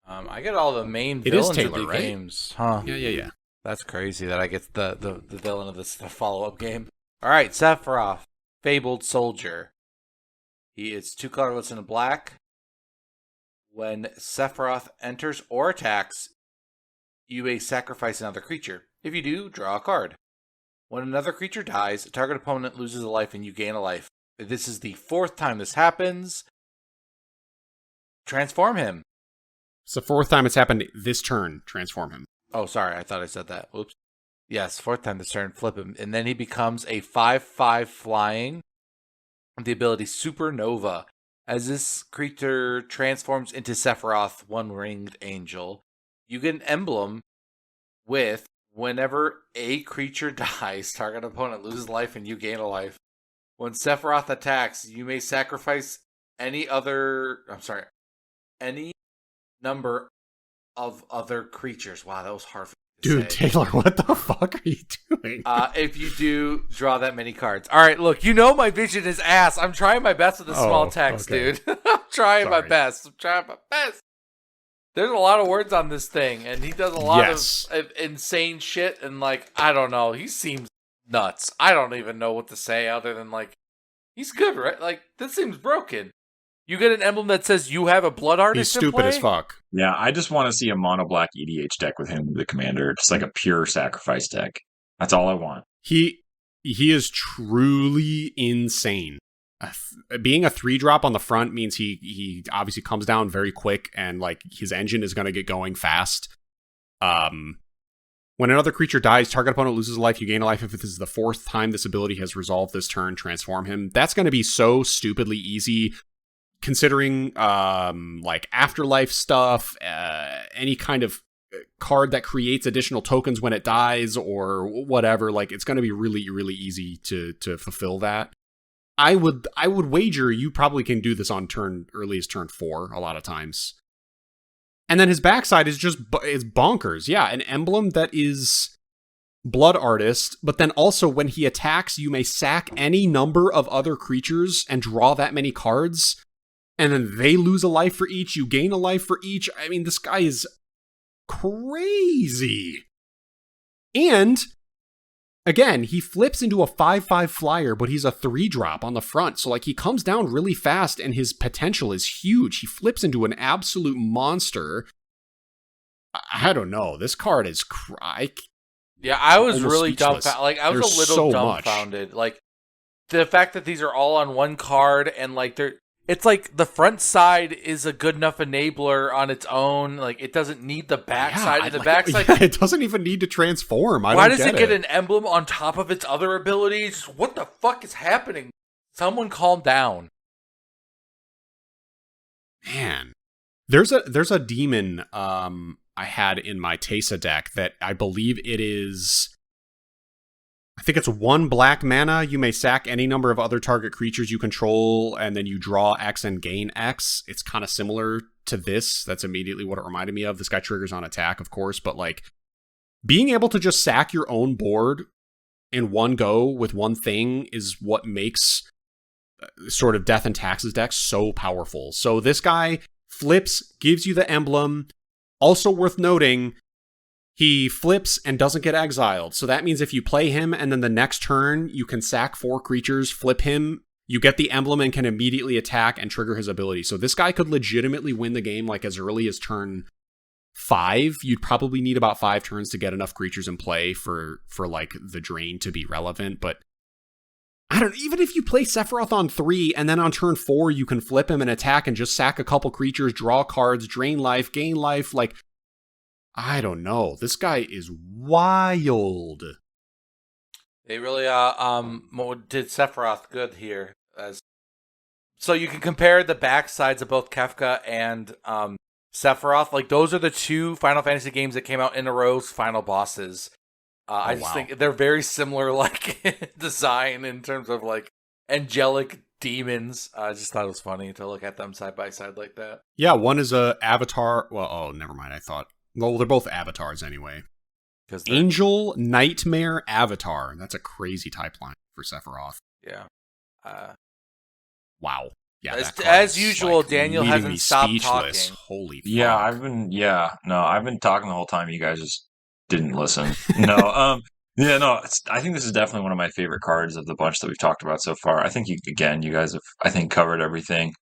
I get all the main It is villains Taylor, of the right? games, huh? Yeah. That's crazy that I get the villain of this follow-up game. All right, Sephiroth, Fabled Soldier. He is 2 colorless and a black. When Sephiroth enters or attacks, you may sacrifice another creature. If you do, draw a card. When another creature dies, a target opponent loses a life and you gain a life. This is the 4th time this happens. Transform him. It's the 4th time it's happened this turn. Transform him. Oh, sorry. I thought I said that. Whoops. Yes, 4th time this turn. Flip him. And then he becomes a 5/5 flying. The ability Supernova. As this creature transforms into Sephiroth, 1-ringed angel, you get an emblem with whenever a creature dies, target opponent loses life and you gain a life. When Sephiroth attacks, you may sacrifice any number of other creatures. Wow, that was hard for me to Dude, say. Taylor, what the fuck are you doing? If you do, draw that many cards. All right, look, my vision is ass. I'm trying my best with the small text, okay. dude. I'm trying my Sorry. best. There's a lot of words on this thing, and he does a lot of insane shit, and, like, I don't know. He seems nuts. I don't even know what to say other than, like, he's good, right? Like, this seems broken. You get an emblem that says you have a blood artist He's stupid in play? as fuck. Yeah, I just want to see a mono black EDH deck with him, the commander, just like a pure sacrifice deck. That's all I want. He is truly insane. Being a 3-drop on the front means he obviously comes down very quick, and like his engine is going to get going fast. When another creature dies, target opponent loses a life, you gain a life. If this is the 4th time this ability has resolved this turn, transform him. That's going to be so stupidly easy, considering like afterlife stuff, any kind of card that creates additional tokens when it dies or whatever. Like it's going to be really, really easy to fulfill that. I would wager you probably can do this on earliest turn 4 a lot of times. And then his backside is just is bonkers. Yeah, an emblem that is Blood Artist, but then also when he attacks, you may sack any number of other creatures and draw that many cards, and then they lose a life for each, you gain a life for each. I mean, this guy is crazy. And again, he flips into a 5/5 flyer, but he's a 3-drop on the front. So like he comes down really fast and his potential is huge. He flips into an absolute monster. I don't know. This card is Yeah, I was almost really speechless. dumbfounded. Like I was There's a little so dumbfounded. Like the fact that these are all on one card and like it's like the front side is a good enough enabler on its own. Like it doesn't need the back side. The back side, it doesn't even need to transform. Why does it get an emblem on top of its other abilities? What the fuck is happening? Someone calm down. Man, There's a demon I had in my Tesa deck that I believe it is. I think it's 1 black mana. You may sack any number of other target creatures you control, and then you draw X and gain X. It's kind of similar to this. That's immediately what it reminded me of. This guy triggers on attack, of course, but like being able to just sack your own board in one go with one thing is what makes sort of Death and Taxes decks so powerful. So this guy flips, gives you the emblem. Also worth noting, he flips and doesn't get exiled. So that means if you play him and then the next turn you can sack 4 creatures, flip him, you get the emblem and can immediately attack and trigger his ability. So this guy could legitimately win the game like as early as turn 5. You'd probably need about 5 turns to get enough creatures in play for like the drain to be relevant. But I don't, even if you play Sephiroth on 3 and then on turn 4 you can flip him and attack and just sack a couple creatures, draw cards, drain life, gain life, like I don't know. This guy is wild. They really did Sephiroth good here. So you can compare the backsides of both Kefka and Sephiroth. Like those are the 2 Final Fantasy games that came out in a row's final bosses. I just think they're very similar, like design in terms of like angelic demons. I just thought it was funny to look at them side by side like that. Yeah, one is a avatar. Well, oh, never mind. I thought. Well, they're both avatars anyway. Angel Nightmare Avatar. That's a crazy type line for Sephiroth. Yeah. Wow. Yeah. As usual, like, Daniel hasn't stopped talking. Holy fuck. Yeah, I've been talking the whole time. You guys just didn't listen. No, yeah, no, I think this is definitely one of my favorite cards of the bunch that we've talked about so far. I think you guys have, I think, covered everything.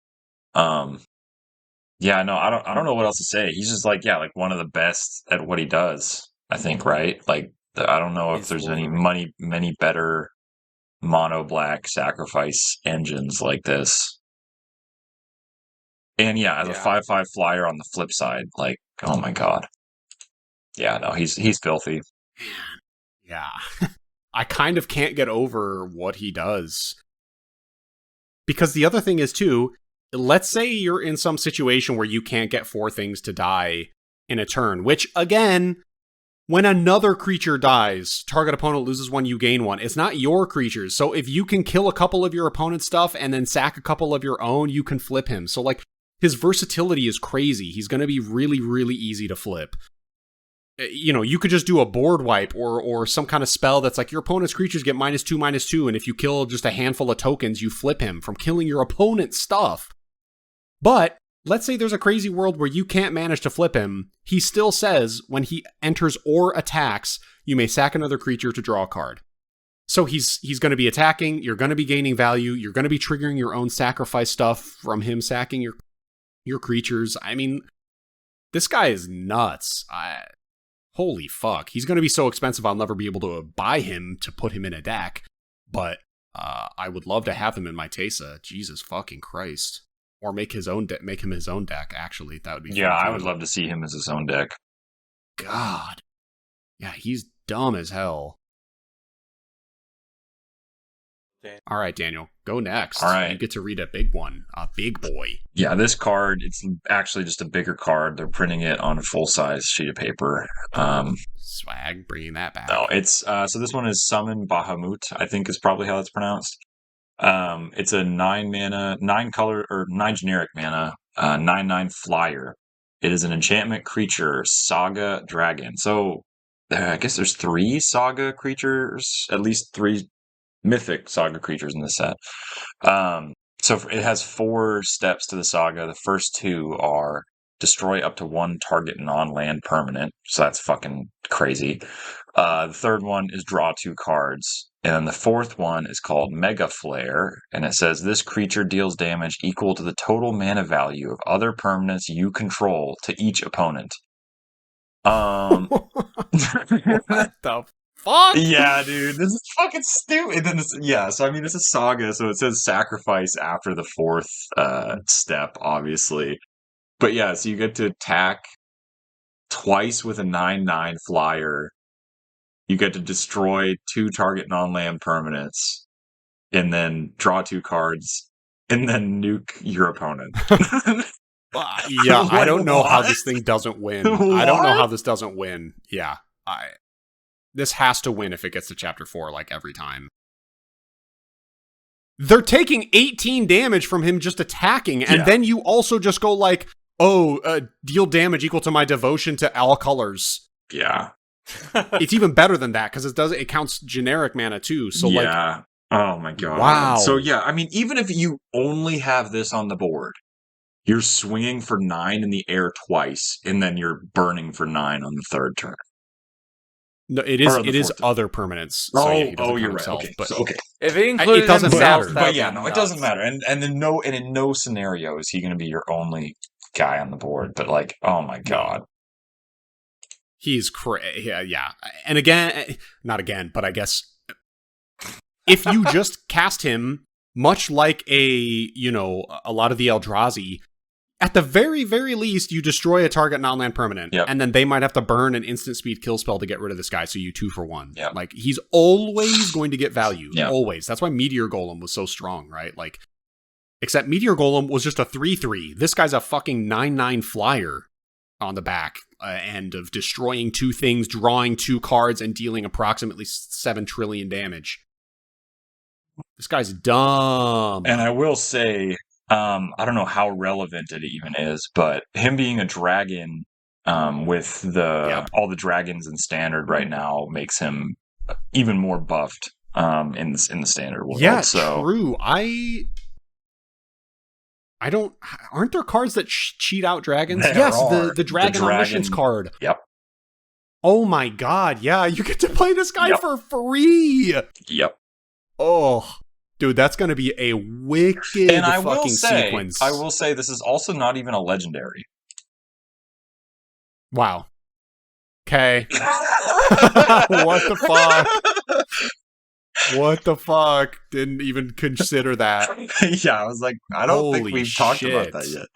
Yeah, no, I don't know what else to say. He's just like one of the best at what he does, I think, right? Like, I don't know if there's many better mono black sacrifice engines like this. And yeah, as a 5/5 flyer on the flip side, like, oh my god. Yeah, no, he's filthy. Yeah. I kind of can't get over what he does. Because the other thing is, too, let's say you're in some situation where you can't get 4 things to die in a turn, which, again, when another creature dies, target opponent loses 1, you gain 1. It's not your creatures. So if you can kill a couple of your opponent's stuff and then sack a couple of your own, you can flip him. So, like, his versatility is crazy. He's going to be really, really easy to flip. You know, you could just do a board wipe or some kind of spell that's like your opponent's creatures get -2/-2, and if you kill just a handful of tokens, you flip him from killing your opponent's stuff. But let's say there's a crazy world where you can't manage to flip him. He still says when he enters or attacks, you may sack another creature to draw a card. So he's going to be attacking, you're going to be gaining value, you're going to be triggering your own sacrifice stuff from him sacking your creatures. I mean, this guy is nuts. Holy fuck. He's going to be so expensive I'll never be able to buy him to put him in a deck. But I would love to have him in my Tesa. Jesus fucking Christ. Or make him his own deck, actually. That would be fun. Yeah, I would love to see him as his own deck. God. Yeah, he's dumb as hell. All right, Daniel, go next. All right. You get to read a big one, a big boy. Yeah, this card, it's actually just a bigger card. They're printing it on a full-size sheet of paper. Swag, bringing that back. No, it's so this one is Summon Bahamut, I think is probably how it's pronounced. It's a 9 mana, 9 color, or 9 generic mana, 9/9 flyer. It is an enchantment creature, Saga Dragon. So I guess there's 3 Saga creatures, at least 3 mythic Saga creatures in this set. So it has 4 steps to the Saga. The first 2 are destroy up to 1 target non-land permanent. So that's fucking crazy. The third one is draw 2 cards. And then the fourth one is called Mega Flare. And it says this creature deals damage equal to the total mana value of other permanents you control to each opponent. What the fuck? Yeah, dude, this is fucking stupid. So I mean, this is Saga, so it says sacrifice after the 4th step, obviously. But yeah, so you get to attack twice with a 9/9 flyer. You get to destroy 2 target non-land permanents, and then draw 2 cards, and then nuke your opponent. Yeah, I Like, don't know how what? this thing doesn't win. I don't know What? how this doesn't win. Yeah, this has to win if it gets to chapter 4, like every time. They're taking 18 damage from him just attacking, and Yeah. then you also just go like, oh, deal damage equal to my devotion to all colors. Yeah. It's even better than that, because it counts generic mana too, so like... Yeah. Oh my god. Wow. So yeah, I mean, even if you only have this on the board, you're swinging for 9 in the air twice, and then you're burning for 9 on the third turn. No, it Or on the is fourth turn. other permanents. So yeah, he doesn't count you're himself, right. Okay. but So, okay. If he included It doesn't himself, matter. that But would yeah, be no, it nuts. doesn't matter. And in no scenario is he going to be your only guy on the board. But like, oh my god. he's yeah. And again, not again, but I guess if you just cast him, much like a lot of the Eldrazi, at the very, very least, you destroy a target non-land permanent, Yep. and then they might have to burn an instant speed kill spell to get rid of this guy, so you 2 for 1. Yep. Like, he's always going to get value. Yep. Always. That's why Meteor Golem was so strong, right? Like, except Meteor Golem was just a 3/3. This guy's a fucking 9/9 flyer on the back end of destroying 2 things, drawing 2 cards, and dealing approximately 7 trillion damage. This guy's dumb. And I will say, I don't know how relevant it even is, but him being a dragon, with all the dragons in standard right now makes him even more buffed, in the standard world. Yeah, so true. I don't. Aren't there cards that cheat out dragons? There Yes, are. the Dragon Omniscience card. Yep. Oh my god, yeah, you get to play this guy Yep. for free. Yep. Oh, dude, that's going to be a wicked And I fucking will sequence. say this is also not even a legendary. Wow. Okay. What the fuck? What the fuck? Didn't even consider that. Yeah, I was like, I don't think Holy we've talked about shit. that yet.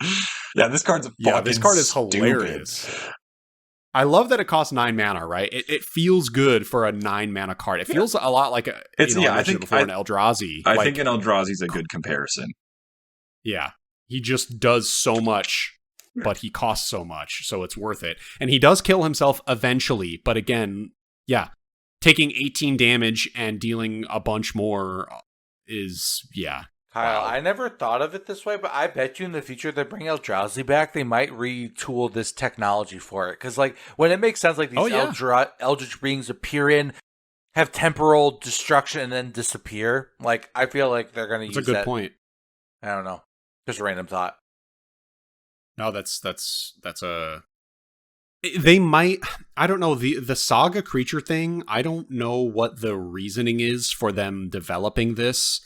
Yeah, this card's This card is stupid. hilarious. I love that it costs 9 mana, right? It feels good for a 9 mana card. It feels a lot like I mentioned it before, an Eldrazi. I think an Eldrazi's a good comparison. Yeah. He just does so much, but he costs so much, so it's worth it. And he does kill himself eventually, but again, yeah, taking 18 damage and dealing a bunch more is, yeah. Kyle, Wow. I never thought of it this way, but I bet you in the future they bring Eldrazi back, they might retool this technology for it. Because, like, when it makes sense, like, these Eldritch beings appear in, have temporal destruction, and then disappear, like, I feel like they're going to use that. That's a good point. I don't know. Just a random thought. No, that's a... They might... I don't know, the Saga creature thing, I don't know what the reasoning is for them developing this.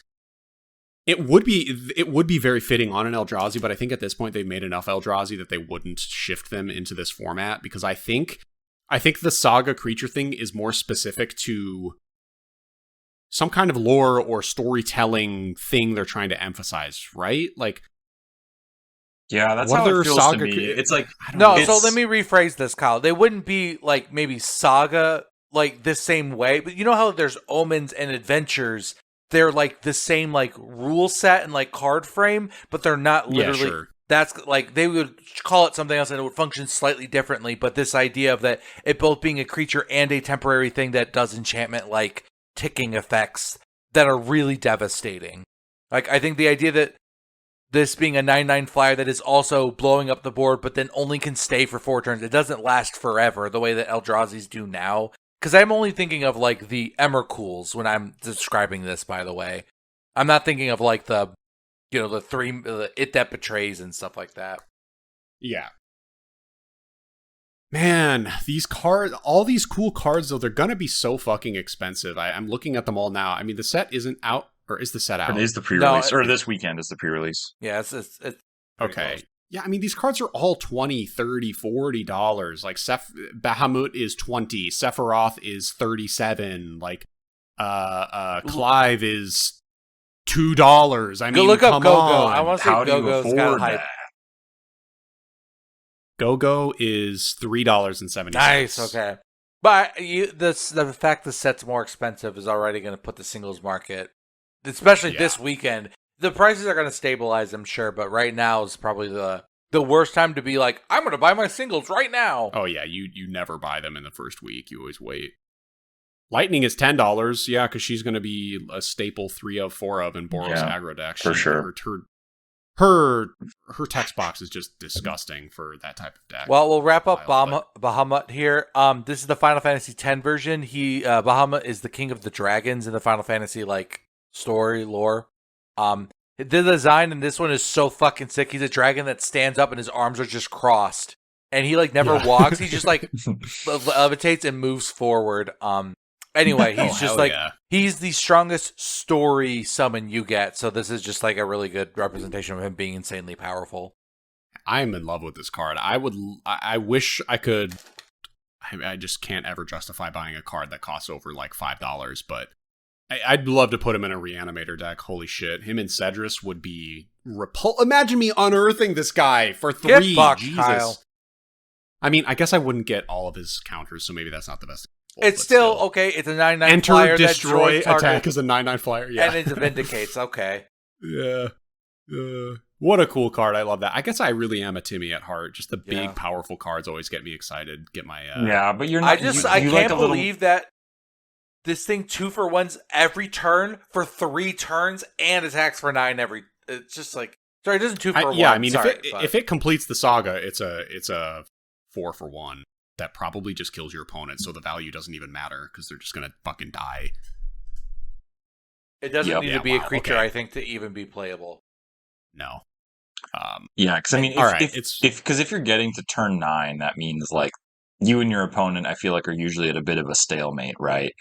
It would be very fitting on an Eldrazi, but I think at this point they've made enough Eldrazi that they wouldn't shift them into this format, because I think the Saga creature thing is more specific to some kind of lore or storytelling thing they're trying to emphasize, right? Like, Yeah, that's what how other it feels Saga to me. It's like No, it's- so let me rephrase this, Kyle. They wouldn't be like maybe Saga like this same way, but you know how there's Omens and Adventures. They're like the same like rule set and like card frame, but they're not literally. Yeah, sure. That's like they would call it something else and it would function slightly differently. But this idea of that it both being a creature and a temporary thing that does enchantment like ticking effects that are really devastating. Like I think the idea that this being a 9/9 flyer that is also blowing up the board, but then only can stay for 4 turns. It doesn't last forever the way that Eldrazi's do now. Because I'm only thinking of like the Emmercools when I'm describing this. By the way, I'm not thinking of like the It That Betrays and stuff like that. yeah. Man, these cards, all these cool cards, though, they're gonna be so fucking expensive. I'm looking at them all now. I mean, the set isn't out, or is the set out? It is the pre-release, No, or this weekend is the pre-release. Yeah, it's Okay. close. Yeah, I mean, these cards are all $20, $30, $40. Like, Bahamut is $20. Sephiroth is $37. Like, Clive is $2. I mean, Go look up come Go-Go. on. I want to say How do you Go-Go's got afford hype. that? Go-Go is $3.70. Nice, okay. But the fact the set's more expensive is already going to put the singles market, especially this weekend. The prices are going to stabilize, I'm sure, but right now is probably the the worst time to be like, I'm going to buy my singles right now. Oh yeah, you never buy them in the first week. You always wait. Lightning is $10, yeah, because she's going to be a staple 3 of 4 of in Boros aggro deck. For sure. Her text box is just disgusting for that type of deck. Well, we'll wrap up Bahamut here. This is the Final Fantasy X version. Bahamut is the king of the dragons in the Final Fantasy story lore. The design in this one is so fucking sick. He's a dragon that stands up and his arms are just crossed, and he never walks. He just levitates and moves forward. Anyway, he's he's the strongest story summon you get. So this is just a really good representation of him being insanely powerful. I'm in love with this card. I wish I could. I just can't ever justify buying a card that costs over $5, but I'd love to put him in a reanimator deck. Holy shit. Him and Cedrus would be Imagine me unearthing this guy for 3. Get fucked, Jesus. Kyle. I mean, I guess I wouldn't get all of his counters, so maybe that's not the best. It's still okay. It's a 9/9 enter, flyer. destroy, that attack as a 9/9 flyer. Yeah, and it vindicates. Okay. Yeah. What a cool card. I love that. I guess I really am a Timmy at heart. Just the big, powerful cards always get me excited. Get my but you're not. I can't believe that this thing 2-for-1s every turn for 3 turns and attacks for 9 every. It's just sorry, it doesn't 2-for-1. Yeah, I mean, if it completes the saga, it's a 4-for-1 that probably just kills your opponent. So the value doesn't even matter because they're just gonna fucking die. It doesn't need to be a creature, I think, to even be playable. No. Because I mean, if you're getting to turn 9, that means you and your opponent, I feel are usually at a bit of a stalemate, right?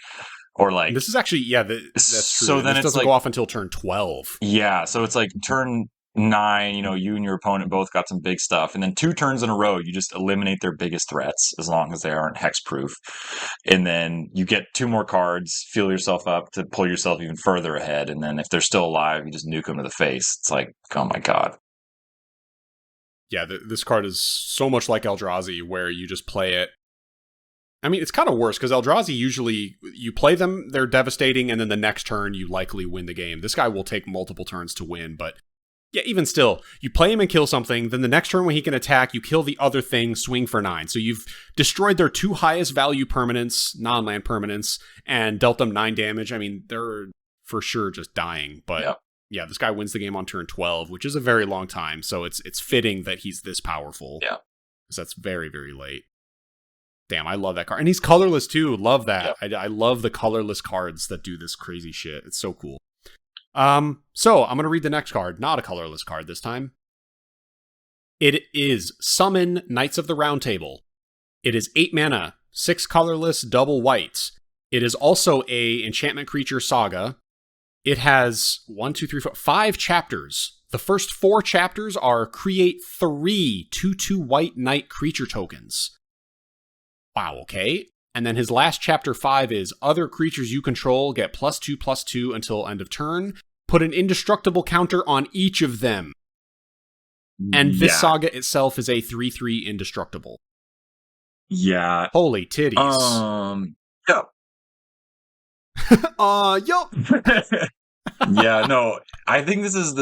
Or this is actually that's true. So then it doesn't go off until turn 12. Yeah, so it's turn 9. You and your opponent both got some big stuff, and then 2 turns in a row, you just eliminate their biggest threats as long as they aren't hexproof, and then you get 2 more cards, fill yourself up to pull yourself even further ahead, and then if they're still alive, you just nuke them to the face. It's oh my god. Yeah, this card is so much like Eldrazi, where you just play it. I mean, it's kind of worse, because Eldrazi usually, you play them, they're devastating, and then the next turn, you likely win the game. This guy will take multiple turns to win, but yeah, even still, you play him and kill something, then the next turn when he can attack, you kill the other thing, swing for 9. So you've destroyed their 2 highest value permanents, non-land permanents, and dealt them 9 damage. I mean, they're for sure just dying, but... Yeah, this guy wins the game on turn 12, which is a very long time, so it's fitting that he's this powerful. Yeah. Because that's very, very late. Damn, I love that card. And he's colorless, too. Love that. Yep. I love the colorless cards that do this crazy shit. It's so cool. So, I'm going to read the next card. Not a colorless card this time. It is Summon Knights of the Round Table. It is 8 mana, 6 colorless, double white. It is also a enchantment creature saga. It has 5 chapters. The first 4 chapters are create 3 2/2 white knight creature tokens. Wow, okay. And then his last chapter 5 is other creatures you control get +2/+2 until end of turn. Put an indestructible counter on each of them. And this saga itself is a 3/3 indestructible. Yeah. Holy titties. Yep. Yup. Yeah, no, I think this is in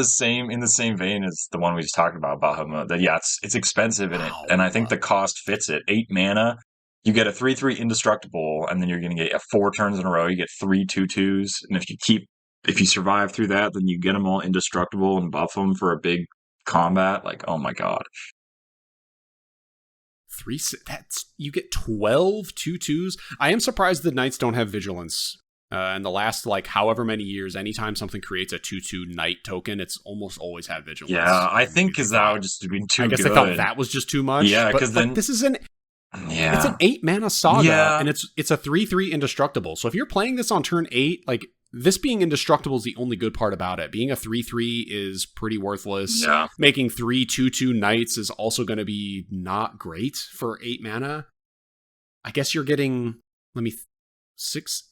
the same vein as the one we just talked about, Bahamut. That it's expensive in it, and I think the cost fits it. 8 mana, you get a 3/3 indestructible, and then you're going to get 4 turns in a row. You get 3 2/2s, and if you survive through that, then you get them all indestructible and buff them for a big combat. Oh my god. You get 12 2/2s. I am surprised the knights don't have vigilance. In the last, however many years, anytime something creates a 2/2 knight token, it's almost always had vigilance. Yeah, I think because that would just been too good. I guess they thought that was just too much. Yeah, because then... this is it's an 8 mana saga, and it's a 3/3 indestructible. So if you're playing this on turn 8, this being indestructible is the only good part about it. Being a 3/3 is pretty worthless. Yeah. Making 3 2/2 knights is also going to be not great for 8 mana. I guess you're getting...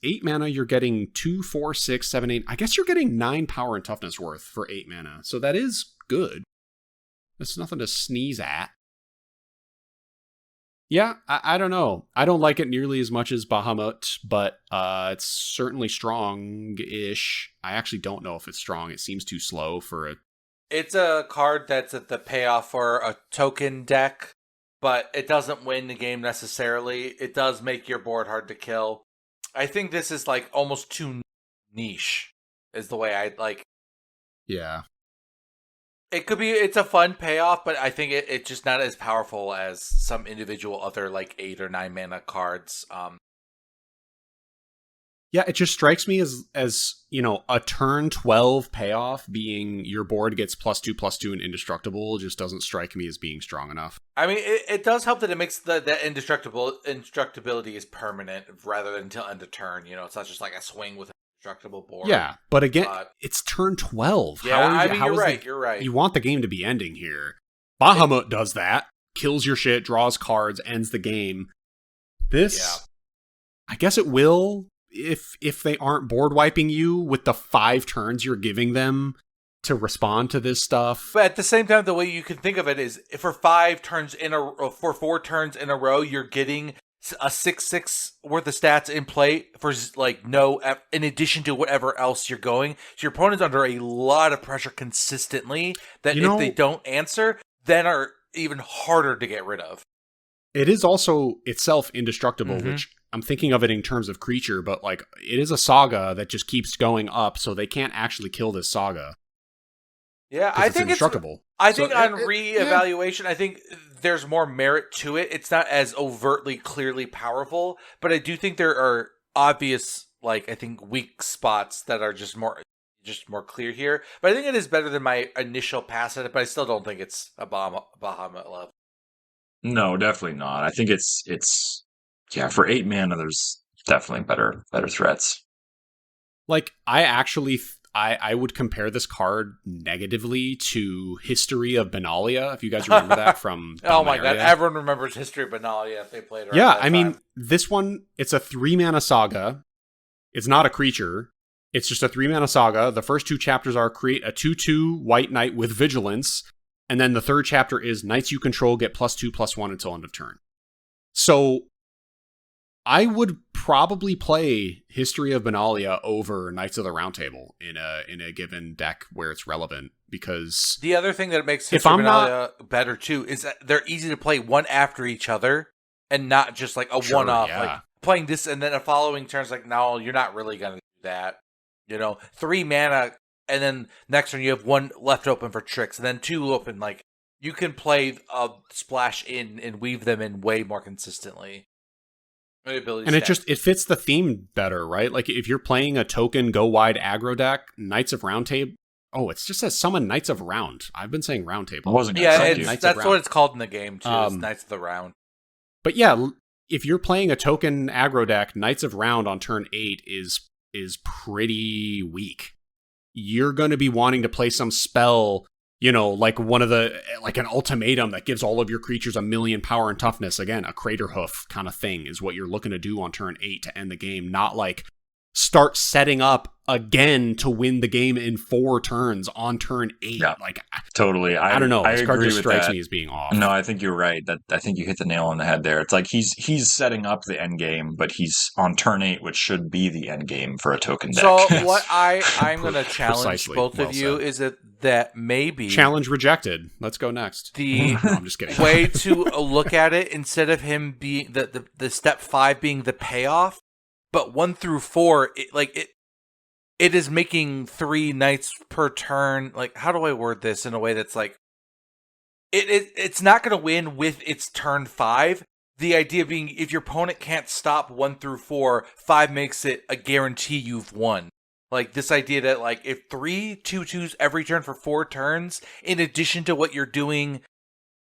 8 mana, you're getting 2, 4, 6, 7, 8. I guess you're getting 9 power and toughness worth for 8 mana. So that is good. That's nothing to sneeze at. Yeah, I don't know. I don't like it nearly as much as Bahamut, but it's certainly strong-ish. I actually don't know if it's strong. It seems too slow for a It's a card that's at the payoff for a token deck, but it doesn't win the game necessarily. It does make your board hard to kill. I think this is like almost too niche, is the way I like. Yeah. It could be, it's a fun payoff, but I think it's just not as powerful as some individual other like 8 or 9 mana cards. Yeah, it just strikes me as a turn 12 payoff being your board gets +2/+2 and indestructible just doesn't strike me as being strong enough. I mean, it does help that it makes that indestructibility is permanent rather than until end of turn. It's not just like a swing with an indestructible board. Yeah, but again, it's turn 12. Yeah, you're right. You're right. You want the game to be ending here. Bahamut does that. Kills your shit, draws cards, ends the game. This, I guess it will, if they aren't board wiping you with the 5 turns you're giving them to respond to this stuff. But at the same time, the way you can think of it is, if for 4 turns in a row, you're getting a 6/6 worth of stats in play for like in addition to whatever else you're going. So your opponent's under a lot of pressure consistently that if they don't answer, then are even harder to get rid of. It is also itself indestructible, which I'm thinking of it in terms of creature, but like it is a saga that just keeps going up, so they can't actually kill this saga. Yeah, I think indestructible. I think on reevaluation, I think there's more merit to it. It's not as overtly, clearly powerful, but I do think there are obvious, like I think weak spots that are just more clear here. But I think it is better than my initial pass at it. But I still don't think it's a Bahamut level. No, definitely not. I think it's for 8 mana, there's definitely better threats. Like I would compare this card negatively to History of Benalia, if you guys remember that from Oh my god, everyone remembers History of Benalia if they played it. Yeah, I mean, this one, it's a 3-mana saga. It's not a creature. It's just a 3-mana saga. The first 2 chapters are create a 2/2 white knight with vigilance, and then the third chapter is knights you control get +2/+1 until end of turn. So I would probably play History of Benalia over Knights of the Round Table in a given deck where it's relevant, because the other thing that makes History of Benalia better too is that they're easy to play one after each other and not just like a one-off. Yeah. Like playing this and then a following turn's like, no, you're not really gonna do that. 3 mana, and then next turn you have 1 left open for tricks, and then 2 open. Like you can play a splash in and weave them in way more consistently. And it fits the theme better, right? Like if you're playing a token go wide aggro deck, Knights of Round Table. Oh, it just says summon Knights of Round. I've been saying Round Table. That's what it's called in the game too. Is Knights of the Round. But yeah, if you're playing a token aggro deck, Knights of Round on turn 8 is pretty weak. You're going to be wanting to play some spell, like an ultimatum that gives all of your creatures 1,000,000 power and toughness. Again, a Crater Hoof kind of thing is what you're looking to do on turn 8 to end the game, not like start setting up again to win the game in 4 turns on turn 8. Yeah, like totally. I don't know. This card just strikes me as being off. No, I think you're right. I think you hit the nail on the head there. It's like he's setting up the end game, but he's on turn 8, which should be the end game for a token deck. So what I'm going to challenge both of you is that maybe challenge rejected. Let's go next. The no, I'm just kidding. way to look at it, instead of him being the step 5 being the payoff, but 1 through 4, it is making 3 knights per turn. Like, how do I word this in a way that's like, it's not going to win with its turn 5. The idea being, if your opponent can't stop 1 through 4, 5 makes it a guarantee you've won. Like, this idea that, like, if 3 2/2s every turn for 4 turns, in addition to what you're doing,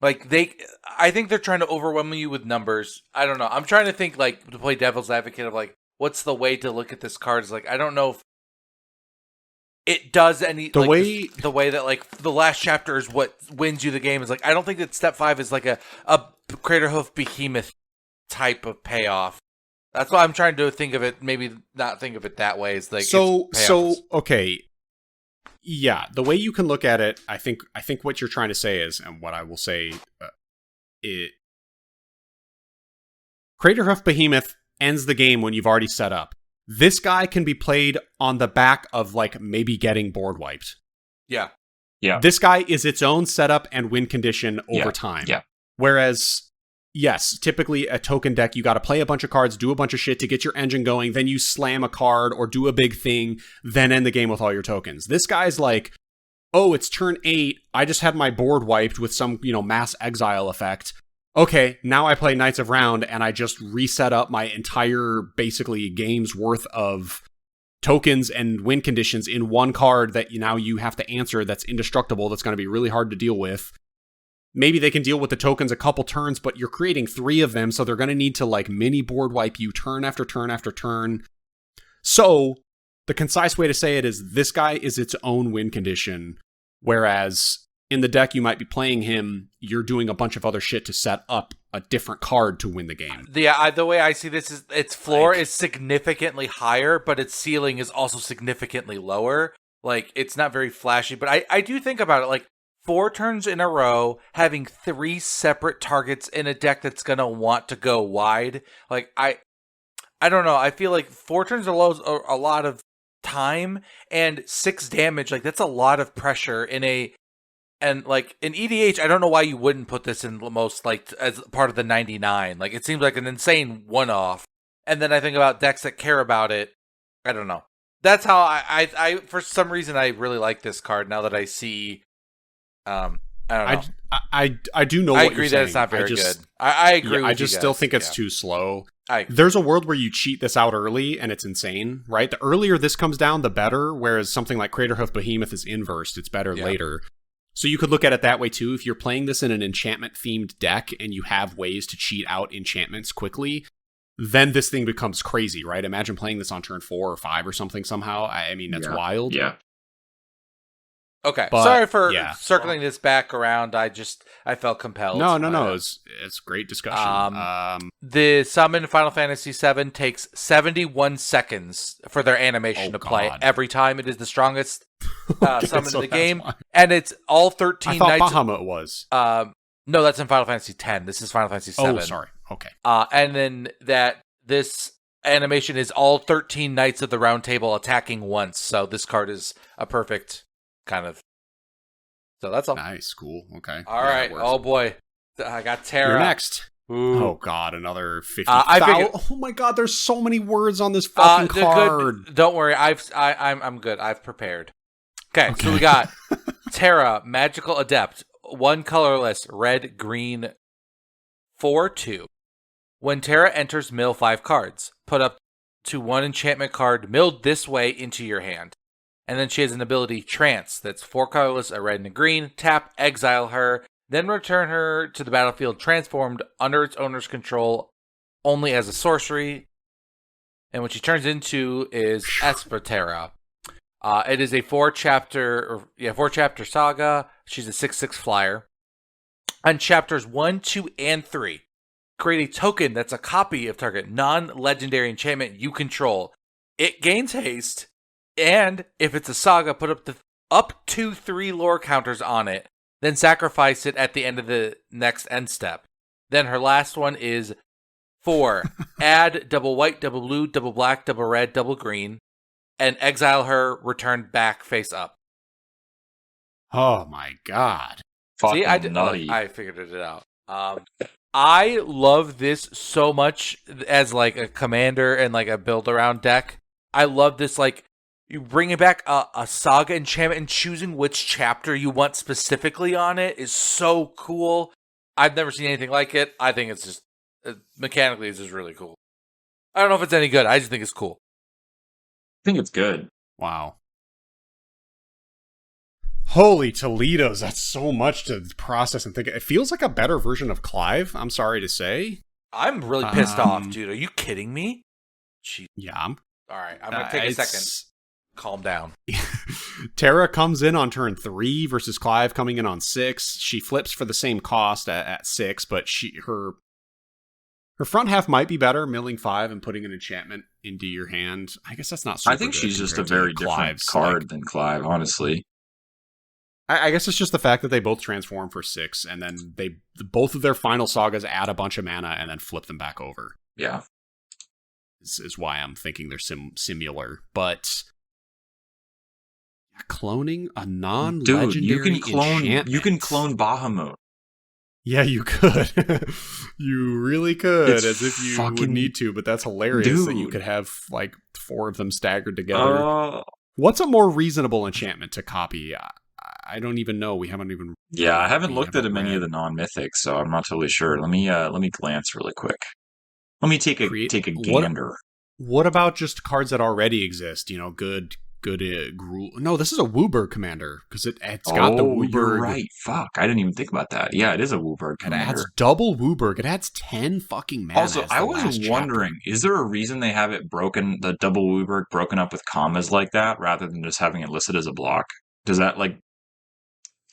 like, I think they're trying to overwhelm you with numbers. I don't know. I'm trying to think, like, to play devil's advocate of, like, what's the way to look at this card? Is like, I don't know if it does any the way that like the last chapter is what wins you the game. Is like, I don't think that step 5 is like a Crater Hoof Behemoth type of payoff. That's why I'm trying to think of it. Maybe not think of it that way. It's like okay, yeah. The way you can look at it, I think what you're trying to say is, and what I will say, Crater Hoof Behemoth ends the game when you've already set up. This guy can be played on the back of, like, maybe getting board wiped. Yeah. Yeah. This guy is its own setup and win condition over Yeah. time. Yeah. Whereas, yes, typically a token deck, you got to play a bunch of cards, do a bunch of shit to get your engine going, then you slam a card or do a big thing, then end the game with all your tokens. This guy's like, oh, it's turn 8, I just had my board wiped with some, mass exile effect. Okay, now I play Knights of Round and I just reset up my entire, basically, game's worth of tokens and win conditions in one card that now you have to answer that's indestructible, that's going to be really hard to deal with. Maybe they can deal with the tokens a couple turns, but you're creating 3 of them, so they're going to need to mini board wipe you turn after turn after turn. So, the concise way to say it is this guy is its own win condition, whereas in the deck you might be playing him, you're doing a bunch of other shit to set up a different card to win the game. The way I see this is its floor is significantly higher, but its ceiling is also significantly lower. It's not very flashy, but I do think about it, 4 turns in a row, having 3 separate targets in a deck that's going to want to go wide. I don't know. I feel like 4 turns are a lot of time, and 6 damage, that's a lot of pressure in in EDH. I don't know why you wouldn't put this in the most, as part of the 99. It seems like an insane one-off. And then I think about decks that care about it. I don't know. That's how I for some reason, I really like this card now that I see. I don't know. I do know. I what agree you're that saying. it's not very good. I agree. Yeah, with I just you still guys. think it's too slow. I There's a world where you cheat this out early, and it's insane, right? The earlier this comes down, the better. Whereas something like Craterhoof Behemoth is inversed; it's better later. So you could look at it that way too. If you're playing this in an enchantment-themed deck and you have ways to cheat out enchantments quickly, then this thing becomes crazy, right? Imagine playing this on turn 4 or 5 or something somehow. I mean, that's wild. Yeah. Okay, But, sorry for circling this back around. I felt compelled. No. It's great discussion. The summon in Final Fantasy VII takes 71 seconds for their animation to play every time. It is the strongest summon in the game, and it's all 13 I thought knights. Bahamut was. No, that's in Final Fantasy X. This is Final Fantasy VII. Oh, sorry. Okay. And then this animation is all 13 Knights of the Round Table attacking once. So this card is a perfect kind of. So that's all. Nice, cool. Okay. All right. Oh boy, I got Terra. You're next. Ooh. Oh god, another 50. Oh my god, there's so many words on this fucking card. Good. Don't worry, I'm good. I've prepared. Okay, so we got Terra, Magical Adept, 1 colorless, red, green, 4/2. When Terra enters, mill 5 cards. Put up to 1 enchantment card milled this way into your hand. And then she has an ability, Trance, that's 4 colorless, a red and a green. Tap, exile her, then return her to the battlefield transformed under its owner's control only as a sorcery. And what she turns into is Esperterra. It is a 4-chapter saga. She's a 6/6 flyer. On chapters 1, 2, and 3, create a token that's a copy of target non-legendary enchantment you control. It gains haste, and if it's a saga, put up to 3 lore counters on it, then sacrifice it at the end of the next end step. Then her last one is 4. Add double white, double blue, double black, double red, double green, and exile her, return back face up. Oh my god. Fucking See, I figured it out. I love this so much as a commander and a build around deck. I love this, you bringing back a saga enchantment and choosing which chapter you want specifically on it is so cool. I've never seen anything like it. I think it's just mechanically it's just really cool. I don't know if it's any good. I just think it's cool. I think it's good. Wow. Holy Toledo's, that's so much to process and think. It feels like a better version of Clive, I'm sorry to say. I'm really pissed off, dude. Are you kidding me? Jeez. Yeah, I'm... All right, I'm going to take a second. Calm down. Terra comes in on turn 3 versus Clive coming in on 6. She flips for the same cost at 6, but her front half might be better, milling 5 and putting an enchantment into your hand. I guess that's not super I think good she's just a compared to very different Clive's, card than Clive, honestly. I guess it's just the fact that they both transform for 6, and then both of their final sagas add a bunch of mana and then flip them back over. Yeah. Is why I'm thinking they're similar. But Cloning a Dude, non-legendary enchantment. you can clone Bahamut. Yeah, you could. You really could, It's as if you would fucking- need to, but that's hilarious that you Dude. could have like 4 of them staggered together. Uh, What's a more reasonable enchantment to copy? I don't even know. We haven't even. yeah, I haven't we looked at haven't many of read. the non-mythics, so I'm not totally sure. Let me glance really quick. Let me take a What- gander. What about just cards that already exist? You know, good. No, this is a Wooburg commander because it's got the Wooburg. You're right. Fuck, I didn't even think about that. Yeah, it is a Wooburg It commander. adds double Wooburg. It adds 10 fucking mana. Also, as I the was last wondering, chapter. is there a reason they have it broken, the double Wooburg broken up with commas like that, rather than just having it listed as a block? Does that like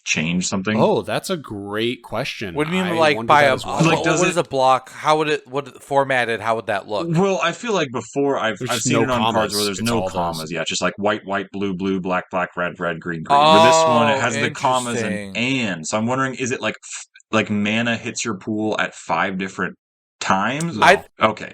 change something? Oh, that's a great question. What do you mean, I like wondered by that a as well. Like, does what it- is a block? How would it formatted? How would that look? Well, I feel like before I've There's just seen no it on cards commas. where there's It's no all commas. those. Yeah, just like white, blue, black, red, green, green. With this one, it has the commas interesting. and. So I'm wondering, is it like mana hits your pool at 5 different times? No. Okay.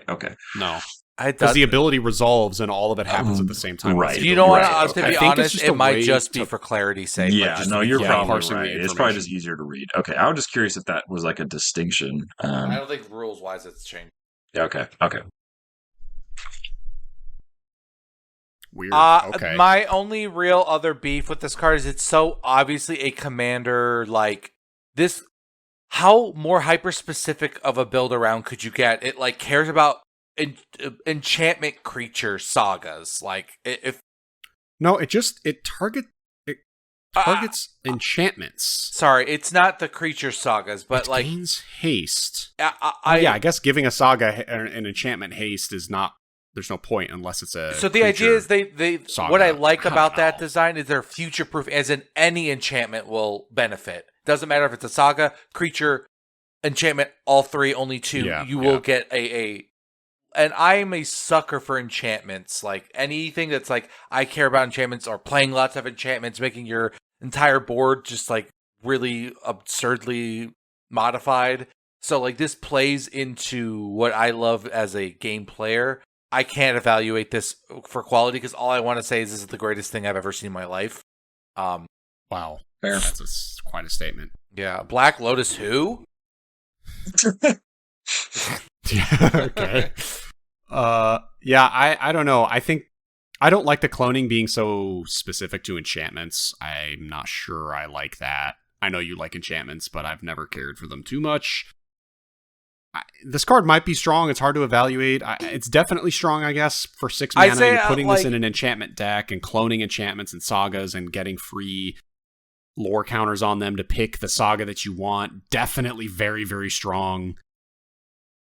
No, I because thought, the ability resolves and all of it happens at the same time. Right. you know what? Right, To okay. be I think it's honest, just it a might way just be to- for clarity's sake. like, Yeah, just no, to be you're yeah, clear. probably parsing the right. It's probably information. just easier to read. Okay, I was just curious if that was like a distinction. I don't think rules wise it's changed. Okay. Weird. Okay. My only real other beef with this card is it's so obviously a commander like this. How more hyper specific of a build around could you get? It like cares about enchantment creature sagas. Like if No, it targets enchantments. sorry, it's not the creature sagas, but It like gains haste. I I guess giving a saga an enchantment haste is not. There's no point unless it's a. So the idea is they saga. what I like I don't about that know. design is they're future proof, as in any enchantment will benefit. Doesn't matter if it's a saga, creature, enchantment, all 3, only 2. Yeah, You will yeah. get a. And I am a sucker for enchantments. Like anything that's like I care about enchantments or playing lots of enchantments, making your entire board just like really absurdly modified. So like this plays into what I love as a game player. I can't evaluate this for quality because all I want to say is this is the greatest thing I've ever seen in my life. Wow, Fair. that's quite a statement. Yeah, Black Lotus who? Okay. Yeah, I don't know. I think I don't like the cloning being so specific to enchantments. I'm not sure I like that. I know you like enchantments, but I've never cared for them too much. This card might be strong. It's hard to evaluate. It's definitely strong, I guess, for 6 mana. I'd say, You're putting this like- in an enchantment deck and cloning enchantments and sagas and getting free lore counters on them to pick the saga that you want. Definitely very, very strong.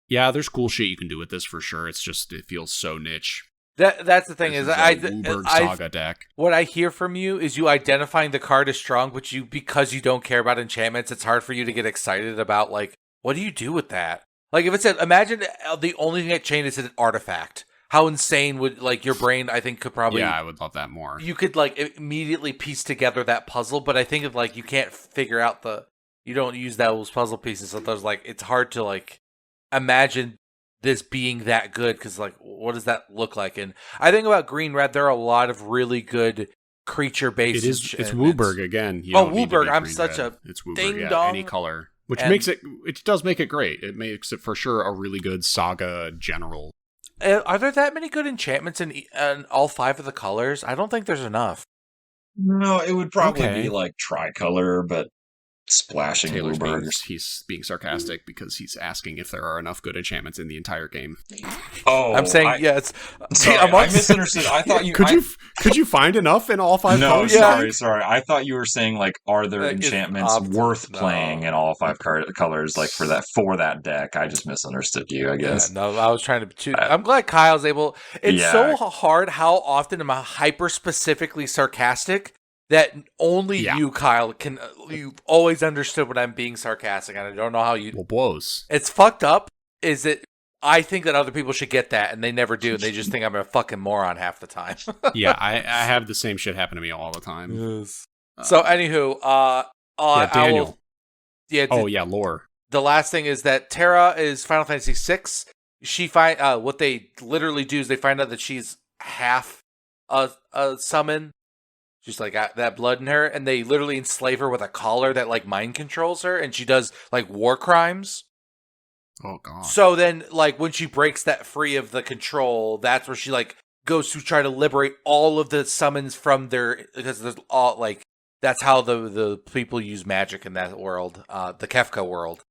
Yeah, there's cool shit you can do with this for sure. It's just, it feels so niche. That's the thing This is a Wooburg saga deck. what I hear from you is you identifying the card as strong, but because you don't care about enchantments, it's hard for you to get excited about like what do you do with that? Like if it's imagine the only thing that changed is an artifact. How insane would like your brain? I think could probably. Yeah, I would love that more. You could like immediately piece together that puzzle, but I think if like you can't figure out you don't use those puzzle pieces, so there's like it's hard to like imagine this being that good because like what does that look like? And I think about green red, there are a lot of really good creature based. It is. It's Wooburg again. You Oh, don't need to Wooburg, be I'm green such red. a It's Wooburg. ding Yeah, dong. any color, which And- makes it. It does make it great. It makes it for sure a really good saga general. Are there that many good enchantments in all 5 of the colors? I don't think there's enough. No, it would probably Okay. be like tricolor, but splashing Taylor's Wooburg. he's being sarcastic because he's asking if there are enough good enchantments in the entire game. Oh, I'm saying yes. Sorry, I misunderstood. I thought you Could you find enough in all 5 No, colors? sorry. I thought you were saying like, are there Like, it's enchantments worth no. playing in all 5 colors, like for that deck? I just misunderstood you, I guess. Yeah, no, I was trying to. I'm glad Kyle's able. It's Yeah. so hard how often am I hyper specifically sarcastic that only Yeah. you, Kyle, can. You've always understood when I'm being sarcastic, and I don't know how you. Well, blows. It's fucked up. Is it? I think that other people should get that, and they never do. And they just think I'm a fucking moron half the time. Yeah, I have the same shit happen to me all the time. So, anywho, yeah, I Daniel. will. Yeah. Oh yeah, lore. The last thing is that Terra is Final Fantasy VI. She what they literally do is they find out that she's half a summon. She's like got that blood in her, and they literally enslave her with a collar that like mind controls her, and she does like war crimes. Oh god. So then, like when she breaks that free of the control, that's where she like goes to try to liberate all of the summons from their, because there's all like that's how the people use magic in that world, the Kefka world.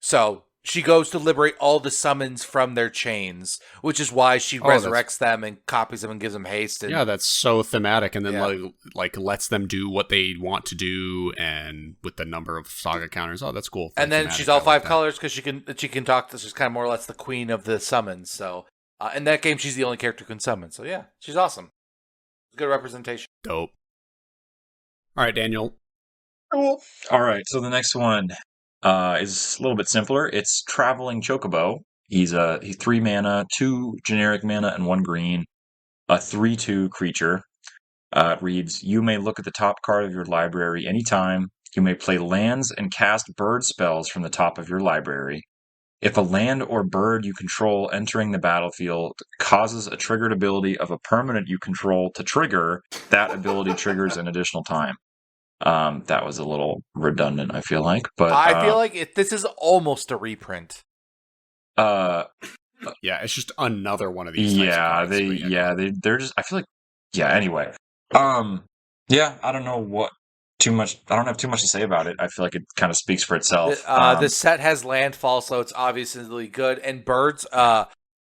So she goes to liberate all the summons from their chains, which is why she resurrects them and copies them and gives them haste. And, yeah, that's so thematic, and then Yeah. like lets them do what they want to do, and with the number of saga counters. Oh, that's cool. and then Thematic, she's all I like five that. colors because she can talk to. She's kind of more or less the queen of the summons. So in that game, she's the only character who can summon. So yeah, she's awesome. Good representation. Dope. All right, Daniel. Cool. All right, so the next one is a little bit simpler. It's Traveling Chocobo. He's 3 mana, 2 generic mana, and 1 green. A 3/2 creature. It reads, you may look at the top card of your library anytime. You may play lands and cast bird spells from the top of your library. If a land or bird you control entering the battlefield causes a triggered ability of a permanent you control to trigger, that ability triggers an additional time. That was a little redundant, I feel like, but I feel like this is almost a reprint. Yeah, it's just another one of these. Types of cards, but they're just. I feel like, anyway, yeah, I don't know what too much. I don't have too much to say about it. I feel like it kind of speaks for itself. The set has landfall, so it's obviously good. And birds,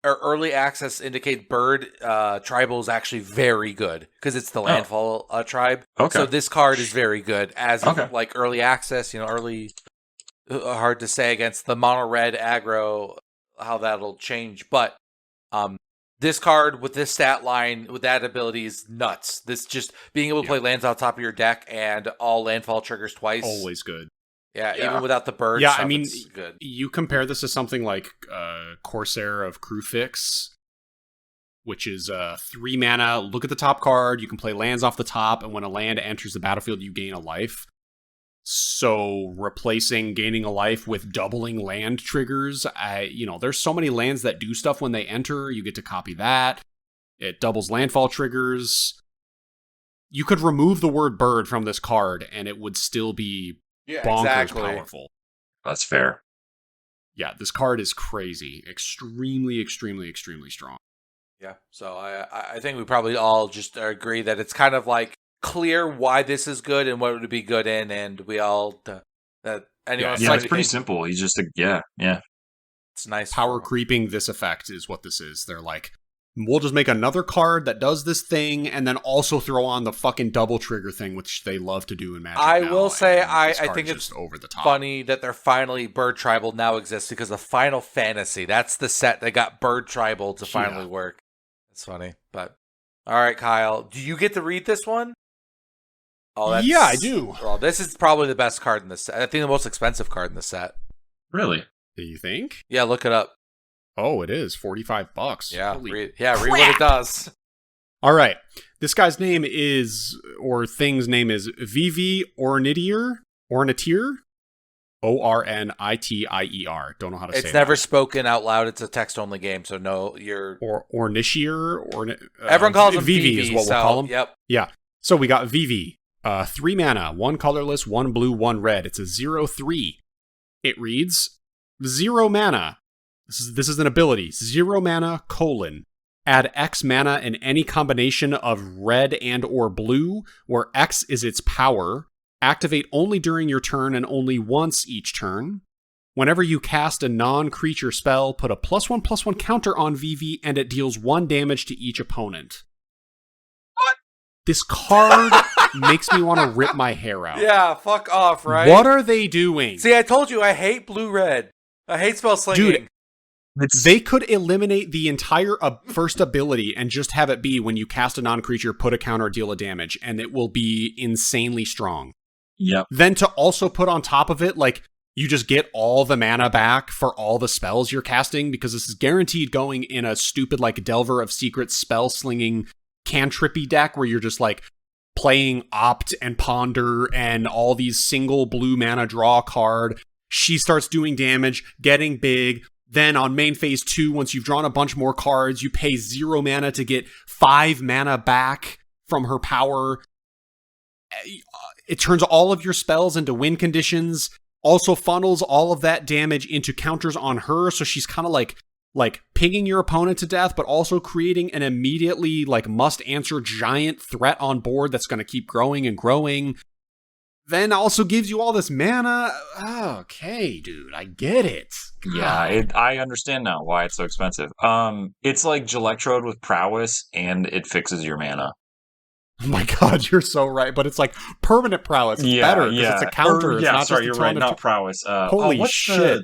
or early access indicate bird tribal is actually very good because it's the landfall tribe. Okay. So this card is very good as Okay. like early access. Early hard to say against the mono red aggro how that'll change, but this card with this stat line with that ability is nuts. This just being able to play lands on top of your deck and all landfall triggers twice. always good. Yeah, even without the bird. Yeah, stuff, I mean, it's good. You compare this to something like Corsair of Crewfix, which is 3 mana. Look at the top card. You can play lands off the top, and when a land enters the battlefield, you gain a life. So replacing gaining a life with doubling land triggers, there's so many lands that do stuff when they enter. You get to copy that. It doubles landfall triggers. You could remove the word bird from this card, and it would still be bonkers powerful. That's fair. Yeah, this card is crazy. Extremely, extremely, extremely strong. Yeah, so I think we probably all just agree that it's kind of like clear why this is good and what it would be good in, and we all that anyone. Yeah, it's pretty simple. He's just yeah. It's nice. Power creeping this effect is what this is. They're like, we'll just make another card that does this thing, and then also throw on the fucking double trigger thing, which they love to do in Magic. I now, will say, and I this card think is it's just over the top. funny that they're finally Bird Tribal now exists because of Final Fantasy. That's the set that got Bird Tribal to finally work. It's funny, but all right, Kyle, do you get to read this one? Oh, yeah, I do. Well, this is probably the best card in this set. I think the most expensive card in the set. Really? Do you think? Yeah, look it up. Oh, it is $45. Yeah, Holy read what it does. All right. This guy's name is, or thing's name is Vivi Ornitier. Ornitier. Don't know how to say it. It's never spoken out loud. It's a text-only game, so no, you're... Or Ornitier. Everyone calls him Vivi. Vivi Is what we'll call him. Yep. Yeah. So we got Vivi. 3 mana, 1 colorless, 1 blue, 1 red. It's a 0/3. It reads, 0 mana. This is an ability. 0 mana, : add X mana in any combination of red and or blue, where X is its power. Activate only during your turn and only once each turn. Whenever you cast a non-creature spell, put a +1/+1 counter on Vivi, and it deals 1 damage to each opponent. What? This card makes me want to rip my hair out. Yeah, fuck off, right? What are they doing? See, I told you I hate blue-red. I hate spell slinging. Dude, they could eliminate the entire first ability and just have it be when you cast a non-creature, put a counter, deal a damage, and it will be insanely strong. Yep. Then to also put on top of it, like, you just get all the mana back for all the spells you're casting, because this is guaranteed going in a stupid, like, Delver of Secrets spell-slinging cantrippy deck where you're just, like, playing Opt and Ponder and all these single blue mana draw card. She starts doing damage, getting big. Then on main phase 2, once you've drawn a bunch more cards, you pay 0 mana to get 5 mana back from her power. It turns all of your spells into win conditions, also funnels all of that damage into counters on her, so she's kind of like pinging your opponent to death, but also creating an immediately like must-answer giant threat on board that's going to keep growing and growing. Then also gives you all this mana. Okay, dude, I get it. Yeah, I understand now why it's so expensive. It's like Gelectrode with prowess, and it fixes your mana. Oh my god, you're so right. But it's like permanent prowess. It's better because it's a counter. It's not sorry, just you're right. Not prowess. Holy shit!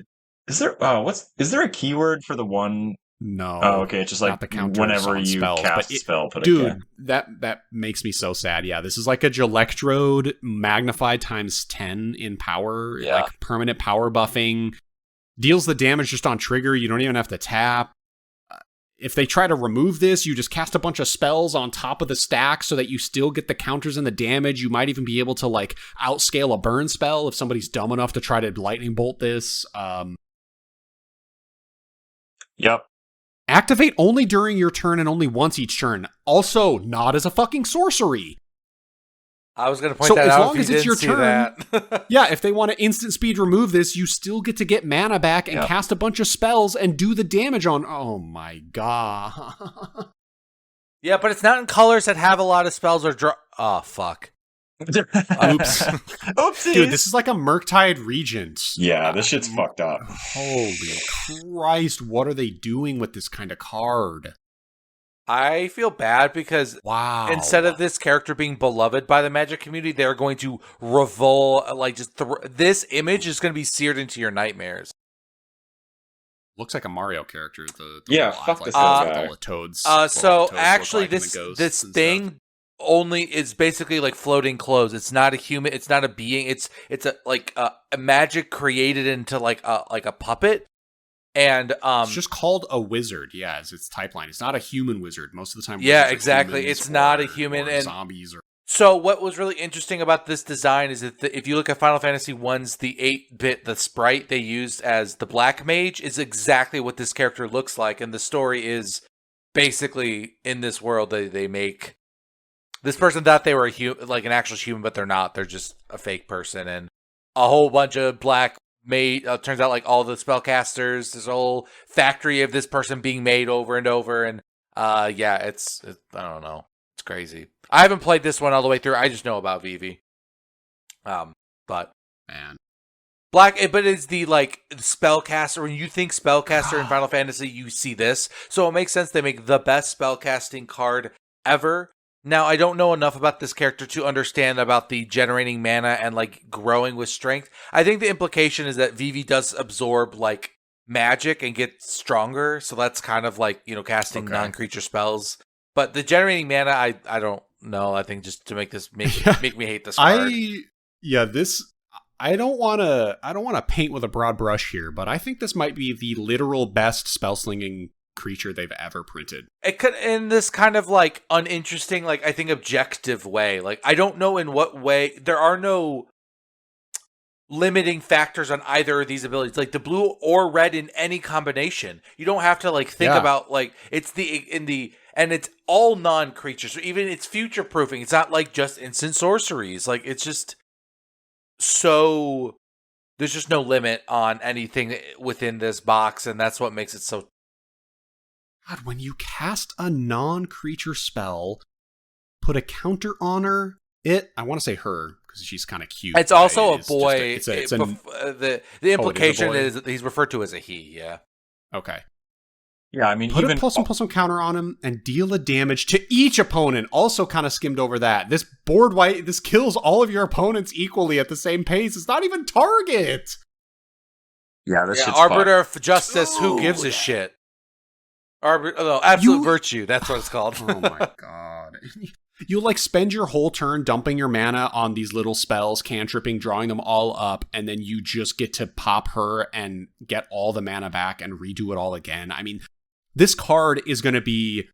Is there a keyword for the one? No. Oh, okay. It's just like not the counter whenever you spells, cast a spell, put dude, a that makes me so sad. Yeah, this is like a Gelectrode magnified times 10 in power. Yeah. Like permanent power buffing. Deals the damage just on trigger. You don't even have to tap. If they try to remove this, you just cast a bunch of spells on top of the stack so that you still get the counters and the damage. You might even be able to like outscale a burn spell if somebody's dumb enough to try to lightning bolt this. Yep. Activate only during your turn and only once each turn. Also, not as a fucking sorcery. I was going to point that out. So as long as it's your turn, that. yeah, if they want to instant speed remove this, you still get to get mana back and cast a bunch of spells and do the damage on. Oh my god. Yeah, but it's not in colors that have a lot of spells or draw. Oh fuck. Oops. Oopsies. Dude, this is like a Murktide Regent. Yeah, this shit's fucked up. Holy Christ, what are they doing with this kind of card? I feel bad because instead of this character being beloved by the Magic community, they're going to revolt, like just this image is going to be seared into your nightmares. Looks like a Mario character. Fuck this guy. All the toads. So actually, this thing only is basically like floating clothes. It's not a human. It's not a being. It's a like a magic created into like a puppet. And it's just called a wizard. Yeah, it's its type line. It's not a human wizard. Most of the time, yeah, exactly. It's not a human or and zombies. Or so what was really interesting about this design is that if you look at Final Fantasy 1's the 8-bit, the sprite they used as the Black Mage is exactly what this character looks like, and the story is basically in this world they make. This person thought they were like an actual human, but they're not. They're just a fake person, and a whole bunch of black made. Turns out like all the spellcasters, this whole factory of this person being made over and over, and it's I don't know, it's crazy. I haven't played this one all the way through. I just know about Vivi. But man, but it's the like spellcaster. When you think spellcaster in Final Fantasy, you see this, so it makes sense they make the best spellcasting card ever. Now, I don't know enough about this character to understand about the generating mana and like growing with strength. I think the implication is that Vivi does absorb like magic and get stronger, so that's kind of like, casting non-creature spells. But the generating mana, I don't know. I think just to make me hate this card. I don't want to paint with a broad brush here, but I think this might be the literal best spell slinging creature they've ever printed. It could, in this kind of like uninteresting, like I think objective way. Like I don't know in what way. There are no limiting factors on either of these abilities, like the blue or red in any combination. You don't have to like think about like it's and it's all non-creatures. So even it's future proofing. It's not like just instant sorceries. Like it's just so there's just no limit on anything within this box, and that's what makes it so. God, when you cast a non-creature spell, put a counter on her. I want to say her because she's kind of cute. It's also a boy. The implication is that he's referred to as a he. Yeah. Okay. Yeah, I mean, put a plus one counter on him and deal a damage to each opponent. Also, kind of skimmed over that. This board white. This kills all of your opponents equally at the same pace. It's not even target. Yeah, this shit's Arbiter of Justice. Dude. Who gives a shit? Absolute Virtue. That's what it's called. Oh my god. You like spend your whole turn dumping your mana on these little spells, cantripping, drawing them all up, and then you just get to pop her and get all the mana back and redo it all again. I mean, this card is going to be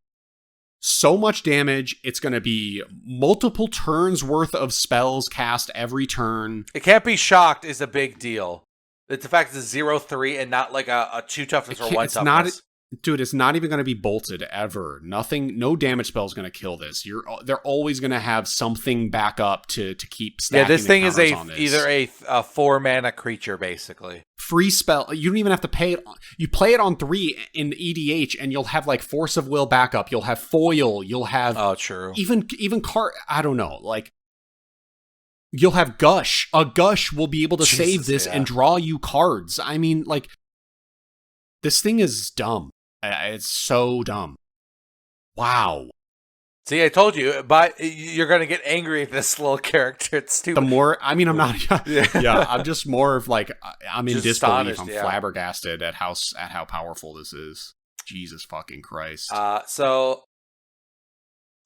so much damage. It's going to be multiple turns worth of spells cast every turn. It can't be shocked is a big deal. It's the fact it's a 0-3 and not like a 2 toughness or 1 toughness. Dude, it's not even going to be bolted ever. Nothing, no damage spell is going to kill this. They're always going to have something back up to keep stacking. Yeah, this thing is either a 4-mana creature, basically. Free spell. You don't even have to pay it. You play it on 3 in EDH, and you'll have like Force of Will backup. You'll have Foil. You'll have true. Even card. I don't know. Like you'll have Gush. A Gush will be able to save this and draw you cards. I mean, like this thing is dumb. It's so dumb. Wow. See, I told you, but you're going to get angry at this little character. It's stupid. The more, I mean, I'm not, yeah, I'm just more of like, I'm in Just disbelief. I'm astonished, flabbergasted at how powerful this is. Jesus fucking Christ. So,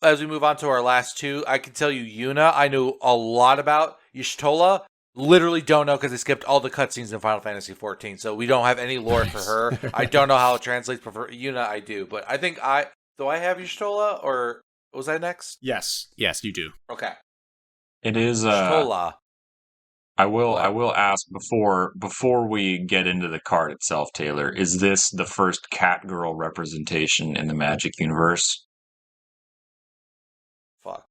as we move on to our last two, I can tell you Yuna, I knew a lot about. Y'shtola, literally don't know because I skipped all the cutscenes in Final Fantasy XIV, so we don't have any lore for her. I don't know how it translates, but for Yuna, I do. But I think do I have Y'shtola, or was I next? Yes, you do. Okay. It is Y'shtola. I will ask before we get into the card itself, Taylor, is this the first Catgirl representation in the Magic universe? Fuck.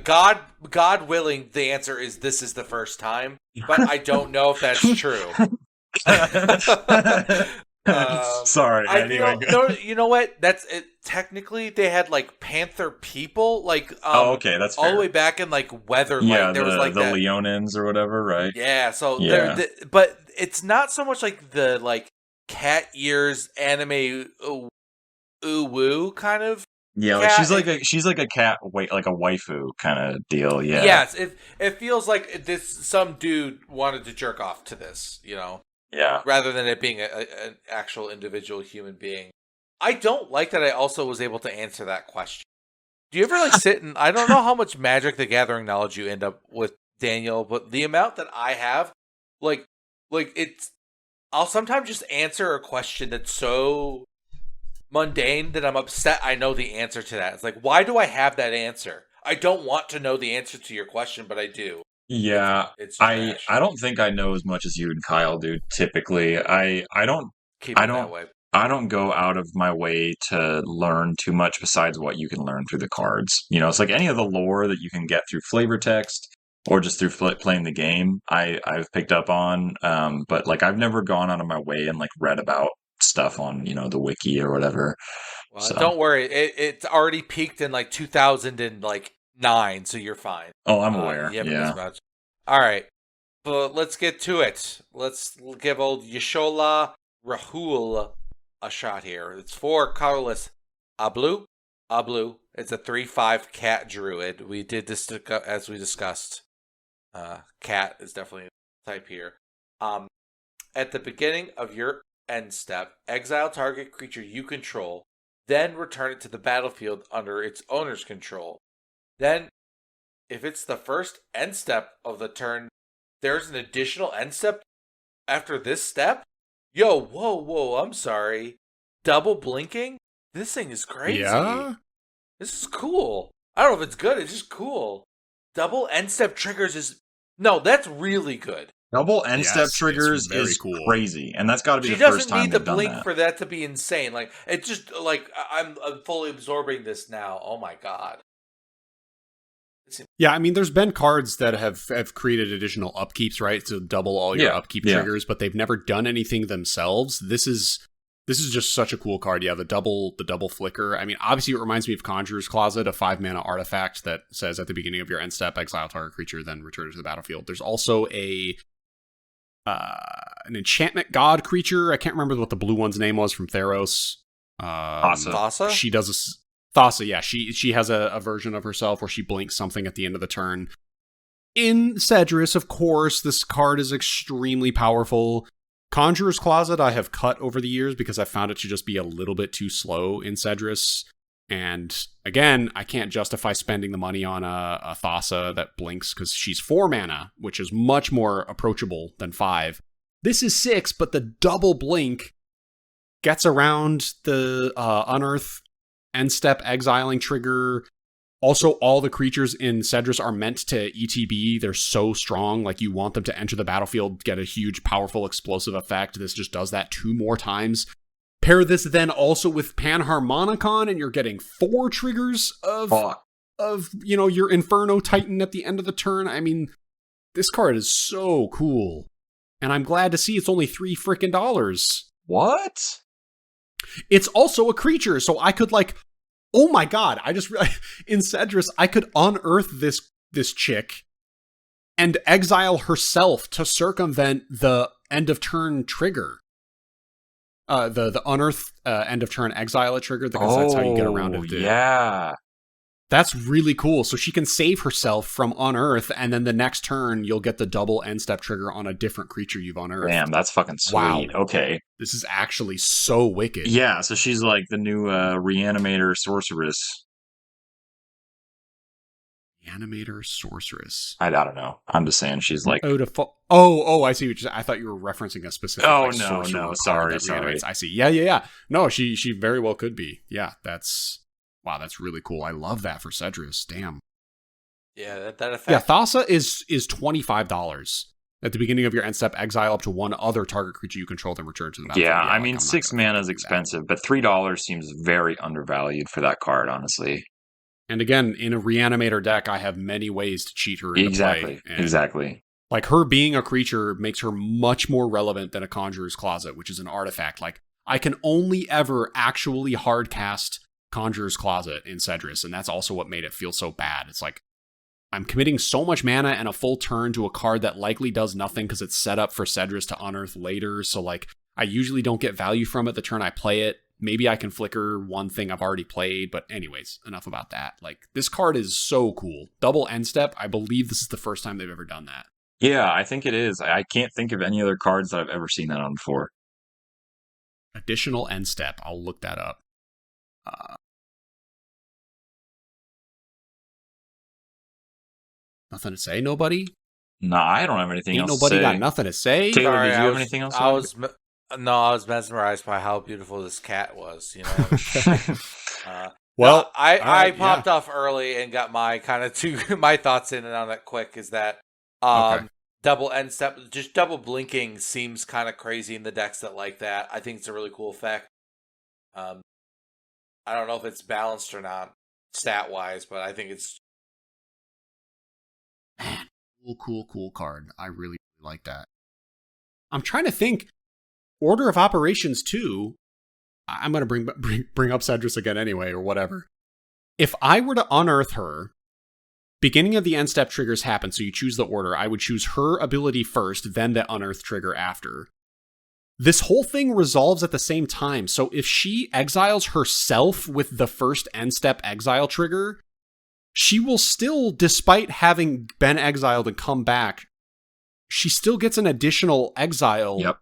God willing, the answer is this is the first time, but I don't know if that's true. Sorry. Anyway, you know what? That's it. Technically, they had like Panther people, like okay, that's fair. all the way back in like Weatherlight. Yeah, there was like the Leonins or whatever, right? Yeah, so Yeah. but it's not so much like the like cat ears anime ooh woo kind of. Yeah, like she's like a cat, like a waifu kind of deal. Yeah. Yes, it feels like some dude wanted to jerk off to this, you know. Yeah. Rather than it being an actual individual human being. I don't like that I also was able to answer that question. Do you ever like sit and I don't know how much Magic the Gathering knowledge you end up with, Daniel, but the amount that I have, like I'll sometimes just answer a question that's so mundane that I'm upset I know the answer to that. It's like, why do I have that answer? I don't want to know the answer to your question, but I do. Yeah, it's I don't think I know as much as you and Kyle do. Typically, I don't keep it that way. I don't go out of my way to learn too much besides what you can learn through the cards. You know, it's like any of the lore that you can get through flavor text or just through playing the game. I've picked up on, but like I've never gone out of my way and like read about stuff on the wiki or whatever. Well, so. Don't worry, it's already peaked in like 2009, so you're fine. Oh, I'm aware. Yeah. All right, but let's get to it. Let's give old Y'shtola Rahul a shot here. It's for colorless Ablu. It's a 3/5 cat druid. We did this as we discussed. Cat is definitely a type here. At the beginning of your end step, exile target creature you control, then return it to the battlefield under its owner's control. Then, if it's the first end step of the turn, there's an additional end step after this step? Yo, whoa, I'm sorry. Double blinking? This thing is crazy. Yeah? This is cool. I don't know if it's good, it's just cool. Double end step triggers is... No, that's really good. Double end step triggers is cool. Crazy, and that's got to be the first time they've done that. She doesn't need the blink for that to be insane. Like, it's just, like, I'm fully absorbing this now. Oh my god. Yeah, I mean, there's been cards that have created additional upkeeps, right, to double all your upkeep triggers, but they've never done anything themselves. This is just such a cool card. Yeah, the double flicker. I mean, obviously, it reminds me of Conjurer's Closet, a 5-mana artifact that says at the beginning of your end step, exile target creature, then return it to the battlefield. There's also an enchantment god creature. I can't remember what the blue one's name was from Theros. Thassa? She does Thassa, yeah. She has a version of herself where she blinks something at the end of the turn. In Cedrus, of course, this card is extremely powerful. Conjurer's Closet I have cut over the years because I found it to just be a little bit too slow in Cedrus. And again, I can't justify spending the money on a Thassa that blinks because she's 4 mana, which is much more approachable than 5. This is 6, but the double blink gets around the unearth end step exiling trigger. Also, all the creatures in Cedrus are meant to ETB. They're so strong. Like, you want them to enter the battlefield, get a huge, powerful, explosive effect. This just does that 2 more times. Pair this then also with Panharmonicon, and you're getting 4 triggers of your Inferno Titan at the end of the turn. I mean, this card is so cool. And I'm glad to see it's only $3 frickin'. What? It's also a creature, so I could oh my god, I just realized in Cedrus, I could unearth this chick and exile herself to circumvent the end of turn trigger. The unearth end of turn exile a trigger, because that's how you get around it. Yeah. That's really cool. So she can save herself from unearth, and then the next turn you'll get the double end step trigger on a different creature you've unearthed. Damn, that's fucking sweet. Wow. Okay. This is actually so wicked. Yeah, so she's like the new Reanimator Sorceress. Reanimator Sorceress. I don't know. I'm just saying she's like... I see what you're saying. I thought you were referencing a specific no. Sorry. I see. Yeah. No, she very well could be. Yeah, that's really cool. I love that for Cedrus. Damn. Yeah, that effect. Yeah, Thassa is $25. At the beginning of your end step, exile up to one other target creature you control, then return to the battlefield. Yeah, I mean, 6 mana is expensive, but $3 seems very undervalued for that card, honestly. And again, in a Reanimator deck, I have many ways to cheat her into play. Exactly. Like, her being a creature makes her much more relevant than a Conjurer's Closet, which is an artifact. Like, I can only ever actually hardcast Conjurer's Closet in Cedrus, and that's also what made it feel so bad. It's like, I'm committing so much mana and a full turn to a card that likely does nothing because it's set up for Cedrus to unearth later, so like, I usually don't get value from it the turn I play it. Maybe I can flicker one thing I've already played, but anyways, enough about that. Like, this card is so cool. Double end step, I believe this is the first time they've ever done that. Yeah, I think it is. I can't think of any other cards that I've ever seen that on before. Additional end step, I'll look that up. Nothing to say, nobody? Nah, I don't have anything else to say. Nobody got nothing to say? Taylor, Sorry, did you have anything else? I was mesmerized by how beautiful this cat was, you know. I popped off early and got my kind of my thoughts in and on that quick. Is that double end step, just double blinking seems kind of crazy in the decks that like that. I think it's a really cool effect. I don't know if it's balanced or not stat wise, but I think it's cool card. I really like that. I'm trying to think. Order of Operations 2, I'm going to bring up Cedrus again anyway, or whatever. If I were to unearth her, beginning of the end step triggers happen, so you choose the order. I would choose her ability first, then the unearth trigger after. This whole thing resolves at the same time, so if she exiles herself with the first end step exile trigger, she will still, despite having been exiled and come back, she still gets an additional exile. Yep.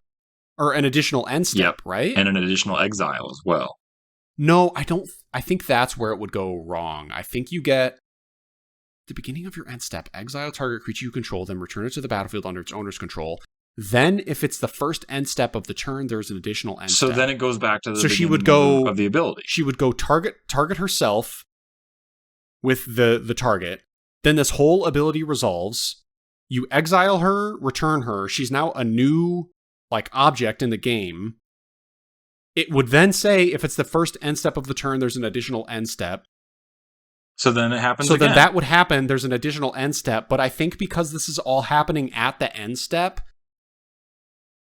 Or an additional end step, right? And an additional exile as well. No, I don't. I think that's where it would go wrong. I think you get the beginning of your end step, exile target creature you control, then return it to the battlefield under its owner's control. Then, if it's the first end step of the turn, there's an additional end step. So then it goes back to the beginning she would go, of the ability. She would go target herself with the target. Then this whole ability resolves. You exile her, return her. She's now a new object in the game. It would then say if it's the first end step of the turn, there's an additional end step. So then it happens again. Then that would happen. There's an additional end step. But I think because this is all happening at the end step,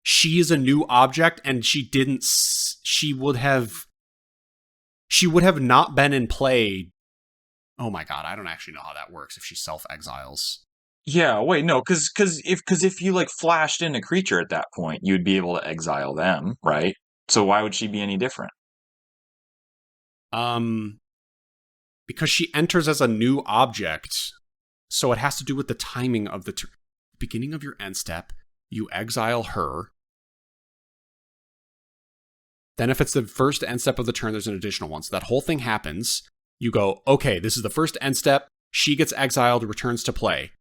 she is a new object and she would have not been in play. Oh my god, I don't actually know how that works if she self-exiles. Yeah, wait, no, because if you flashed in a creature at that point, you'd be able to exile them, right? So why would she be any different? Because she enters as a new object, so it has to do with the timing of the beginning of your end step. You exile her. Then if it's the first end step of the turn, there's an additional one. So that whole thing happens. You go, okay, this is the first end step. She gets exiled, returns to play.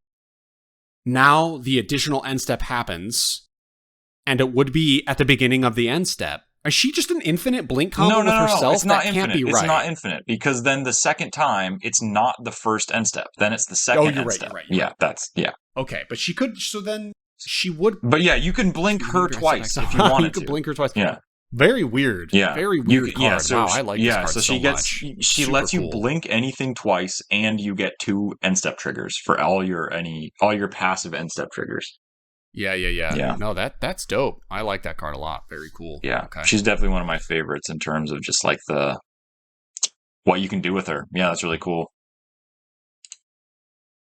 Now the additional end step happens, and it would be at the beginning of the end step. Is she just an infinite blink combo with herself? No, it's not that infinite. Can't be right. It's not infinite, because then the second time, it's not the first end step. Then it's the second end step. You're right. That's, yeah. Okay, but she could, so then she would... But yeah, you can blink her twice if you wanted to. You could blink her twice. Yeah. Very weird. Yeah. Very weird card. Yeah, so wow, I like this card so so she gets much. she Super lets you cool. blink anything twice, and you get 2 end step triggers for all your passive end step triggers. Yeah. Yeah. No, that's dope. I like that card a lot. Very cool. Yeah. Okay. She's definitely one of my favorites in terms of just like what you can do with her. Yeah, that's really cool.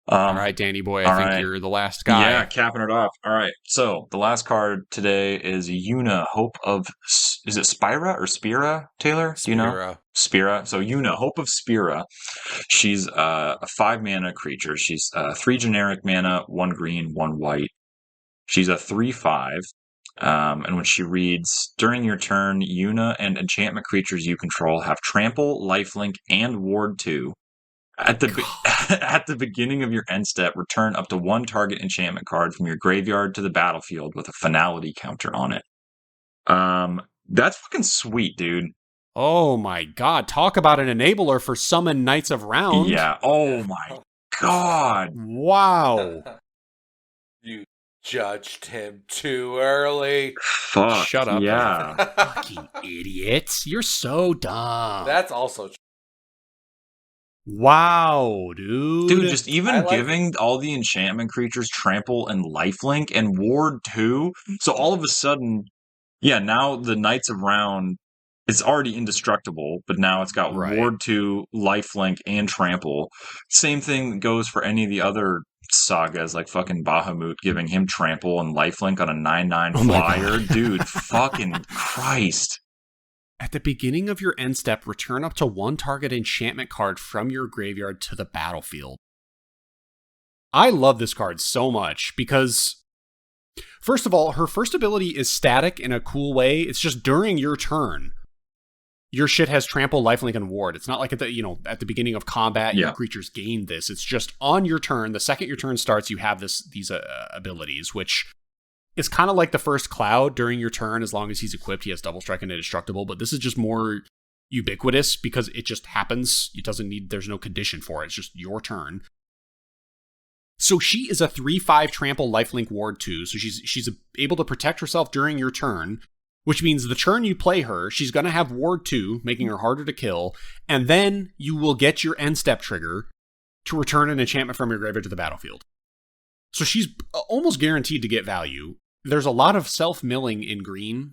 All right, Danny boy, I think you're the last guy. Yeah, capping it off. All right. So the last card today is Yuna, Hope of... Is it Spira or Spira, Taylor? Do you know? Spira. So Yuna, Hope of Spira. She's a 5-mana creature. She's 3 generic mana, 1 green, 1 white. She's a 3/5. And when she reads, during your turn, Yuna and enchantment creatures you control have trample, lifelink, and ward 2. At the beginning of your end step, return up to 1 target enchantment card from your graveyard to the battlefield with a finality counter on it. That's fucking sweet, dude. Oh my god, talk about an enabler for summon Knights of Round. Yeah, oh my god. Wow. You judged him too early. Fuck. Shut up. Yeah. Fucking idiots. You're so dumb. That's also true. Wow, dude. Dude, just even giving all the enchantment creatures trample and lifelink and ward 2. So all of a sudden, yeah, now the Knights of Round, it's already indestructible, but now it's got ward 2, lifelink, and trample. Same thing goes for any of the other sagas, like fucking Bahamut giving him trample and lifelink on a 9/9 flyer. Dude, fucking Christ. At the beginning of your end step, return up to 1 target enchantment card from your graveyard to the battlefield. I love this card so much because, first of all, her first ability is static in a cool way. It's just during your turn. Your shit has trample, lifelink, and ward. It's not like at the beginning of combat, your creatures gain this. It's just on your turn. The second your turn starts, you have these abilities, which is kind of like the first Cloud during your turn. As long as he's equipped, he has double strike and indestructible. But this is just more ubiquitous because it just happens. There's no condition for it. It's just your turn. So she is a 3/5 trample, lifelink, ward 2. So she's able to protect herself during your turn, which means the turn you play her, she's going to have ward 2, making her harder to kill. And then you will get your end step trigger to return an enchantment from your graveyard to the battlefield. So she's almost guaranteed to get value. There's a lot of self-milling in green.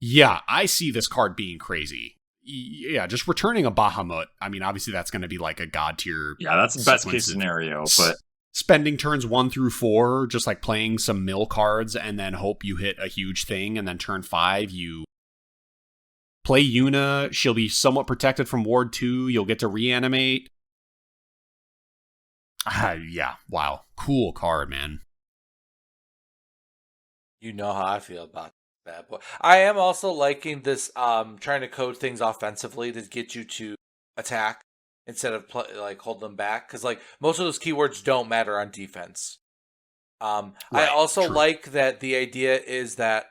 Yeah, I see this card being crazy. Yeah, just returning a Bahamut. I mean, obviously that's going to be like a god tier. Yeah, that's the best case scenario, but spending turns 1 through 4, just like playing some mill cards and then hope you hit a huge thing, and then turn 5 you play Yuna. She'll be somewhat protected from ward 2. You'll get to reanimate. Yeah, wow. Cool card, man. You know how I feel about that boy. I am also liking this trying to code things offensively to get you to attack instead of hold them back, because like most of those keywords don't matter on defense. I also like that the idea is that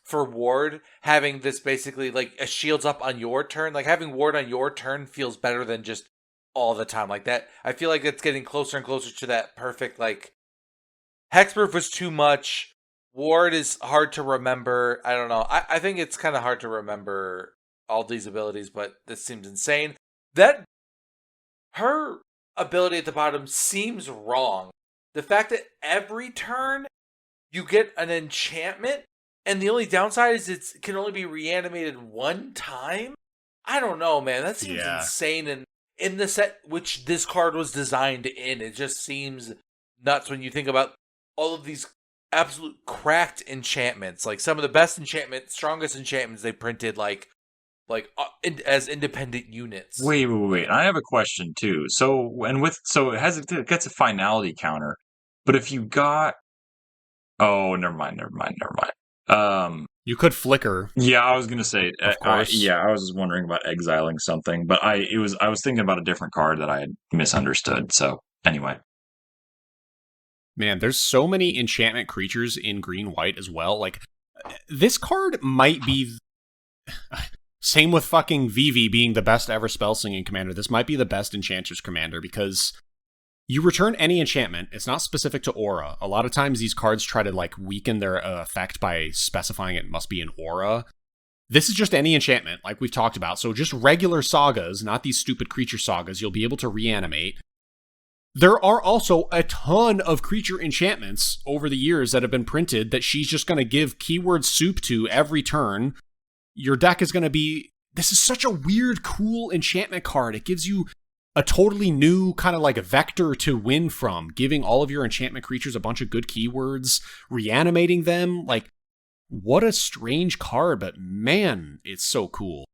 for ward, having this basically like a shields up on your turn, like having ward on your turn feels better than just all the time like that. I feel like it's getting closer and closer to that perfect, like hexproof was too much. Ward is hard to remember. I don't know. I think it's kind of hard to remember all these abilities, but this seems insane. That her ability at the bottom seems wrong. The fact that every turn you get an enchantment, and the only downside is it can only be reanimated 1 time? I don't know, man. That seems insane. And in the set which this card was designed in, it just seems nuts when you think about all of these absolute cracked enchantments. Like some of the best enchantments, strongest enchantments they printed as independent units. Wait. I have a question too. So it gets a finality counter. But if you got never mind. You could flicker. Yeah, I was gonna say. Of course. I was wondering about exiling something, but I was thinking about a different card that I had misunderstood. So anyway, man, there's so many enchantment creatures in green-white as well. Like this card might be. Same with fucking Vivi being the best ever spell slinging commander. This might be the best Enchantress commander because You return any enchantment. It's not specific to aura. A lot of times these cards try to like weaken their effect by specifying it must be an aura. This is just any enchantment, like we've talked about. So just regular sagas, not these stupid creature sagas. You'll be able to reanimate. There are also a ton of creature enchantments over the years that have been printed that she's just going to give keyword soup to every turn. Your deck is going to be... This is such a weird, cool enchantment card. It gives you a totally new kind of like a vector to win from, giving all of your enchantment creatures a bunch of good keywords, reanimating them. Like, what a strange card, but man, it's so cool.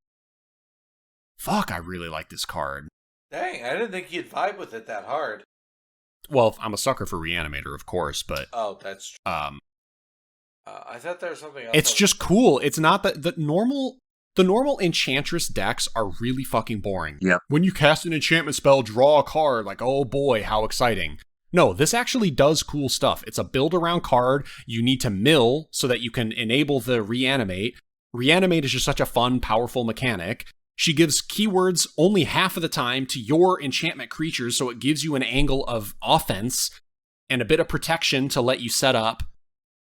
Fuck, I really like this card. Dang, I didn't think you'd vibe with it that hard. Well, I'm a sucker for Reanimator, of course, but... Oh, that's true. I thought there was something else. It's just cool. It's not that the normal Enchantress decks are really fucking boring. Yeah. When you cast an enchantment spell, draw a card, like, oh boy, how exciting. No, this actually does cool stuff. It's a build-around card. You need to mill so that you can enable the Reanimate. Reanimate is just such a fun, powerful mechanic. She gives keywords only half of the time to your enchantment creatures, so it gives you an angle of offense and a bit of protection to let you set up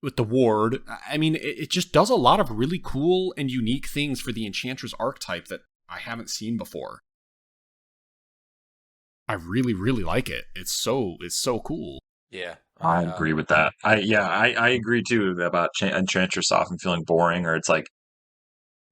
with the ward. I mean, it just does a lot of really cool and unique things for the Enchantress archetype that I haven't seen before. I really, really like it. It's so cool. Yeah. I agree with that. I agree too about Enchantress often feeling boring, or it's like,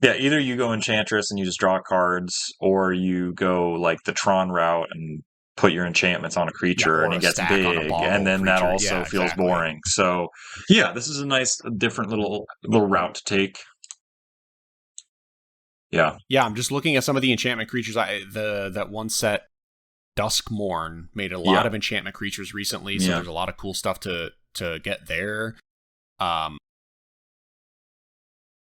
yeah, either you go Enchantress and you just draw cards, or you go like the Tron route and put your enchantments on a creature and it gets big, and then that also feels boring. So, yeah, this is a nice, different little route to take. Yeah. Yeah, I'm just looking at some of the enchantment creatures. That one set, Duskmourn, made a lot of enchantment creatures recently, so there's a lot of cool stuff to get there.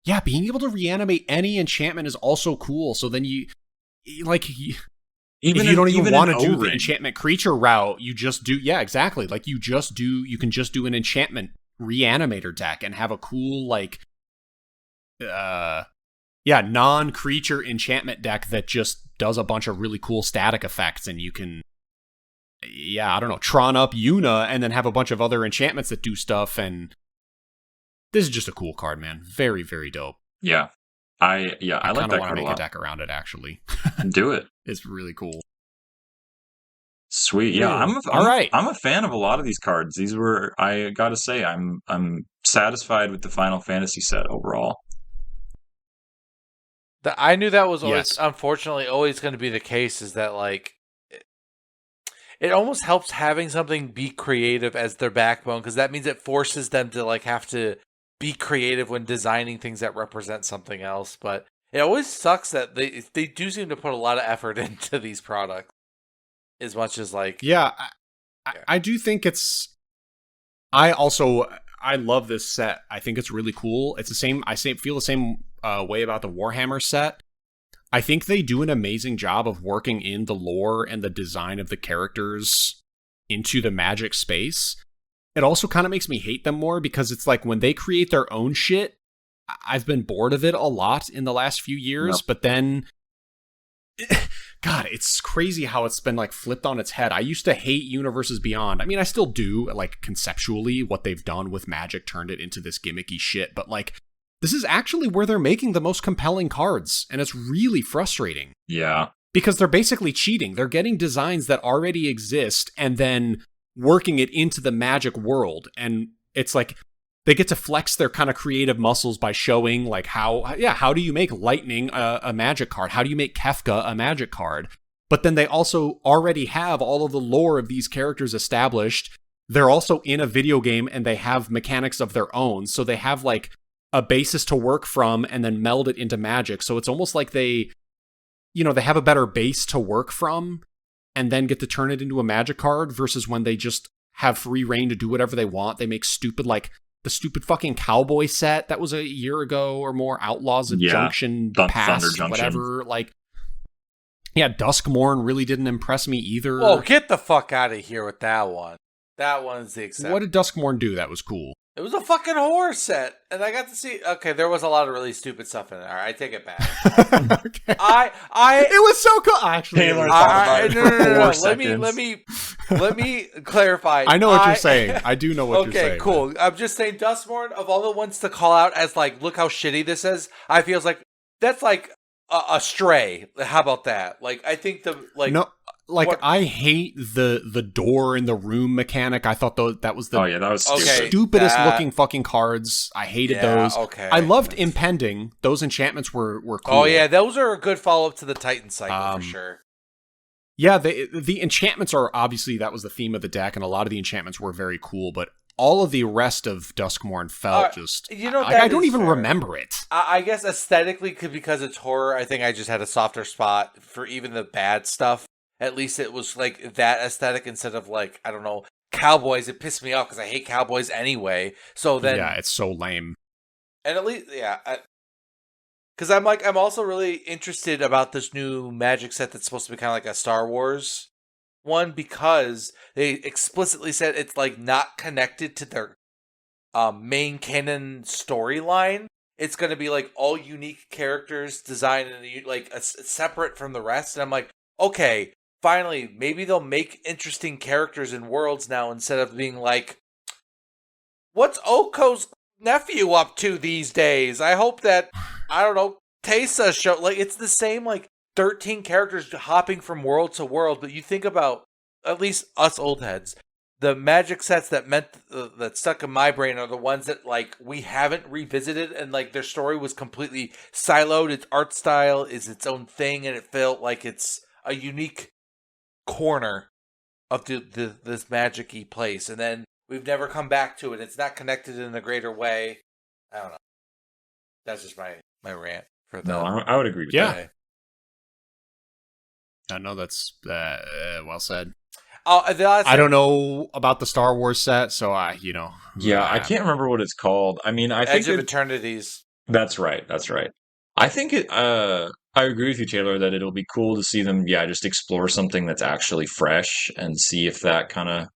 Yeah, being able to reanimate any enchantment is also cool. So then you don't even want to do the enchantment creature route, you just do, exactly. Like you can just do an enchantment reanimator deck and have a cool, like, non-creature enchantment deck that just does a bunch of really cool static effects, and you can, Tron up Yuna and then have a bunch of other enchantments that do stuff, and this is just a cool card, man. Very, very dope. Yeah. I like that card a lot. I kind of want to make a deck around it, actually. Do it. It's really cool. Sweet. Yeah, I'm a fan of a lot of these cards. These were, I gotta say, I'm satisfied with the Final Fantasy set overall. I knew that was always, unfortunately, always going to be the case, is that, like, it almost helps having something be creative as their backbone, because that means it forces them to, like, have to be creative when designing things that represent something else. But it always sucks that they do seem to put a lot of effort into these products, as much as, like... Yeah, I do think it's... I love this set. I think it's really cool. It's the same... I feel the same way about the Warhammer set. I think they do an amazing job of working in the lore and the design of the characters into the Magic space. It also kind of makes me hate them more, because it's like when they create their own shit, I've been bored of it a lot in the last few years, but then... God, it's crazy how it's been, like, flipped on its head. I used to hate Universes Beyond. I mean, I still do, like, conceptually, what they've done with Magic, turned it into this gimmicky shit, but, like, this is actually where they're making the most compelling cards, and it's really frustrating. Yeah. Because they're basically cheating. They're getting designs that already exist, and then working it into the Magic world, and it's like... They get to flex their kind of creative muscles by showing, like, how do you make Lightning a Magic card? How do you make Kefka a Magic card? But then they also already have all of the lore of these characters established. They're also in a video game, and they have mechanics of their own. So they have, like, a basis to work from and then meld it into Magic. So it's almost like they have a better base to work from and then get to turn it into a Magic card, versus when they just have free reign to do whatever they want. They make stupid, like... The stupid fucking cowboy set that was a year ago or more, Outlaws of Junction, Pass, whatever. Like, Duskmourn really didn't impress me either. Oh, get the fuck out of here with that one. That one's the exception. What did Duskmourn do that was cool? It was a fucking horror set, and I got to see. Okay, there was a lot of really stupid stuff in there. I take it back. Okay. It was so cool. Actually, Taylor no. For Let me clarify. I know what you're saying. I do know what you're saying. Okay, cool. Man. I'm just saying, Duskmourn, of all the ones to call out as like, look how shitty this is. I feels like that's like a Stray. How about that? Like, I think I hate the door in the room mechanic. I thought that was that was stupidest looking fucking cards. I hated those. Okay, I loved Impending. Those enchantments were cool. Oh yeah, those are a good follow up to the Titan cycle for sure. Yeah, the enchantments are obviously that was the theme of the deck, and a lot of the enchantments were very cool. But all of the rest of Duskmourn felt I don't even remember it. I guess aesthetically, because it's horror, I think I just had a softer spot for even the bad stuff. At least it was like that aesthetic instead of like, I don't know, cowboys. It pissed me off because I hate cowboys anyway. So then, yeah, it's so lame. And at least, because I'm also really interested about this new Magic set that's supposed to be kind of like a Star Wars one, because they explicitly said it's like not connected to their main canon storyline. It's going to be like all unique characters designed and like separate from the rest. And I'm like, okay. Finally, maybe they'll make interesting characters in worlds now instead of being like, what's Oko's nephew up to these days? I hope that, I don't know, Teysa show, like, it's the same, like, 13 characters hopping from world to world, but you think about, at least us old heads, the Magic sets that that stuck in my brain are the ones that, like, we haven't revisited, and, like, their story was completely siloed, its art style is its own thing, and it felt like it's a unique corner of this magic-y place, and then we've never come back to it. It's not connected in a greater way. I don't know. That's just my rant for that. No, I would agree with that. No, that's well said. I don't know about the Star Wars set, so I can't remember what it's called. I mean, I think Edge of Eternities. That's right. I think I agree with you, Taylor, that it'll be cool to see them, just explore something that's actually fresh and see if that kind of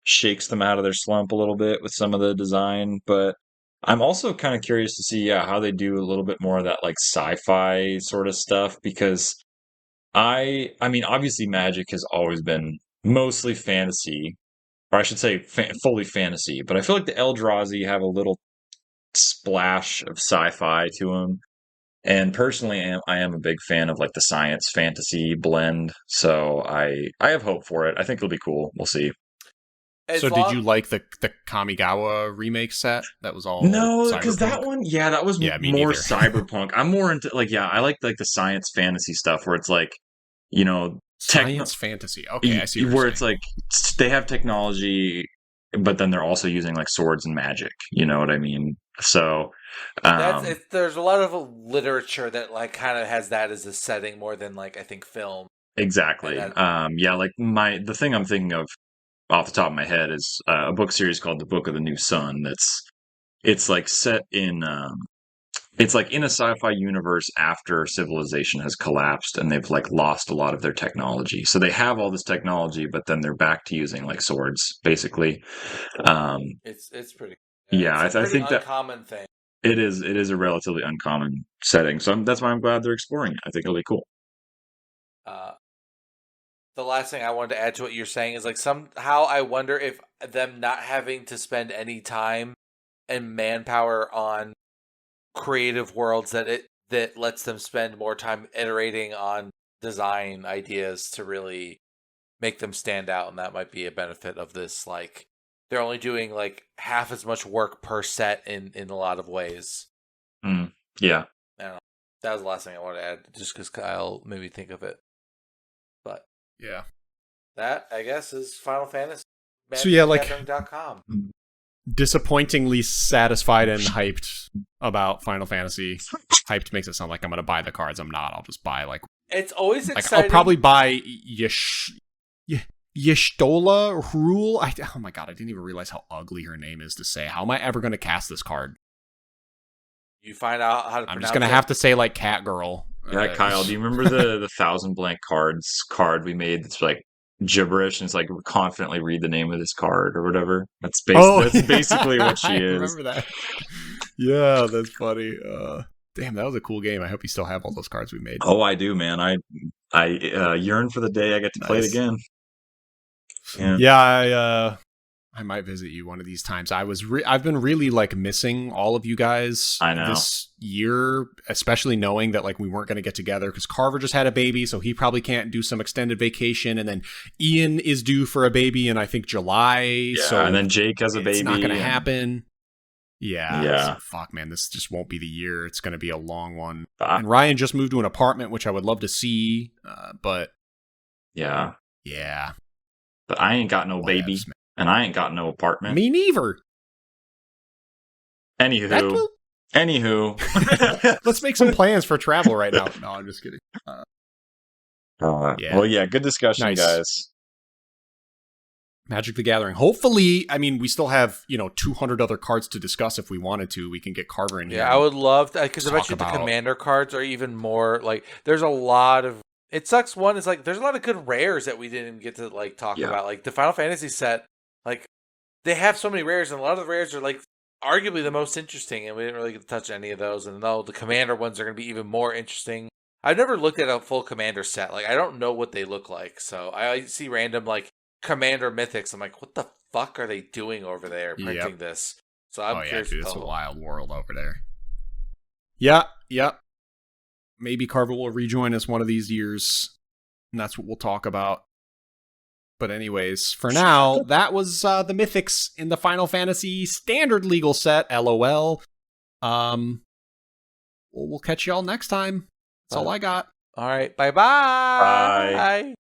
shakes them out of their slump a little bit with some of the design. But I'm also kind of curious to see, how they do a little bit more of that like sci-fi sort of stuff, because I mean, obviously Magic has always been mostly fantasy, or I should say fully fantasy, but I feel like the Eldrazi have a little splash of sci-fi to them. And personally, I am a big fan of like the science fantasy blend, so I have hope for it. I think it'll be cool. We'll see. Did you like the Kamigawa remake set? That was all no, because that one, that was more neither. cyberpunk. I'm more into I like the science fantasy stuff where it's like, science fantasy. Okay, I see. Where it's like they have technology, but then they're also using like swords and magic. You know what I mean? So there's a lot of literature that like kind of has that as a setting more than like I think film. Exactly. Like the thing I'm thinking of off the top of my head is a book series called The Book of the New Sun. It's like set in it's like in a sci-fi universe after civilization has collapsed and they've like lost a lot of their technology. So they have all this technology, but then they're back to using like swords, basically. It's pretty. I think that uncommon thing. It is a relatively uncommon setting, so that's why I'm glad they're exploring it. I think it'll be cool. The last thing I wanted to add to what you're saying is like somehow I wonder if them not having to spend any time and manpower on creative worlds that lets them spend more time iterating on design ideas to really make them stand out, and that might be a benefit of this. Like they're only doing like half as much work per set in a lot of ways. Yeah. I don't know. That was the last thing I wanted to add, just because Kyle made me think of it. But yeah, that I guess is Final Fantasy. So yeah, like .com. Disappointingly satisfied and hyped about Final Fantasy. Hyped makes it sound like I'm gonna buy the cards. I'm not. I'll just buy like. It's always exciting. I'll probably buy Y'shtola Rule. Oh my god, I didn't even realize how ugly her name is to say. How am I ever going to cast this card? You find out how to. I'm just going to have to say like Cat Girl. Yeah, Kyle, do you remember the 1,000 blank cards card we made? That's like gibberish, and it's like confidently read the name of this card or whatever. That's yeah. basically what she I is. remember that. Yeah, that's funny. Damn, that was a cool game. I hope you still have all those cards we made. Oh, I do, man. I yearn for the day I get to play it again. Yeah, I might visit you one of these times. I've been really like missing all of you guys I know. this year, especially knowing that like we weren't going to get together because Carver just had a baby, so he probably can't do some extended vacation, and then Ian is due for a baby in I think July. Yeah, so and then Jake has a baby. It's not going to happen. Yeah. So fuck, man, this just won't be the year. It's going to be a long one. Ah. And Ryan just moved to an apartment, which I would love to see, but yeah. But I ain't got no baby, Whatevs, man. and I ain't got no apartment. Me neither. Anywho, let's make some plans for travel right now. No, I'm just kidding. Well, yeah, good discussion, guys. Magic the Gathering. Hopefully, I mean, we still have 200 other cards to discuss if we wanted to. We can get Carver in here. Yeah, I would love to, because eventually the commander cards are even more like. There's a lot of. It sucks. One is like there's a lot of good rares that we didn't get to like talk about. Like the Final Fantasy set, like they have so many rares, and a lot of the rares are like arguably the most interesting, and we didn't really get to touch any of those. And the commander ones are going to be even more interesting. I've never looked at a full commander set. Like I don't know what they look like, so I see random like commander mythics. I'm like, what the fuck are they doing over there printing this? So I'm curious. Dude, it's a wild world over there. Yeah. Maybe Carver will rejoin us one of these years, and that's what we'll talk about. But anyways, for now, that was the Mythics in the Final Fantasy Standard Legal Set, LOL. We'll catch y'all next time. That's all I got. All right, bye-bye. Bye.